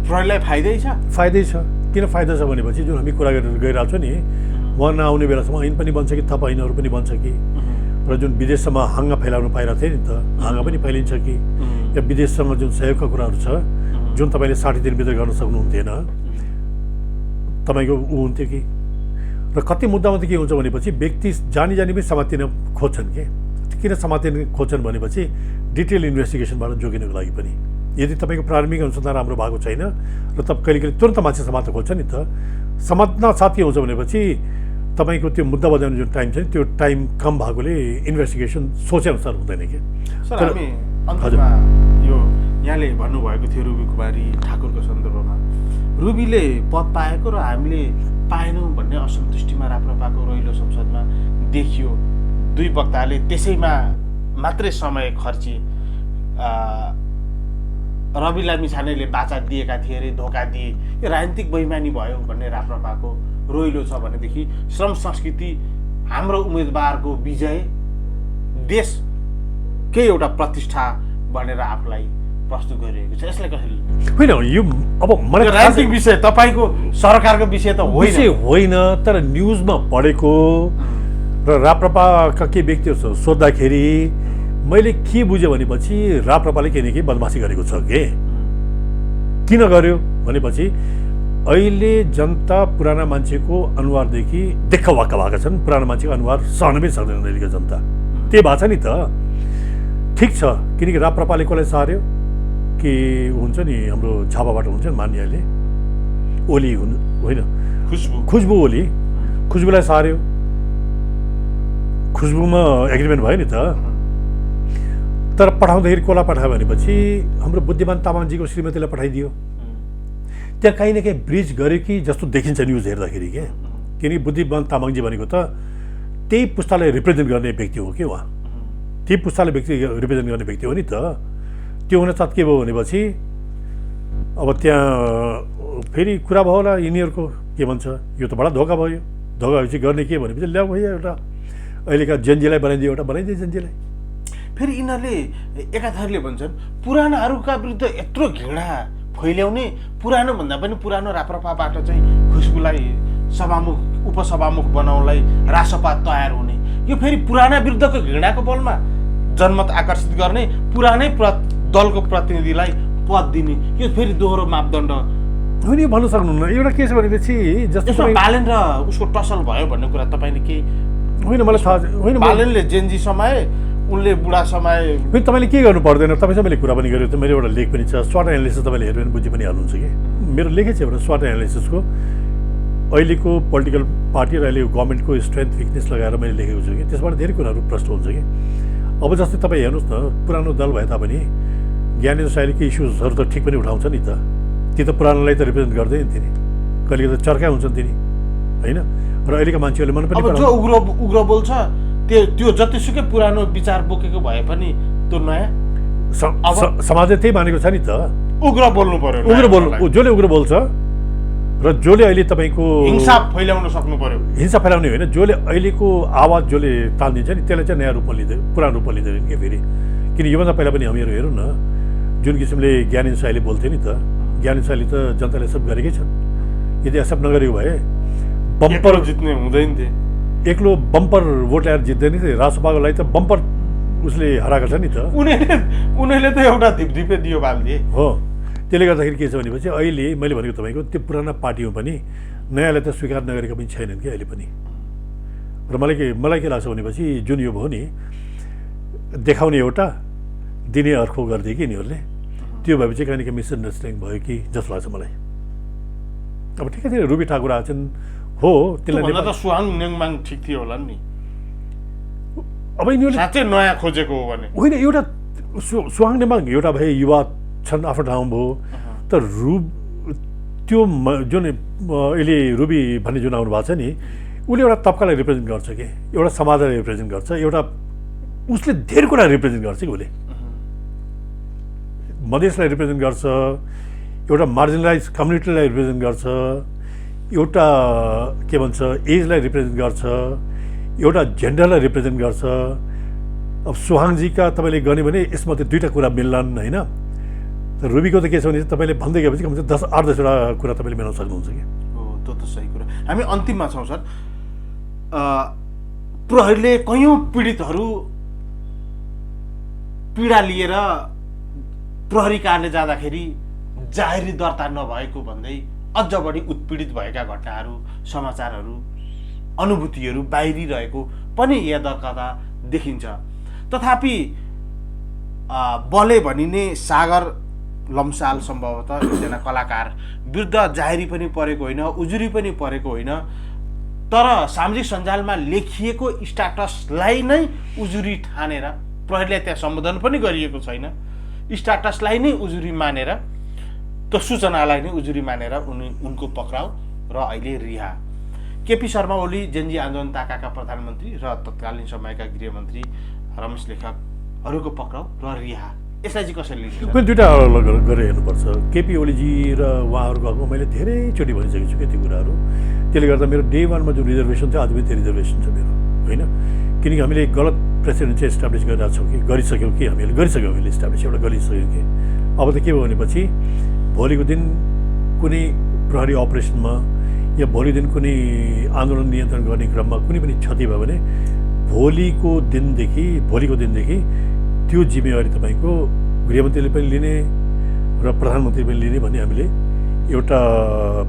प्रहरीलाई फाइदै छ। किन फाइदा छ भनेपछि जुन हामी कुरा गरेर गइरहेको छौँ नि, उहाँ नआउने बेलासम्म ऐन पनि बन्छ कि थप ऐनहरू पनि बन्छ कि, र जुन विदेशसम्म हाँगा फैलाउनु पाइरहेको थियो नि त हाँगा पनि फैलिन्छ कि, या विदेशसँग जुन सहयोगका कुराहरू छ जुन तपाईँले 60 दिनभित्र गर्न सक्नुहुन्थेन तपाईँको ऊ हुन्थ्यो कि। र कति मुद्दामा त के हुन्छ भनेपछि व्यक्ति जानी पनि समातिन खोज्छन् कि। किन समातिन खोज्छन् भनेपछि डिटेल इन्भेस्टिगेसनबाट जोगिनको लागि पनि। यदि तपाईँको प्रारम्भिक अनुसन्धान राम्रो भएको छैन र तपाईँ कहिले तुरन्त मान्छे समात्न खोज्छ नि त, समात्न साथ के हुन्छ भनेपछि तपाईँको त्यो मुद्दा बजाउने जुन टाइम छ नि त्यो टाइम कम भएकोले इन्भेस्टिगेसन सोचेअनुसार हुँदैन कि सर हामी अन्तिममा यो यहाँले भन्नुभएको थियो रुबी कुमारी ठाकुरको सन्दर्भमा रुबीले पद पाएको र हामीले पाएनौँ भन्ने असन्तुष्टिमा राप्रपाको रोइलो संसदमा देखियो। दुई वक्ताले त्यसैमा मात्रै समय खर्ची रवि लामिछानेले बाचा दिएका थिए अरे, धोका दिए, यो राजनीतिक बैमानी भयो भन्ने राप्रपाको रोइलो छ भनेदेखि श्रम संस्कृति हाम्रो उम्मेदवारको विजय देशकै एउटा प्रतिष्ठा भनेर आफूलाई प्रस्तुत गरिरहेको छ। यसलाई कसरी होइन यो अब मलाई राजनीतिक विषय तपाईँको सरकारको विषय त होइन तर न्युजमा पढेको र राप्रपाका के व्यक्तिहरू सोद्धाखेरि मैले के बुझेँ भनेपछि राप्रपाले केही न केही बदमासी गरेको छ के किन गर्यो भनेपछि अहिले जनता पुराना मान्छेको अनुहारदेखि देख्खवाक्क भएका छन्। पुराना मान्छेको अनुहार सहन पनि सक्दैन अहिलेको जनता, त्यही भएको छ नि त। ठिक छ, किनकि राप्रपाले कसलाई सार्यो कि हुन्छ नि हाम्रो झापाबाट हुन्छ नि मान्यले ओली होइन खुसबु ओली, खुसबुलाई सार्यो, खुसबुमा एग्रिमेन्ट भयो नि त। तर पठाउँदाखेरि कसलाई पठायो भनेपछि हाम्रो बुद्धिमान तामाङजीको श्रीमतीलाई पठाइदियो। त्यहाँ काहीँ न काहीँ ब्रिज गर्यो कि जस्तो देखिन्छ न्युज हेर्दाखेरि के, किनकि बुद्धिमान तामाङजी भनेको त त्यही पुस्तालाई रिप्रेजेन्ट गर्ने व्यक्ति हो कि उहाँ, त्यही पुस्तालाई रिप्रेजेन्ट गर्ने व्यक्ति हो नि त। त्यो हुनसाथ के भयो भनेपछि अब त्यहाँ फेरि कुरा भयो होला यिनीहरूको के भन्छ यो त बडा धोका भयो। धोका भएपछि गर्ने के भनेपछि ल्याऊ भैया एउटा अहिलेका जेनजीलाई बनाइदियो, एउटा बनाइदियो जेनजीलाई। फेरि यिनीहरूले एकाथरले भन्छन् पुरानाहरूका विरुद्ध यत्रो घृणा फैल्याउने, पुरानो भन्दा पनि पुरानो राप्रपाबाट चाहिँ खुसबुलाई सभामुख उपसभामुख बनाउनलाई रासपा तयार हुने, यो फेरि पुराना विरुद्धको घृणाको बलमा जनमत आकर्षित गर्ने, पुरानै दलको प्रतिनिधिलाई पद दिने, यो फेरि दोहोरो मापदण्ड होइन। भन्नु सक्नुहुन्न एउटा के छ भनेपछि जस्तो बालेन र उसको टसल भयो भन्ने कुरा तपाईँले के होइन मलाई थाहा होइन। बालेनले जेनजी समाए, उनले बुढा समाए। होइन तपाईँले के गर्नु पर्दैन, तपाईँसँग मैले कुरा पनि गरेको थिएँ। मेरो एउटा लेख पनि छ, स्वाट एनालिसिस तपाईँले हेर्नु भने बुझि पनि हाल्नुहुन्छ कि मेरो लेखै छ एउटा स्वाट एनालिसिसको अहिलेको पोलिटिकल पार्टी र अहिलेको गभर्मेन्टको स्ट्रेन्थ विकनेस लगाएर मैले लेखेको छु कि त्यसबाट धेरै कुराहरू प्रश्न हुन्छ कि। अब जस्तै तपाईँ हेर्नुहोस् न, पुरानो दल भए तापनि ज्ञानेन्द्र साइलीको इस्युजहरू त ठिक पनि उठाउँछ नि त, ती त पुरानोलाई त रिप्रेजेन्ट गर्दैन तिनी, कहिले त चर्का हुन्छन् तिनी होइन। र अहिलेका मान्छेहरूले मन पनि जो उग्र बोल्छ त्यो जतिसुकै पुरानो विचार बोकेको भए पनि त्यो नयाँ समाजले त्यही मानेको छ नि त। उग्र बोल्नु पर्यो, जसले उग्र बोल्छ र जसले अहिले तपाईँको हिंसा फैलाउन सक्नु पर्यो। हिंसा फैलाउने होइन, जसले अहिलेको आवाज जसले तानिदिन्छ नि त्यसलाई चाहिँ नयाँ रूपमा लिँदैन, पुरानो रूपमा लिँदैन कि फेरि। किन योभन्दा पहिला पनि हामीहरू हेरौँ न जुन किसिमले ज्ञानेन्द्र साईले बोल्थ्यो नि त, ज्ञानेन्द्र साईले त जनताले एक्सेप्ट गरेकै छन्। यदि एक्सेप्ट नगरेको भए बम्पर जित्ने हुँदैन थिए, एक्लो बम्पर भोट ल्याएर जित्दैन थिए। रासपाको लागि त बम्पर उसले हराएको छ नि त, उनीहरूले त एउटा धिपधिपे दियो बाल्दिए हो। त्यसले गर्दाखेरि के छ भनेपछि अहिले मैले भनेको तपाईँको त्यो पुराना पार्टीमा पनि नयाँलाई त स्वीकार नगरेका पनि छैनन् कि अहिले पनि। र मलाई के लाग्छ भनेपछि जुन यो भयो नि देखाउने एउटा दिने अर्को गरिदिए कि यिनीहरूले, त्यो भएपछि कहीँ न कहीँ मिसअन्डरस्ट्यान्डिङ भयो कि जस्तो लाग्छ मलाई। अब ठिकै थियो, रुबी ठाकुर आएछन् हो, त्यसलाई त सुहाङ नेङमाङ ठिक थियो होला नि। अब यिनीहरूले साँच्चै नयाँ खोजेको हो भने होइन, एउटा सुहाङ नेङमाङ एउटा भए युवा छन्, आफ्नो ठाउँ भयो। तर त्यो जुन अहिले रुबी भन्ने जुन आउनु भएको छ नि, उसले एउटा तबकालाई रिप्रेजेन्ट गर्छ कि, एउटा समाजलाई रिप्रेजेन्ट गर्छ, एउटा उसले धेरै कुरा रिप्रेजेन्ट गर्छ कि। उसले मधेसलाई रिप्रेजेन्ट गर्छ, एउटा मार्जिनलाइज कम्युनिटीलाई रिप्रेजेन्ट गर्छ, एउटा के भन्छ एजलाई रिप्रेजेन्ट गर्छ, एउटा जेन्डरलाई रिप्रेजेन्ट गर्छ। अब सुहाङजीका तपाईँले गर्ने भने यसमा त्यो दुईवटा कुरा मिल्लान् होइन। तर रुबीको त के छ भने तपाईँले भन्दै गएपछि कमसे कम 8-10वटा कुरा तपाईँले मिलाउन सक्नुहुन्छ कि। हो, त्यो त सही कुरा। हामी अन्तिममा छौँ सर। प्रहरीले कयौँ पीडितहरू पीडा लिएर प्रहरी कार्यालय जाँदाखेरि जाहेरी दर्ता नभएको भन्दै अझ बढी उत्पीडित भएका घटनाहरू, समाचारहरू, अनुभूतिहरू बाहिरिरहेको पनि यदाकदा देखिन्छ। तथापि बले भनिने सागर लम्साल सम्भवतः एकजना कलाकार विरुद्ध जाहेरी पनि परेको होइन, उजुरी पनि परेको होइन, तर सामाजिक सञ्जालमा लेखिएको स्ट्याटसलाई नै उजुरी ठानेर प्रहरीलाई त्यहाँ सम्बोधन पनि गरिएको छैन, स्ट्याटसलाई नै उजुरी मानेर, त्यो सूचनालाई नै उजुरी मानेर उनको पक्राउ र अहिले रिहा। केपी शर्मा ओली जेनजी आन्दोलन ताकाका प्रधानमन्त्री र तत्कालीन समयका गृहमन्त्री रमेश लेखकहरूको पक्राउ र रिहा, यसलाई चाहिँ कसरी लिन्छ? पनि दुईवटा अलग अलग गरेर हेर्नुपर्छ। केपी ओलीजी र उहाँहरूको हकमा मैले धेरैचोटि भनिसकेको छु त्यो कुराहरू। त्यसले गर्दा मेरो डे 1मा जुन रिजर्भेसन छ आज पनि त्यो रिजर्भेसन छ मेरो, होइन? किनकि हामीले गलत प्रेसिडेन्ट चाहिँ इस्टाब्लिस गरिसक्यौँ कि हामीले इस्टाब्लिस एउटा गरिसक्यौँ कि अब त के भयो भनेपछि भोलिको दिन कुनै प्रहरी अपरेसनमा या भोलि दिन कुनै आन्दोलन नियन्त्रण गर्ने क्रममा कुनै पनि क्षति भयो भने भोलिको दिनदेखि त्यो जिम्मेवारी तपाईँको गृहमन्त्रीले पनि लिने र प्रधानमन्त्री पनि लिने भन्ने हामीले एउटा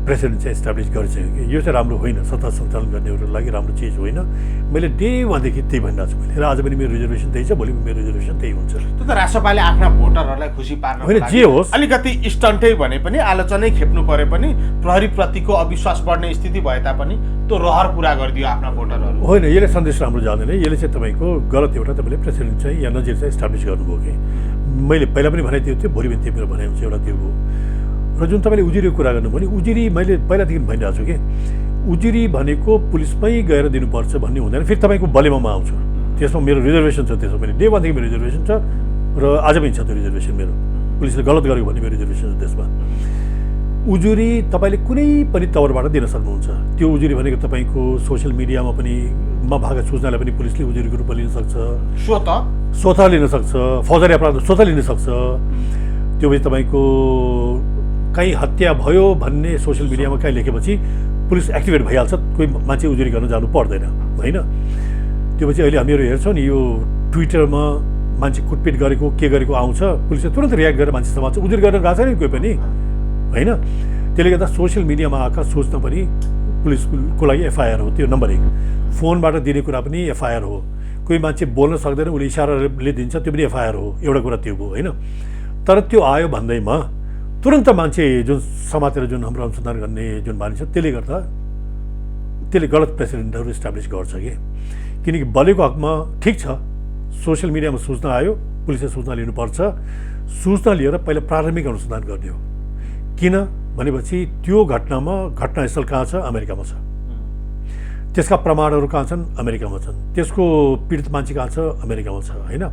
प्रेसिडेन्ट चाहिँ इस्टाब्लिस गरिसक्यो कि यो चाहिँ राम्रो होइन, सत्ता सञ्चालन गर्नेहरूको लागि राम्रो चिज होइन। मैले डे 1देखि त्यही भनिरहेको छु मैले, र आज पनि मेरो रिजर्भेसन त्यही छ, भोलि पनि मेरो रिजर्भेसन त्यही हुन्छ। त्यो त राष्ट्रपाले आफ्ना भोटरहरूलाई खुसी पार्न होइन, जे होस् अलिकति स्टन्टै भने पनि आलोचनै खेप्नु परे पनि प्रहरीप्रतिको अविश्वास बढ्ने स्थिति भए तापनि त्यो रहर पुरा गरिदियो आफ्ना भोटरहरू। होइन, यसले सन्देश राम्रो जाँदैन। यसले चाहिँ तपाईँको गलत एउटा तपाईँले प्रेसिडेन्ट चाहिँ या नजिर चाहिँ इस्टाब्लिस गर्नुभयो कि मैले पहिला पनि भनाइदिएको थिएँ, भोलि पनि त्यो मेरो भनाइ हुन्छ एउटा त्यो हो। र जुन तपाईँले उजुरीको कुरा गर्नुभयो भने उजुरी मैले पहिलादेखि भनिरहेको छु कि उजुरी भनेको पुलिसमै गएर दिनुपर्छ भन्ने हुँदैन, फेरि तपाईँको बलेमामा आउँछु। त्यसमा मेरो रिजर्भेसन छ, त्यसमा मैले डे 1देखि मेरो रिजर्भेसन छ र आज पनि छ त्यो रिजर्भेसन मेरो। पुलिसले गलत गरेको भन्ने मेरो रिजर्भेसन छ त्यसमा। उजुरी तपाईँले कुनै पनि तवरबाट दिन सक्नुहुन्छ। त्यो उजुरी भनेको तपाईँको सोसियल मिडियामा पनि भएका सूचनालाई पनि पुलिसले उजुरीको रूपमा लिन सक्छ, स्वतः लिन सक्छ, फौजदारी अपराध स्वतः लिन सक्छ। त्यो पछि तपाईँको कहीँ हत्या भयो भन्ने सोसियल मिडियामा कहीँ लेखेपछि पुलिस एक्टिभेट भइहाल्छ, कोही मान्छे उजुरी गर्न जानु पर्दैन, होइन? त्यो पछि अहिले हामीहरू हेर्छौँ नि यो ट्विटरमा मान्छे कुटपिट गरेको के गरेको आउँछ, पुलिसले तुरन्त रियाक्ट गरेर मान्छे समात्छ, उजुरी गर्न गएको छैन कोही पनि, होइन? त्यसले गर्दा सोसियल मिडियामा आएका सूचना पनि पुलिसको लागि एफआइआर हो। त्यो नम्बर 1। फोनबाट दिने कुरा पनि एफआइआर हो। कोही मान्छे बोल्न सक्दैन, उसले इसाराले दिन्छ, त्यो पनि एफआइआर हो। एउटा कुरा त्यो हो, होइन? तर त्यो आयो भन्दैमा तुरन्त मान्छे जुन समातेर जुन हाम्रो अनुसन्धान गर्ने जुन बानी छ त्यसले गलत प्रेसिडेन्टहरू इस्टाब्लिस गर्छ कि। किनकि बलेको हकमा ठिक छ, सोसियल मिडियामा सूचना आयो, पुलिसले सूचना लिनुपर्छ, सूचना लिएर पहिला प्रारम्भिक अनुसन्धान गर्ने हो। किन भनेपछि त्यो घटनास्थल कहाँ छ? अमेरिकामा छ। त्यसका प्रमाणहरू कहाँ छन्? अमेरिकामा छन्। त्यसको पीडित मान्छे कहाँ छ? अमेरिकामा छ, होइन?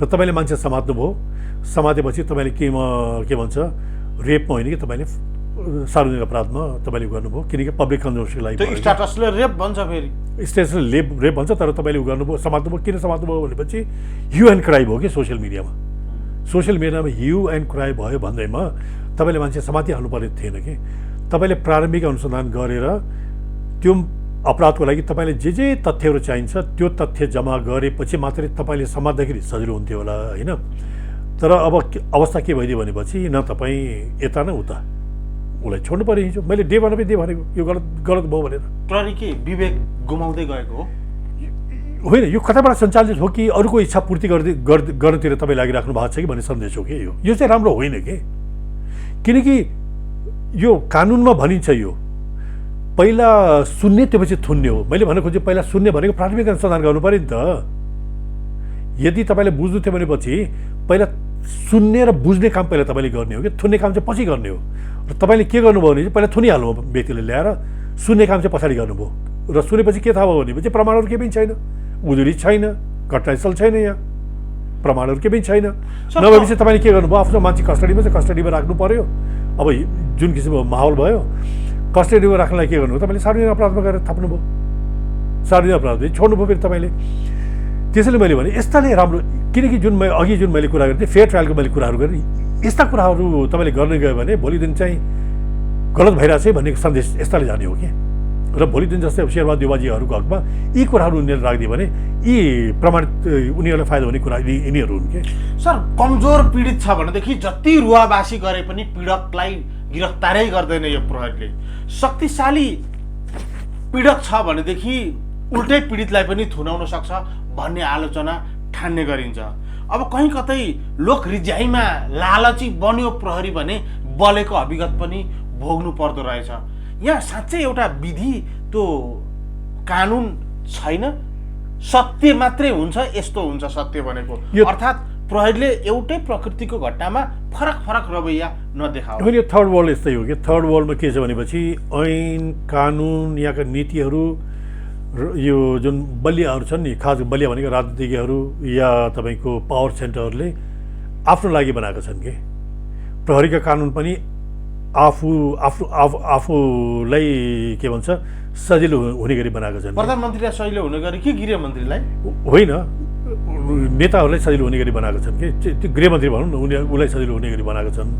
र तपाईँले मान्छे समात्नुभयो, समातेपछि तपाईँले के भन्छ रेपमा होइन कि तपाईँले सार्वजनिक अपराधमा तपाईँले गर्नुभयो, किनकि पब्लिक कन्जम्सनको लागि स्ट्याटसले रेप भन्छ, फेरि स्ट्याटसले रेप भन्छ। तर तपाईँले गर्नुभयो, समात्नुभयो। किन समात्नुभयो भनेपछि ह्यू एन्ड क्राई भयो कि सोसियल मिडियामा ह्यू एन्ड क्राई भयो भन्दैमा तपाईँले मान्छे समातिहाल्नु पर्ने थिएन कि। तपाईँले प्रारम्भिक अनुसन्धान गरेर त्यो अपराधको लागि तपाईँले जे तथ्यहरू चाहिन्छ त्यो तथ्य जम्मा गरेपछि मात्रै तपाईँले समात्दाखेरि सजिलो हुन्थ्यो होला, होइन? तर अब अवस्था के भइदियो भनेपछि न तपाईँ यता न उता, उसलाई छोड्नु पऱ्यो। हिजो मैले डे 1 भनेको यो गलत भयो भनेर प्रहरी के विवेक गुमाउँदै गएको हो? होइन, यो कताबाट सञ्चालित हो कि अरूको इच्छा पूर्ति गर्नतिर तपाईँ लागिराख्नु भएको छ कि भन्ने सन्देश हो कि यो चाहिँ राम्रो होइन कि। किनकि यो कानुनमा भनिन्छ यो पहिला सुन्ने त्यसपछि थुन्ने हो। मैले भन्न खोजेँ पहिला सुन्ने भनेको प्राथमिक अनुसन्धान गर्नु पऱ्यो नि त। यदि तपाईँले बुझ्नु थियो भनेपछि पहिला सुन्ने र बुझ्ने काम पहिला तपाईँले गर्ने हो कि थुन्ने काम चाहिँ पछि गर्ने हो। र तपाईँले के गर्नुभयो भने चाहिँ पहिला थुनिहाल्नु व्यक्तिले ल्याएर, सुन्ने काम चाहिँ पछाडि गर्नुभयो। र सुनेपछि के थाहा भयो भनेपछि प्रमाणहरू केही पनि छैन, उजुरी छैन, घटनास्थल छैन, यहाँ प्रमाणहरू केही पनि छैन। नभएपछि तपाईँले के गर्नुभयो? आफ्नो मान्छे कस्टडीमा चाहिँ कस्टडीमा राख्नु पऱ्यो। अब जुन किसिमको माहौल भयो, कस्टडीमा राख्नलाई के गर्नुभयो? तपाईँले सार्वजनिक अपराधमा गएर थप्नुभयो, सार्वजनिक अपराध छोड्नुभयो फेरि तपाईँले। त्यसैले मैले भने यस्ताले राम्रो, किनकि अघि जुन मैले कुरा गरेँ फेयर ट्रायलको मैले कुराहरू गरेँ, यस्ता कुराहरू तपाईँले गर्ने गयो भने भोलि दिन चाहिँ गलत भइरहेछ है भन्ने सन्देश यस्ताले जाने हो कि। र भोलि दिन जस्तै अब शेरबहादुर देउवाजीहरूको हकमा यी कुराहरू उनीहरूले राखिदियो भने यी प्रमाणित उनीहरूलाई फाइदा हुने कुरा यिनीहरू हुन् कि। सर, कमजोर पीडित छ भनेदेखि जति रुवाबासी गरे पनि पीडकलाई गिरफ्तारै गर्दैन यो प्रहरीले। शक्तिशाली पीडक छ भनेदेखि उल्टै पीडितलाई पनि थुनाउन सक्छ भन्ने आलोचना ठान्ने गरिन्छ। अब कहीँ कतै लोक रिझाइमा लालची बन्यो प्रहरी भने बलेको अभिगत पनि भोग्नु पर्दो रहेछ। यहाँ साँच्चै एउटा विधि त्यो कानुन छैन, सत्य मात्रै हुन्छ, यस्तो हुन्छ सत्य भनेको। अर्थात् प्रहरीले एउटै प्रकृतिको घटनामा फरक फरक रवैया नदेखाओ। यो थर्ड वर्ल्ड यस्तै हो कि थर्ड वर्ल्डमा के छ भनेपछि ऐन कानुन यहाँका नीतिहरू यो जुन बलियाहरू छन् नि, खास बलिया भनेको राजनीतिज्ञहरू या तपाईँको पावर सेन्टरहरूले आफ्नो लागि बनाएका छन् कि प्रहरीका कानुन पनि आफूलाई के भन्छ सजिलो हुने गरी बनाएका छन्। प्रधानमन्त्रीलाई सजिलो हुने गरी कि गृहमन्त्रीलाई होइन, नेताहरूलाई सजिलो हुने गरी बनाएका छन् कि त्यो गृहमन्त्री भनौँ न, उसलाई सजिलो हुने गरी बनाएका छन्।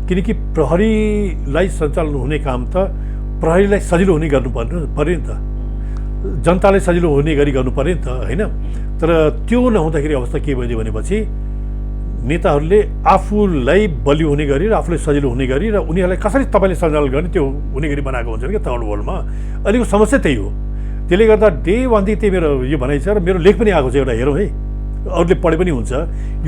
किनकि प्रहरीलाई सञ्चालन हुने काम त प्रहरीलाई सजिलो हुने गर्नु पर्यो नि त, जनतालाई सजिलो हुने गरी गर्नु पर्यो नि त, होइन? तर त्यो नहुँदाखेरि अवस्था के भइदियो भनेपछि नेताहरूले आफूलाई बलियो हुने गरी र आफूलाई सजिलो हुने गरी र उनीहरूलाई कसरी तपाईँले सञ्चालन गर्ने त्यो हुने गरी बनाएको हुन्छ क्या थर्ड वर्ल्डमा। अहिलेको समस्या त्यही हो। त्यसले गर्दा डे वानदेखि त्यही मेरो यो भनाइ छ र मेरो लेख पनि आएको छ एउटा, हेरौँ है, अरूले पढे पनि हुन्छ।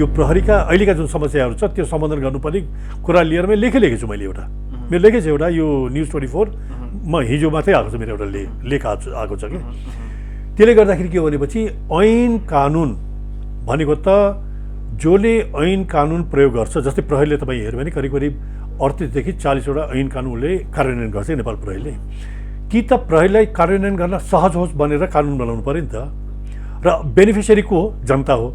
यो प्रहरीका अहिलेका जुन समस्याहरू छ त्यो सम्बोधन गर्नुपर्ने कुरा लिएर मैले लेखेको छु। मैले एउटा मेरो लेखेको छ एउटा, यो न्युज 24 हिजो मात्रै आएको छ मेरो एउटा लेख आएको छ कि। त्यसले गर्दाखेरि के हो भनेपछि ऐन कानुन भनेको त जसले ऐन कानुन प्रयोग गर्छ, जस्तै प्रहरीले तपाईँ हेऱ्यो भने करिब करिब 38देखि 40वटा ऐन कानुनले कार्यान्वयन गर्छ नेपाल प्रहरीले। कि त प्रहरीलाई कार्यान्वयन गर्न सहज होस् भनेर कानुन बनाउनु पर्यो नि त, र बेनिफिसियरी को हो? जनता हो।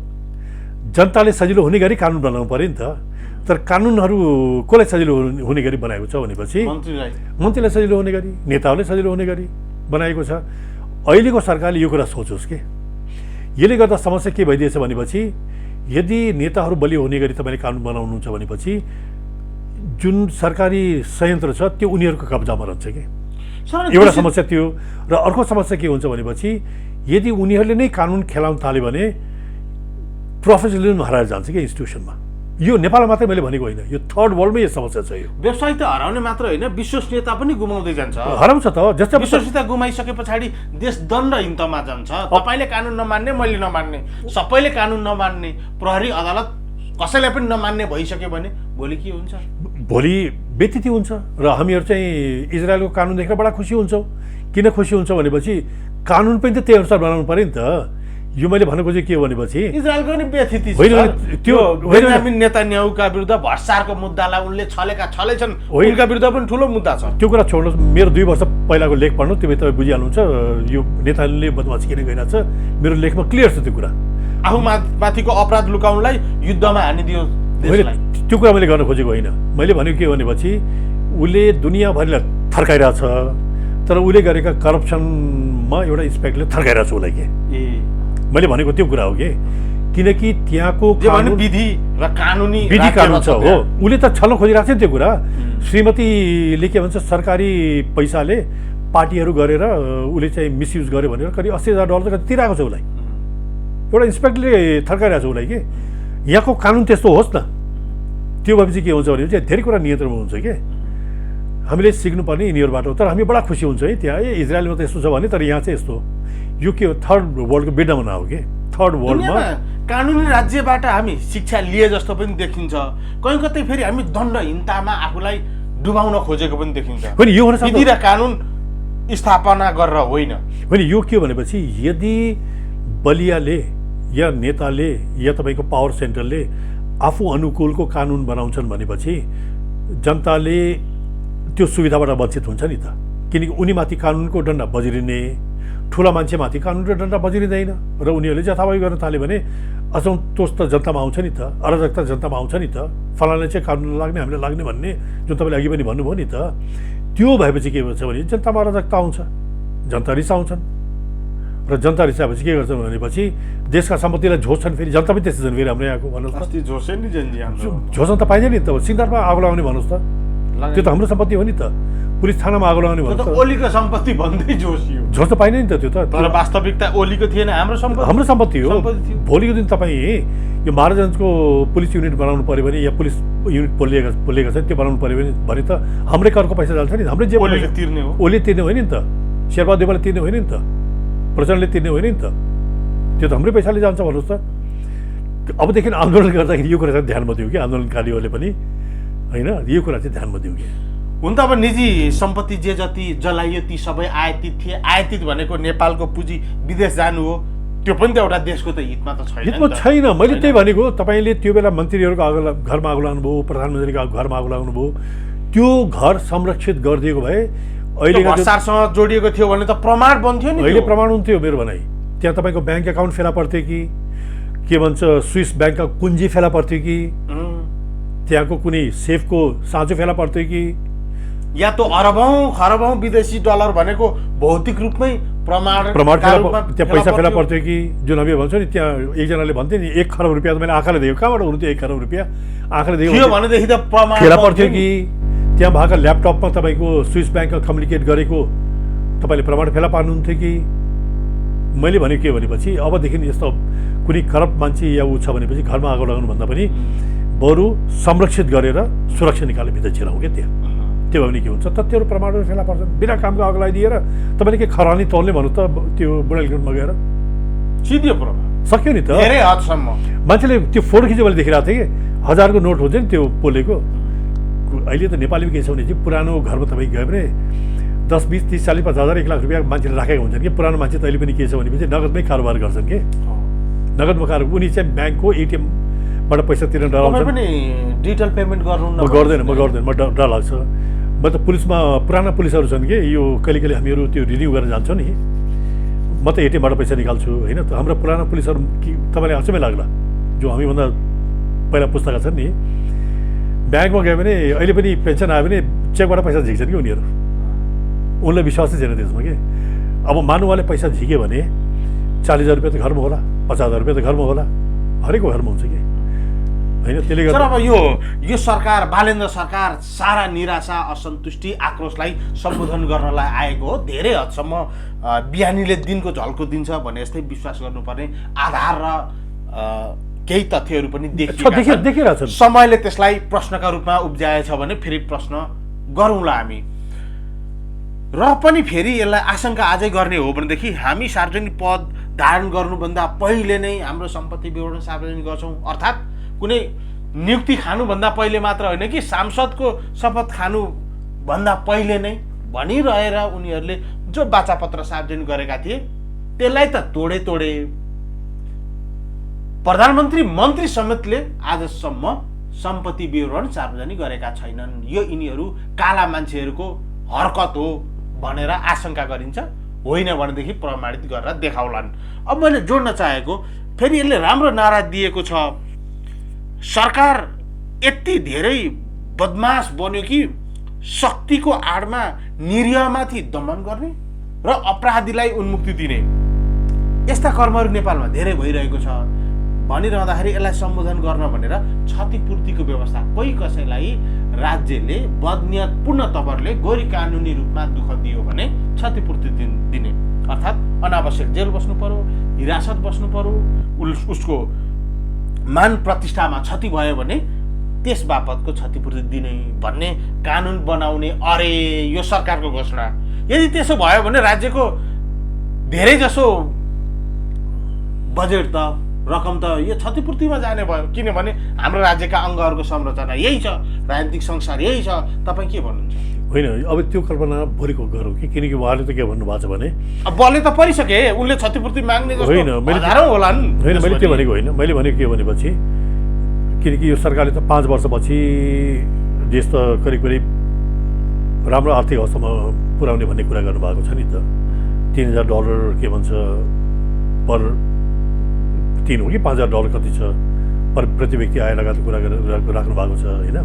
जनताले सजिलो हुने गरी कानुन बनाउनु पर्यो नि त। तर कानुनहरू कसलाई सजिलो हुने गरी बनाएको छ भनेपछि मन्त्रीलाई सजिलो हुने गरी, नेताहरूले सजिलो हुने गरी बनाएको छ। अहिलेको सरकारले यो कुरा सोचोस् कि यसले गर्दा समस्या के भइदिएछ भनेपछि यदि नेताहरू बलियो हुने गरी तपाईँले कानुन बनाउनुहुन्छ भनेपछि जुन सरकारी संयन्त्र छ त्यो उनीहरूको कब्जामा रहन्छ कि एउटा समस्या त्यो। र अर्को समस्या के हुन्छ भनेपछि यदि उनीहरूले नै कानुन खेलाउन थाल्यो भने प्रोफेसनलिज्म हराएर जान्छ कि इन्स्टिट्युसनमा। यो नेपालमा मात्रै मैले भनेको होइन, यो थर्ड वर्ल्डमै यो समस्या छ। यो व्यवसाय त हराउने मात्र होइन, विश्वसनीयता पनि गुमाउँदै जान्छ। हराउँछ त, जस्तै विश्वसनीयता गुमाइसके पछाडि देश दण्ड हिन्तमा जान्छ। तपाईँले कानुन नमान्ने, मैले नमान्ने, सबैले कानुन नमान्ने, प्रहरी अदालत कसैलाई पनि नमान्ने भइसक्यो भने भोलि के हुन्छ? भोलि बेइज्जती हुन्छ। र हामीहरू चाहिँ इजरायलको कानुन देखेर बडा खुसी हुन्छौँ। किन खुसी हुन्छ भनेपछि कानुन पनि त त्यही अनुसार बनाउनु पर्यो नि त। यो मैले भनेको चाहिँ के हो भनेपछि इजरायलको पनि बेइज्जती छ। त्यो बेन्जामिन नेतान्याहुका विरुद्ध भ्रष्टाचारको मुद्दालाई उनले छन्, उनका विरुद्ध पनि ठुलो मुद्दा छ। त्यो कुरा छोड्नुहोस्, मेरो 2 वर्ष पहिलाको लेख पढ्नु, त्यो तपाईँ बुझिहाल्नुहुन्छ यो नेताले बदमासी किन गरिरहेछ। मेरो लेखमा क्लियर छ त्यो कुरा। आफू माथिको अपराध लुकाउनलाई युद्धमा हानिदियो देशलाई। त्यो कुरा मैले गर्न खोजेको होइन। मैले भनेको के हो भनेपछि उसले दुनियाँभरिलाई थर्काइरहेछ, तर उसले गरेका करप्सनमा एउटा इन्सपेक्टरले थर्काइरहेछ उसलाई के। मैले भनेको त्यो कुरा हो कि किनकि त्यहाँको विधि र कानुनी विधि कानुन छ हो। उसले त छल्न खोजिरहेको छ नि त्यो कुरा। श्रीमतीले के भन्छ सरकारी पैसाले पार्टीहरू गरेर उसले चाहिँ मिसयुज गर्यो भनेर करिब $80,000 त तिरेको छ उसलाई। एउटा इन्सपेक्टरले थर्काइरहेको छ उसलाई कि यहाँको कानुन त्यस्तो होस् न। त्यो भएपछि के हुन्छ भने चाहिँ धेरै कुरा नियन्त्रणमा हुन्छ कि हामीले सिक्नुपर्ने यिनीहरूबाट हो। तर हामी बडा खुसी हुन्छ है त्यहाँ इजरायलमा त यस्तो छ भने, तर यहाँ चाहिँ यस्तो यो के हो थर्ड वर्ल्डको विडम्बना हो कि। थर्ड वर्ल्डमा कानुनी राज्यबाट हामी शिक्षा लिए जस्तो पनि देखिन्छ, कहीँ कतै फेरि हामी दण्डहीनतामा आफूलाई डुबाउन खोजेको पनि देखिन्छ। विधि र कानुन स्थापना गरेर होइन। यो के हो भनेपछि यदि बलियाले या नेताले या तपाईँको पावर सेन्टरले आफू अनुकूलको कानुन बनाउँछन् भनेपछि जनताले त्यो सुविधाबाट वञ्चित हुन्छ नि त। किनकि उनीमाथि कानुनको डन्डा बजिरिने, ठुला मान्छेमाथि कानुनको डन्डा बजिरिँदैन र उनीहरूले जथाभावी गर्न थाल्यो भने असन्तोष त जनतामा आउँछ नि त, अराजकता जनतामा आउँछ नि त। फलानाले चाहिँ कानुन लाग्ने हामीले लाग्ने भन्ने जुन तपाईँले अघि पनि भन्नुभयो नि त, त्यो भएपछि के भन्छ भने जनतामा अराजकता आउँछ, जनता रिसाउँछन् र जनता रिसाएपछि के गर्छन् भनेपछि देशका सम्पत्तिलाई झोस्छन्। फेरि जनता पनि त्यस्तै छन् फेरि हाम्रो यहाँको भन्नुहोस् त, झोस्न त पाइँदैन नि त। सिन्धारमा आगो लगाउने भन्नुहोस् त, त्यो त हाम्रो सम्पत्ति हो नि त। पुलिस थानामा आगो लगाउने भन्नुहोस् त, ओलीको सम्पत्ति भन्दै झोसियो। झोस्न पाइँदैन नि त त्यो त। तर वास्तविकता ओलीको थिएन, हाम्रो सम्पत्ति हो। भोलिको दिन तपाईँ यो महाराजगञ्जको पुलिस युनिट बनाउनु पऱ्यो भने या पुलिस युनिट पोलिएका छ त्यो बनाउनु पऱ्यो भने त हाम्रै करको पैसा जान्छ नि, हाम्रै जे तिर्ने हो। ओली तिर्ने होइन नि त, शेरबहादुर देवालले तिर्ने होइन नि त, प्रचण्डले तिर्ने होइन नि त, त्यो त हाम्रै पैसाले जान्छ भन्नुहोस् त। अबदेखि आन्दोलन गर्दाखेरि यो कुरा चाहिँ ध्यानमा दिउँ कि आन्दोलनकारीहरूले पनि होइन, यो कुरा चाहिँ ध्यानमा दिउँ कि हुन त अब निजी सम्पत्ति जे जति जलाइयो ती सबै आयातित थिए। आयातित भनेको नेपालको पुँजी विदेश जानु हो, त्यो पनि त एउटा देशको त हितमा त छैन। हितमा छैन। मैले त्यही भनेको, तपाईँले त्यो बेला मन्त्रीहरूको घरमा आगो लाग्नुभयो, प्रधानमन्त्रीको घरमा आगो लाग्नुभयो, त्यो घर संरक्षित गरिदिएको भए अहिले भ्रष्टाचारसँग जोडिएको थियो भने त प्रमाण बन्थ्यो नि। अहिले प्रमाण हुन्थ्यो मेरो भनाइ। त्यहाँ तपाईँको ब्याङ्क एकाउन्ट फेला पर्थ्यो कि के भन्छ स्विस ब्याङ्कका कुञ्जी फेला पर्थ्यो कि त्यहाँको कुनै सेफको साँचो फेला पर्थ्यो कि या त अरबौं खरबौं विदेशी डलर भनेको भौतिक रूपमै प्रमाण त्यहाँ पैसा फेला पर्थ्यो कि जुन हामी भन्छौँ नि, त्यहाँ एकजनाले भन्थ्यो नि 1 खरब रुपियाँ मैले आँखाले देखेँ। कहाँबाट हुन्थ्यो 1 खरब रुपियाँ? आँखाले देखेँ भनेदेखि त प्रमाण फेला पर्थ्यो कि त्यहाँ भएको ल्यापटपमा तपाईँको स्विस ब्याङ्कमा कम्युनिकेट गरेको तपाईँले प्रमाण फेला पार्नुहुन्थ्यो कि? मैले भने के भनेपछि अबदेखि यस्तो कुनै करप्ट मान्छे या ऊ छ भनेपछि घरमा आगो लगाउनुभन्दा पनि बरु संरक्षित गरेर सुरक्षा निकालेर भित्र छिराउँ क्या त्यहाँ। त्यो भने के हुन्छ, तथ्यहरू प्रमाणहरू फेला पर्छन्। बिना कामको आगो लगाइदिएर तपाईँले के खरानी तौल्ने भन्नु त त्यो बुढालीगढमा गएर सिधियो प्रमाण सक्यो नि त। धेरै हदसम्म मान्छेले त्यो फोटो खिचेर मैले देखिरहेको थिएँ कि 1000को नोट हुन्छ नि त्यो पोलेको। अहिले त नेपालीमा के छ भने चाहिँ पुरानो घरमा तपाईँ गयो भने 10, 20, 30, 40, 50,000, 1 लाख रुपियाँ मान्छेले राखेको हुन्छन् कि। पुरानो मान्छे त अहिले पनि के छ भनेपछि नगदमै कारोबार गर्छन् कि। नगदमा कारोबार उनी चाहिँ ब्याङ्कको एटिएमबाट पैसा तिर्न डराउँछन्। पनि डिजिटल पेमेन्ट गर्नु म गर्दैन, म डर लाग्छ। म त पुलिसमा पुराना पुलिसहरू छन् कि यो कहिले कहिले हामीहरू त्यो रिन्यू गरेर जान्छौँ नि, म त एटिएमबाट पैसा निकाल्छु होइन। त हाम्रो पुराना पुलिसहरू तपाईँलाई अचम्मै लाग्ला, जो हामीभन्दा पहिला पुस्ताका छन् नि, ब्याङ्कमा गयो भने अहिले पनि पेन्सन आयो भने चेकबाट पैसा झिक्छन् कि उनीहरू। उनलाई विश्वासै छैन त्यसमा कि। अब मानुवाले पैसा झिक्यो भने 40,000 रुपियाँ त घरमा होला, 50,000 रुपियाँ त घरमा होला, हरेकको घरमा हुन्छ कि होइन। त्यसले गर्दा अब यो सरकार, बालेन्द्र सरकार सारा निराशा, असन्तुष्टि, आक्रोशलाई सम्बोधन गर्नलाई आएको हो। धेरै हदसम्म बिहानीले दिनको झल्को दिन्छ भने जस्तै विश्वास गर्नुपर्ने आधार र केही तथ्यहरू पनि देखिरहेछ। समयले त्यसलाई प्रश्नका रूपमा उब्जाएछ भने फेरि प्रश्न गरौँला हामी। र पनि फेरि यसलाई आशंका अझै गर्ने हो भनेदेखि हामी सार्वजनिक पद धारण गर्नुभन्दा पहिले नै हाम्रो सम्पत्ति विवरण सार्वजनिक गर्छौँ। अर्थात् कुनै नियुक्ति खानुभन्दा पहिले मात्र होइन कि सांसदको शपथ खानुभन्दा पहिले नै भनिरहेर उनीहरूले जो बाचापत्र सार्वजनिक गरेका थिए त्यसलाई त तोडे। प्रधानमन्त्री मन्त्री समेतले आजसम्म सम्पत्ति विवरण सार्वजनिक गरेका छैनन्। यो यिनीहरू काला मान्छेहरूको हरकत हो भनेर आशंका गरिन्छ। होइन भनेदेखि प्रमाणित गरेर देखाउलान्। अब मैले जोड्न चाहेको फेरि यसले राम्रो नारा दिएको छ, सरकार यति धेरै बदमास बन्यो कि शक्तिको आडमा निरीहमाथि दमन गर्ने र अपराधीलाई उन्मुक्ति दिने यस्ता कर्महरू नेपालमा धेरै भइरहेको छ भनिरहँदाखेरि यसलाई सम्बोधन गर्न भनेर क्षतिपूर्तिको व्यवस्था, कोही कसैलाई राज्यले बदनियतपूर्ण तवरले गैर कानुनी रूपमा दुःख दियो भने क्षतिपूर्ति दिने, अर्थात् अनावश्यक जेल बस्नु पर्यो, हिरासत बस्नु पर्यो, उसको मान प्रतिष्ठामा क्षति भयो भने त्यस बापतको क्षतिपूर्ति दिने भन्ने कानुन बनाउने अरे यो सरकारको घोषणा। यदि त्यसो भयो भने राज्यको धेरै जसो बजेट त रकम त यो क्षतिपूर्तिमा जाने भयो। किनभने हाम्रो राज्यका अङ्गहरूको संरचना यही छ, राजनीतिक संसार यही छ। तपाईँ के भन्नुहुन्छ? होइन, अब त्यो कल्पना भोलिको गरौँ कि, किनकि उहाँले त के भन्नुभएको छ भने अब बलले त परिसके, उनले क्षतिपूर्ति माग्ने जस्तो हजारौँ होलान्। होइन, मैले त्यो भनेको होइन। मैले भनेको के भनेपछि किनकि यो सरकारले त 5 वर्षपछि देश त करिब राम्रो आर्थिक अवस्थामा पुर्याउने भन्ने कुरा गर्नुभएको छ नि त। $3,000 के भन्छ पर 3 हो कि $5,000 कति छ पर प्रति व्यक्ति आय लगायतको कुरा राख्नु भएको छ होइन।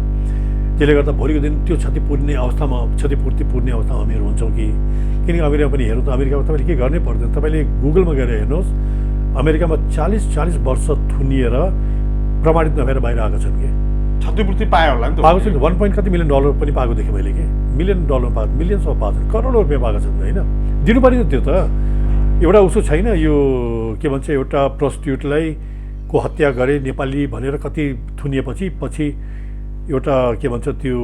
त्यसले गर्दा भोलिको दिन त्यो क्षतिपूर्ति पुर्ने अवस्थामा हामीहरू हुन्छौँ कि? किनकि अमेरिका पनि हेरौँ त, अमेरिकामा तपाईँले के गर्नै पर्दैन। तपाईँले गुगलमा गएर हेर्नुहोस्, अमेरिकामा 40 वर्ष थुनिएर प्रमाणित नभएर बाहिर आएका छन् कि क्षतिपूर्ति पायो होला नि त। पाएको छ $1 कति मिलियन पनि पाएको देखेँ मैले कि। $1 मिलियन पाएको, मिलियन्समा पाएको छन्, करोडौँ रुपियाँ पाएको छन् होइन। दिनु पर्यो त्यो त। एउटा उसो छैन यो के भन्छ, एउटा प्रस्टिट्युटलाई को हत्या गरे नेपाली भनेर कति थुनिएपछि एउटा के भन्छ त्यो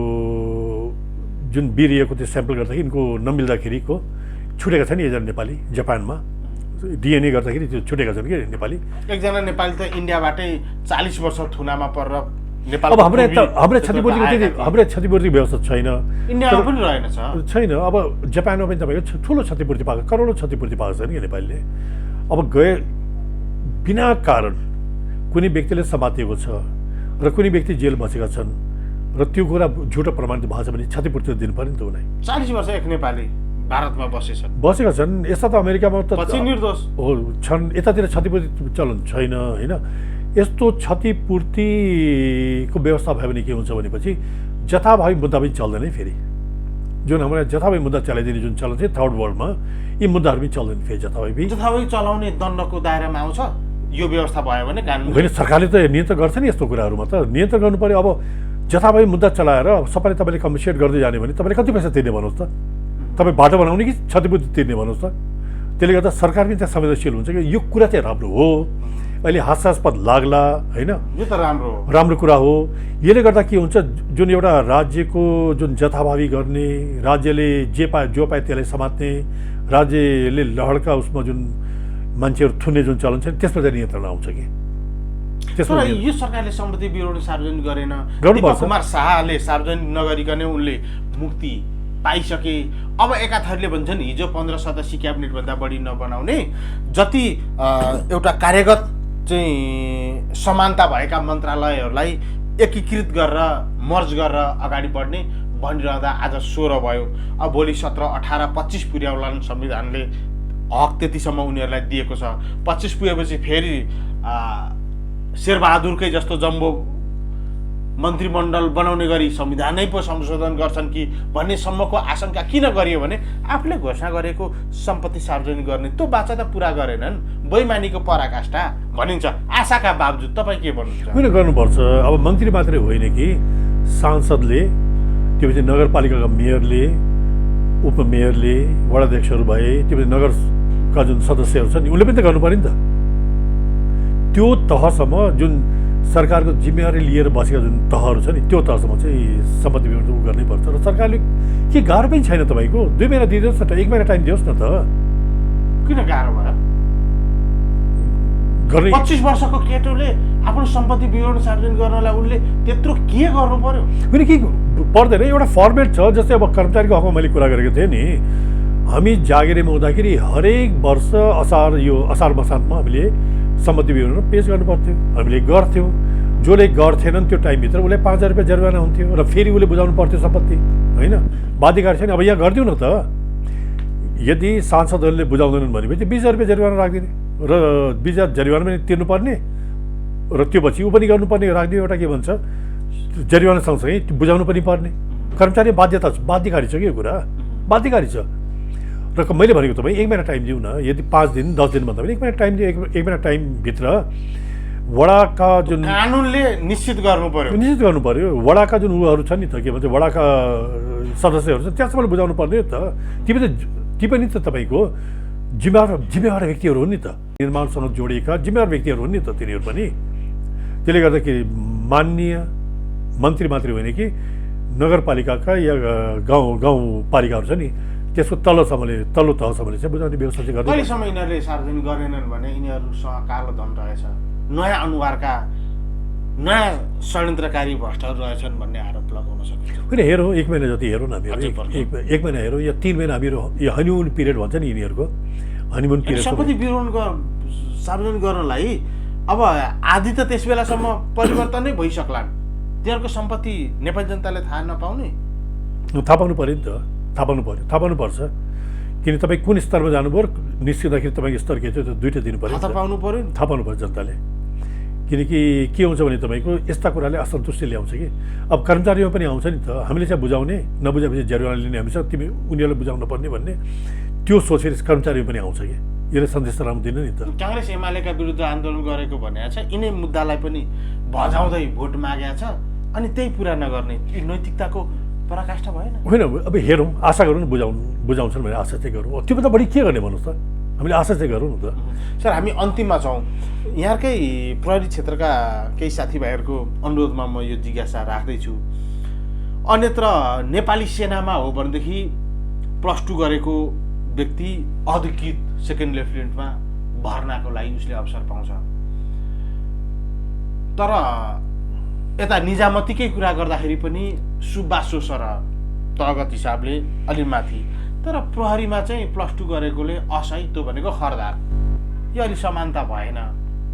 जुन बिरिएको त्यो स्याम्पल गर्दाखेरि यिनको नमिल्दाखेरिको छुटेका छन् एकजना नेपाली जापानमा डिएनए गर्दाखेरि त्यो छुटेका छन् कि नेपाली। एकजना नेपाली त इन्डियाबाटै 40 वर्ष थुनामा परेर अब हाम्रो क्षतिपूर्ति व्यवस्था छैन, इन्डियामा पनि रहेनछ। छैन। अब जापानमा पनि तपाईँको ठुलो क्षतिपूर्ति पाएको, करोडौँ क्षतिपूर्ति पाएको छ नि नेपालले। अब बिना कारण कुनै व्यक्तिले समातिएको छ र कुनै व्यक्ति जेल बसेका छन् र त्यो कुरा झुटो प्रमाणित भएको छ भने क्षतिपूर्ति दिनु पर्यो नि त उनीलाई। 40 वर्ष एक नेपाली भारतमा बसेका छन्। यस्ता त अमेरिकामा त निर्दोष हो छन्, यतातिर क्षतिपूर्ति चलन छैन होइन। यस्तो क्षतिपूर्तिको व्यवस्था भयो भने के हुन्छ भनेपछि जथाभावी मुद्दा पनि चल्दैन है फेरि। जुन हाम्रो जथाभावी मुद्दा चलाइदिने जुन चलन थियो थर्ड वर्ल्डमा, यी मुद्दाहरू पनि चल्दैन फेरि जथाभावी चलाउने दण्डको दायरामा आउँछ यो व्यवस्था भयो भने कानुन होइन। सरकारले त नियन्त्रण गर्छ नि यस्तो कुराहरूमा, त नियन्त्रण गर्नु पर्यो। अब जथाभावी मुद्दा चलाएर सबैले तपाईँले कम्पेसेट गर्दै जाने भने तपाईँले कति पैसा तिर्ने भन्नुहोस् त? तपाईँ बाटो बनाउने कि क्षतिपूर्ति तिर्ने भन्नुहोस् त? त्यसले गर्दा सरकार पनि त्यहाँ संवेदनशील हुन्छ कि यो कुरा चाहिँ राम्रो हो, अहिले हास्यास्पद लाग्ला होइन, यो त राम्रो कुरा हो। यसले गर्दा के हुन्छ, जुन एउटा राज्यको जुन जथाभावी गर्ने, राज्यले जो पाए त्यसलाई समात्ने, राज्यले लहडका उसमा जुन मान्छेहरू थुन्ने जुन चलन छ त्यसमा चाहिँ नियन्त्रण आउँछ कि। त्यसमा यो सरकारले सम्पत्ति विवरण सार्वजनिक गरेन, दीपक कुमार शाहले सार्वजनिक नगरिकन उनले मुक्ति पाइसके। अब एकाथरले भन्छन् हिजो 15 सदस्यीय क्याबिनेटभन्दा बढी नबनाउने, जति एउटा कार्यगत चाहिँ समानता भएका मन्त्रालयहरूलाई एकीकृत गरेर मर्ज गरेर अगाडि बढ्ने भनिरहँदा आज 16 भयो। अब भोलि 17, 18, 25 पुर्याउलान् संविधानले, हक त्यतिसम्म उनीहरूलाई दिएको छ। 25 पुगेपछि फेरि शेरबहादुरकै जस्तो जम्बो मन्त्रीमण्डल बनाउने गरी संविधानै पो संशोधन गर्छन् कि भन्ने सम्मको आशंका किन गरियो भने आफूले घोषणा गरेको सम्पत्ति सार्वजनिक गर्ने त्यो बाचा त पुरा गरेनन्, बैमानीको पराकाष्ठा भनिन्छ। आशाका बावजुद तपाईँ के भन्नुहुन्छ? किन गर्नुपर्छ? अब मन्त्री मात्रै होइन कि सांसदले, त्योपछि नगरपालिकाका मेयरले, उपमेयरले, वडाध्यक्षहरू भए, त्योपछि नगरका जुन सदस्यहरू छन् उनले पनि त गर्नु पर्यो नि त। त्यो तहसम्म जुन सरकारको जिम्मेवारी लिएर बसेका जुन तहहरू छ नि त्यो तहसम्म चाहिँ सम्पत्ति विवरण गर्नै पर्छ। र सरकारले के गाह्रो पनि छैन, तपाईँको 2 महिना दिनुहोस् न त, 1 महिना टाइम दिनुहोस् न त। किन गाह्रो भयो? गर्ने 25 वर्षको केटोले आफ्नो सम्पत्ति विवरण सार्वजनिक गर्नलाई उनले त्यत्रो के गर्नु पर्यो? किन के पर्दैन, एउटा फर्मेट छ। जस्तै अब कर्मचारीको हकमा मैले कुरा गरेको थिएँ नि, हामी जागिरेमा हुँदाखेरि हरेक वर्ष असार मसान्तमा हामीले सम्पत्ति विवरण पेश गर्नु पर्थ्यो, हामीले गर्थ्यौँ। जसले गर्थेनन् त्यो टाइमभित्र उसलाई 5000 रुपियाँ जरिवाना हुन्थ्यो र फेरि उसले बुझाउनु पर्थ्यो सम्पत्ति होइन, बाध्यकारी छैन। अब यहाँ गरिदिउँ न त, यदि सांसदहरूले बुझाउँदैनन् भनेपछि 20000 रुपियाँ जरिवाना राखिदिने र 20000 जरिवाना पनि तिर्नुपर्ने र त्यो पछि ऊ पनि गर्नुपर्ने राखिदियो। एउटा के भन्छ जरिवाना सँगसँगै बुझाउनु पनि पर्ने, कर्मचारी बाध्यकारी छ कि यो कुरा, बाध्यकारी छ। र मैले भनेको तपाईँ 1 महिना टाइम दिउँ न, यदि 5 दिन 10 दिन भन्दा पनि 1 महिना टाइम दियो। 1 महिना टाइमभित्र वडाका जुन कानुनले निश्चित गर्नु पर्यो, वडाका जुन उहरू छन् नि त, के भन्छ वडाका सदस्यहरू छन् त्यहाँसम्म बुझाउनु पर्ने त। ती पनि त तपाईँको जिम्मेवार व्यक्तिहरू हुन् नि त, निर्माणसँग जोडिएका जिम्मेवार व्यक्तिहरू हुन् नि त तिनीहरू पनि। त्यसले गर्दाखेरि माननीय मन्त्री मात्रै होइन कि नगरपालिकाका या गाउँपालिकाहरू छ नि त्यसको तल्लो तहसम्मले चाहिँ बुझाउने व्यवस्था चाहिँ गर्नु। अहिलेसम्म यिनीहरूले सार्वजनिक गरेनन् भने यिनीहरूसँग कालो धन रहेछ, नयाँ अनुहारका नयाँ षड्यन्त्रकारी भ्रष्टहरू रहेछन् भन्ने आरोप लगाउन सकिन्छ। होइन, हेरौँ 1 महिना जति हेरौँ न हामीहरू, 1 महिना हेरौँ या 3 महिना हामीहरू यो हनीमुन पिरियड भन्छ नि यिनीहरूको, हनीमुन पिरियड। सम्पत्ति विवरण सार्वजनिक गर्नलाई अब आदि त त्यस बेलासम्म परिवर्तन नै भइसक्लान्। तिनीहरूको सम्पत्ति नेपाली जनताले थाहा नपाउने? थाहा पाउनु पऱ्यो नि त, थाहा पाउनुपर्छ। किन तपाईँ कुन स्तरमा जानुभयो, निस्किँदाखेरि तपाईँको स्तर के थियो त्यो दुइटै दिनु पऱ्यो, थाहा पाउनु पर्छ जनताले। किनकि के हुन्छ भने तपाईँको यस्ता कुराले असन्तुष्टि ल्याउँछ कि। अब कर्मचारीमा पनि आउँछ नि त, हामीले चाहिँ बुझाउने, नबुझाएपछि जरिवाना लिने हामीसँग, तिमी उनीहरूले बुझाउनु पर्ने भन्ने त्यो सोचेर कर्मचारीमा पनि आउँछ कि। यसले सन्देश राम्रो दिनु नि त। काङ्ग्रेस एमालेका विरुद्ध आन्दोलन गरेको भनेको छ, यिनै मुद्दालाई पनि भजाउँदै भोट मागेको छ, अनि त्यही पुरा नगर्ने नैतिकताको पराकाष्ठा भएन? होइन, अब हेरौँ, आशा गरौँ न बुझाउँछन् भने आशा चाहिँ गरौँ। त्योभन्दा बढी के गर्ने भन्नुहोस् त, हामीले आशा चाहिँ गरौँ न त। सर, हामी अन्तिममा छौँ। यहाँकै प्रहरी क्षेत्रका केही साथीभाइहरूको अनुरोधमा म यो जिज्ञासा राख्दैछु, अन्यत्र नेपाली सेनामा हो भनेदेखि +2 गरेको व्यक्ति अधिकृत सेकेन्ड लेफ्टिनेन्टमा भर्नाको लागि उसले अवसर पाउँछ। तर यता निजामतीकै कुरा गर्दाखेरि पनि सुबासो सर तगत हिसाबले अलि माथि, तर प्रहरीमा चाहिँ +2 गरेकोले असही त्यो भनेको खरदार। यो अलि समानता भएन।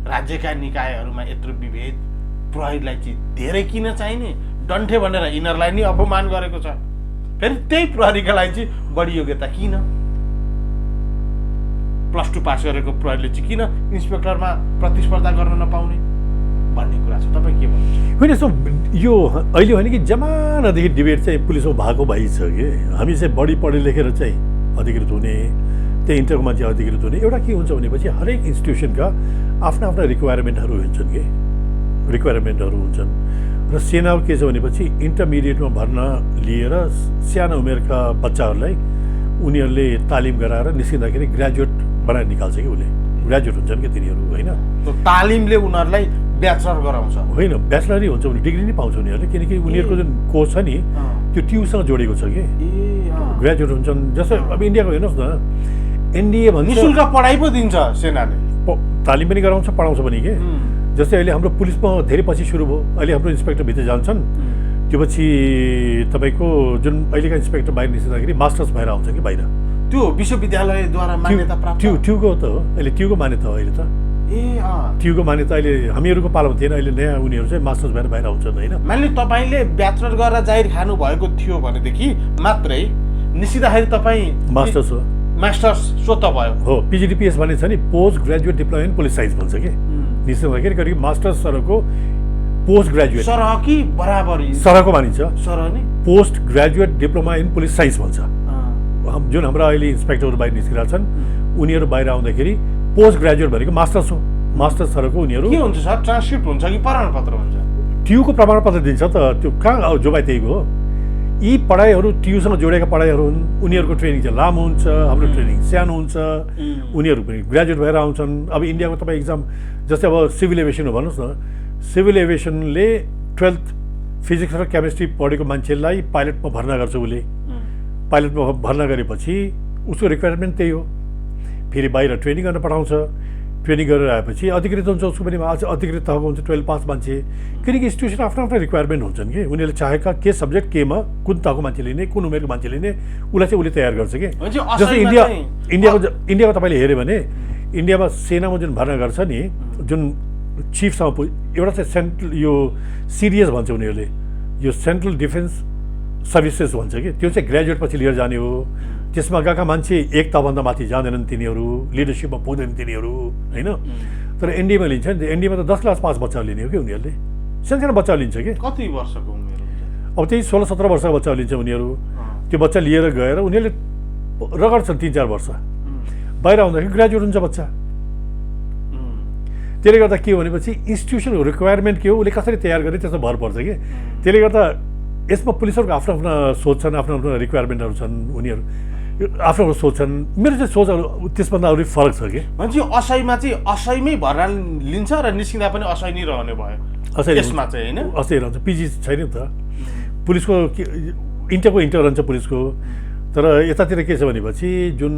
राज्यका निकायहरूमा यत्रो विभेद, प्रहरीलाई चाहिँ धेरै किन चाहिने, डन्ठे भनेर यिनीहरूलाई नि अपमान गरेको छ। फेरि त्यही प्रहरीका लागि चाहिँ बढी योग्यता किन? +2 पास गरेको प्रहरीले चाहिँ किन इन्सपेक्टरमा प्रतिस्पर्धा गर्न नपाउने भन्ने कुरा छ। तपाईँ के भन्नुहुन्छ? होइन, यस्तो यो अहिले होइन कि जमानादेखि डिबेट चाहिँ पुलिसमा भएको भइछ कि हामी चाहिँ बढी पढे लेखेर चाहिँ अधिकृत हुने, त्यही इन्टरको मान्छे अधिकृत हुने। एउटा के हुन्छ भनेपछि हरेक इन्स्टिट्युसनका आफ्ना आफ्ना रिक्वायरमेन्टहरू हुन्छन् कि रिक्वायरमेन्टहरू हुन्छन्। र सेनाको के छ भनेपछि इन्टरमिडिएटमा भर्ना लिएर सानो उमेरका बच्चाहरूलाई उनीहरूले तालिम गराएर निस्किँदाखेरि ग्रेजुएट बनाएर निकाल्छ कि उसले, ग्रेजुएट हुन्छन् कि तिनीहरू, होइन? तालिमले उनीहरूलाई ब्याचलर गराउँछ, होइन ब्याचलरै हुन्छ भने डिग्री नै पाउँछ उनीहरूले, किनकि उनीहरूको जुन कोर्स छ नि त्यो ट्युसँग जोडेको छ कि ग्रेजुएट हुन्छन्। जस्तै अब इन्डियाको हेर्नुहोस् न, एनडिए भन्छ निःशुल्क पढाइ पो दिन्छ सेनाले, तालिम पनि गराउँछ पढाउँछ पनि कि। जस्तै अहिले हाम्रो पुलिसमा धेरै पछि सुरु भयो, अहिले हाम्रो इन्सपेक्टर भित्र जान्छन्, त्यो पछि तपाईँको जुन अहिलेका इन्सपेक्टर बाहिर निस्किँदाखेरि मास्टर्स भएर आउँछ कि बाहिर, त्यो विश्वविद्यालयद्वारा मान्यता प्राप्त। ट्युको त हो अहिले, ट्युको मान्यता हो अहिले त, ट्युको मान्यता अहिले हामीहरूको पालामा थिएन, अहिले नयाँ उनीहरू चाहिँ मास्टर्स भएर बाहिर आउँछन्, होइन? मान्ने तपाईँले ब्याचलर गरेर जाहिर खानु भएको थियो भनेदेखि मात्रै निस्किँदाखेरि तपाईँ मास्टर्स हो, मास्टर्स स्वत भयो हो। पिजिडिपिएस भन्ने छ नि, post graduate diploma in police science भन्छ कि निस्किँदाखेरि करिब मास्टर्स सरको पोस्ट ग्रेजुएट सरह कि बराबरी सरहको मानिन्छ, सरह नि post graduate diploma in police science भन्छ। जुन हाम्रा अहिले इन्सपेक्टरहरू बाहिर निस्किरहेका छन् उनीहरू बाहिर आउँदाखेरि पोस्ट ग्रेजुएट भनेको मास्टर्स हो, मास्टर्स सरको उनीहरू के हुन्छ सर? ट्रान्सक्रिप्ट हुन्छ कि प्रमाणपत्र हुन्छ? ट्युको प्रमाणपत्र दिन्छ त, त्यो कहाँ जो भाइ त्यहीको हो। यी पढाइहरू ट्युसँग जोडेका पढाइहरू हुन्, उनीहरूको ट्रेनिङ चाहिँ लामो हुन्छ, हाम्रो ट्रेनिङ सानो हुन्छ, उनीहरू पनि ग्रेजुएट भएर आउँछन्। अब इन्डियाको तपाईँ इक्जाम जस्तै अब सिभिल एभिएसन हो भन्नुहोस् न, सिभिल एभिएसनले 12th फिजिक्स र केमिस्ट्री पढेको मान्छेलाई पाइलटमा भर्ना गर्छ, उसले पाइलटमा भर्ना गरेपछि उसको रिक्वायरमेन्ट त्यही हो, फेरि बाहिर ट्रेनिङ गर्न पठाउँछ, ट्रेनिङ गरेर आएपछि अधिकृत हुन्छ, उसको पनि अधिकृत तहको हुन्छ 12 पास मान्छे, किनकि इन्स्टिट्युसन आफ्नो आफ्नो रिक्वायरमेन्ट हुन्छन् कि उनीहरूले चाहेका के सब्जेक्ट केमा कुन तहको मान्छे लिने, कुन उमेरको मान्छे लिने, उसलाई चाहिँ उसले तयार गर्छ कि। जस्तै इन्डियाको तपाईँले हेऱ्यो भने इन्डियामा सेनामा जुन भर्ना गर्छ नि, जुन चिफसँग एउटा चाहिँ सेन्ट्रल यो सिडिएस भन्छ उनीहरूले, यो सेन्ट्रल डिफेन्स सर्भिसेस भन्छ कि, त्यो चाहिँ ग्रेजुएट पछि लिएर जाने हो। त्यसमा गएका मान्छे एक तहभन्दा माथि जाँदैनन् तिनीहरू, लिडरसिपमा पुग्दैनन् तिनीहरू, होइन? तर एनडिएमा लिन्छ नि, एनडिएमा त 10 क्लास पास बच्चा लिने हो कि उनीहरूले, सानो बच्चा लिन्छ कि। कति वर्षको उमेर हुन्छ? अब त्यही 16-17 वर्षको बच्चा लिन्छ उनीहरू। त्यो बच्चा लिएर गएर उनीहरूले रगड्छन् 3-4 वर्ष, बाहिर आउँदाखेरि ग्रेजुएट हुन्छ बच्चा। त्यसले गर्दा के हो भनेपछि इन्स्टिट्युसनको रिक्वायरमेन्ट के हो, उसले कसरी तयार गर्ने त्यसमा भर पर्छ कि। त्यसले गर्दा यसमा पुलिसहरूको आफ्नो आफ्ना सोच छन्, आफ्नो आफ्नो रिक्वायरमेन्टहरू छन्, उनीहरू आफ्नो आफ्नो सोच छन्। मेरो चाहिँ सोचहरू त्यसभन्दा अलिक फरक छ कि। भनेपछि असैमा चाहिँ असैमै भर्ना लिन्छ र निस्किँदा पनि असै नै रहने भयो यसमा चाहिँ, होइन? असै रहन्छ, पिजी छैन नि त पुलिसको, इन्टरको इन्टर रहन्छ पुलिसको। तर यतातिर के छ भनेपछि जुन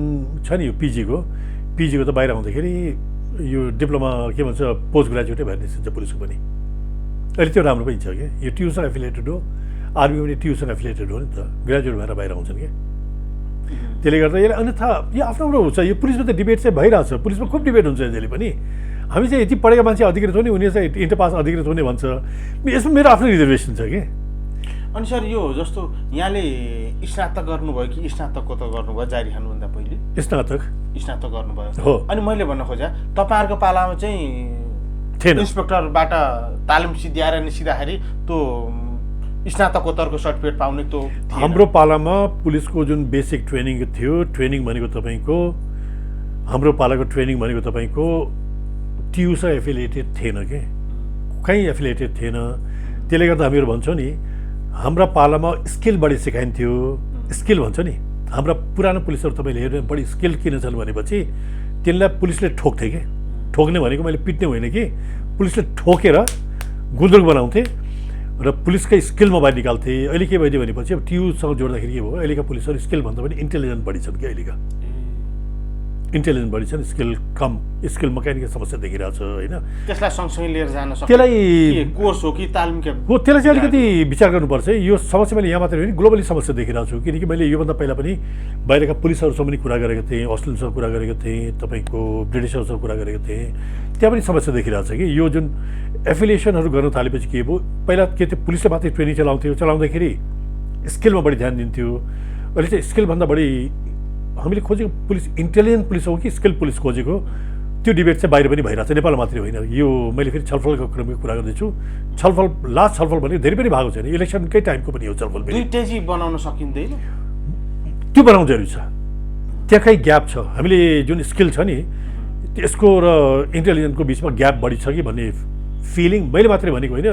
छ नि यो पिजीको त बाहिर आउँदाखेरि यो डिप्लोमा के भन्छ पोस्ट ग्रेजुएटै भएर निस्किन्छ पुलिसको पनि। अहिले त्यो राम्रो पनि छ कि, यो ट्युसन एफिलिएटेड हो, आर्मी पनि ट्युसन एफिलिएटेड हो नि त, ग्रेजुएट भएर बाहिर आउँछन् कि। त्यसले गर्दा यसले अन्यथा यो आफ्नो आफ्नो हुन्छ। यो पुलिसमा त डिबेट चाहिँ भइरहेछ, पुलिसमा खुब डिबेट हुन्छ जहिले पनि। हामी चाहिँ यति पढेका मान्छे अधिकृत हुने, उनीहरू चाहिँ इन्टर पास अधिकृत हुने भन्छ, यसमा मेरो आफ्नो रिजर्भेसन छ कि। अनि सर यो जस्तो यहाँले स्नातक गर्नुभयो कि स्नातकोत्तर गर्नुभयो जारी खानुभन्दा पहिले? स्नातक गर्नुभयो हो। अनि मैले भन्न खोजेँ तपाईँहरूको पालामा चाहिँ थिएन, इन्सपेक्टरबाट तालिम सिद्ध्याएर निस्किँदाखेरि त्यो स्नातकोत्तरको सर्टिफिकेट पाउने त्यो हाम्रो पालामा पुलिसको जुन बेसिक ट्रेनिङ थियो, ट्रेनिङ भनेको तपाईँको हाम्रो पालाको ट्रेनिङ भनेको तपाईँको ट्युसँग एफिलिएटेड थिएन कि, कहीँ एफिलिएटेड थिएन। त्यसले गर्दा हामीहरू भन्छौँ नि हाम्रा पालामा स्किल बढी सिकाइन्थ्यो। स्किल भन्छ नि, हाम्रा पुरानो पुलिसहरू तपाईँले हेर्नु बढी स्किल किन छन् भनेपछि तिनलाई पुलिसले ठोक्थे कि। ठोक्ने भनेको मैले पिट्ने होइन कि, पुलिसले ठोकेर गुन्द्रुक बनाउँथे र पुलिसकै स्किलमा बाहिर निकाल्थे। अहिले के भइदियो भनेपछि अब ट्युसँग जोड्दाखेरि के भयो, अहिलेका पुलिसहरू स्किल भन्दा पनि इन्टेलिजेन्ट बढी छन् कि अहिलेका। इन्टेलिजेन्स बढी छन्, स्किलमा कहीँ न कहीँ समस्या देखिरहेको छ होइन। त्यसलाई सँगसँगै लिएर जान सक्छ त्यसलाई कोर्स हो कि तालिम के हो, त्यसलाई चाहिँ अलिकति विचार गर्नुपर्छ है। यो समस्या मैले यहाँ मात्रै होइन, ग्लोबली समस्या देखिरहेको छु। किनकि मैले योभन्दा पहिला पनि बाहिरका पुलिसहरूसँग पनि कुरा गरेको थिएँ, अस्ट्रेलियनसँग कुरा गरेको थिएँ, तपाईँको ब्रिटिसहरूसँग कुरा गरेको थिएँ। त्यहाँ पनि समस्या देखिरहेको छ कि यो जुन एफिलिएसनहरू गर्न थालेपछि के भयो, पहिला के थियो, पुलिसले मात्रै ट्रेनिङ चलाउँदाखेरि स्किलमा बढी ध्यान दिन्थ्यो। अहिले चाहिँ स्किलभन्दा बढी हामीले खोजेको पुलिस इन्टेलिजेन्ट पुलिस हो कि स्किल पुलिस खोजेको, त्यो डिबेट चाहिँ बाहिर पनि भइरहेको छ, नेपालमा मात्रै होइन। यो मैले फेरि छलफलको क्रमको कुरा गर्दैछु। लास्ट छलफल भने धेरै पनि भएको छैन, इलेक्सनकै टाइमको पनि हो छलफल पनि। दुईटै चाहिँ बनाउन सकिँदैन, त्यो बनाउनु जरुरी छ। त्यहाँ कहीँ ग्याप छ, हामीले जुन स्किल छ नि त्यसको र इन्टेलिजेन्सको बिचमा ग्याप बढी छ कि भन्ने फिलिङ मैले मात्रै भनेको होइन।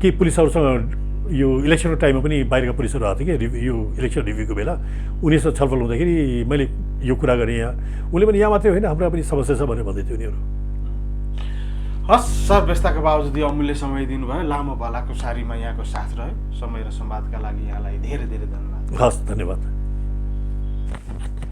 केही पुलिसहरूसँग यो इलेक्सनको टाइममा पनि बाहिरका पुलिसहरू आएको थियो कि यो इलेक्सन रिभ्यूको बेला, उनीहरूसँग छलफल हुँदाखेरि मैले यो कुरा गरेँ। यहाँ उसले पनि यहाँ मात्रै होइन, हाम्रो पनि समस्या छ भनेर भन्दै थियो उनीहरू। हस् सर, व्यस्तताको बावजुद यो अमूल्य समय दिनुभयो, लामो भलाको सारीमा यहाँको साथ रह्यो। समय र संवादका लागि यहाँलाई धेरै धेरै धन्यवाद। हस्, धन्यवाद।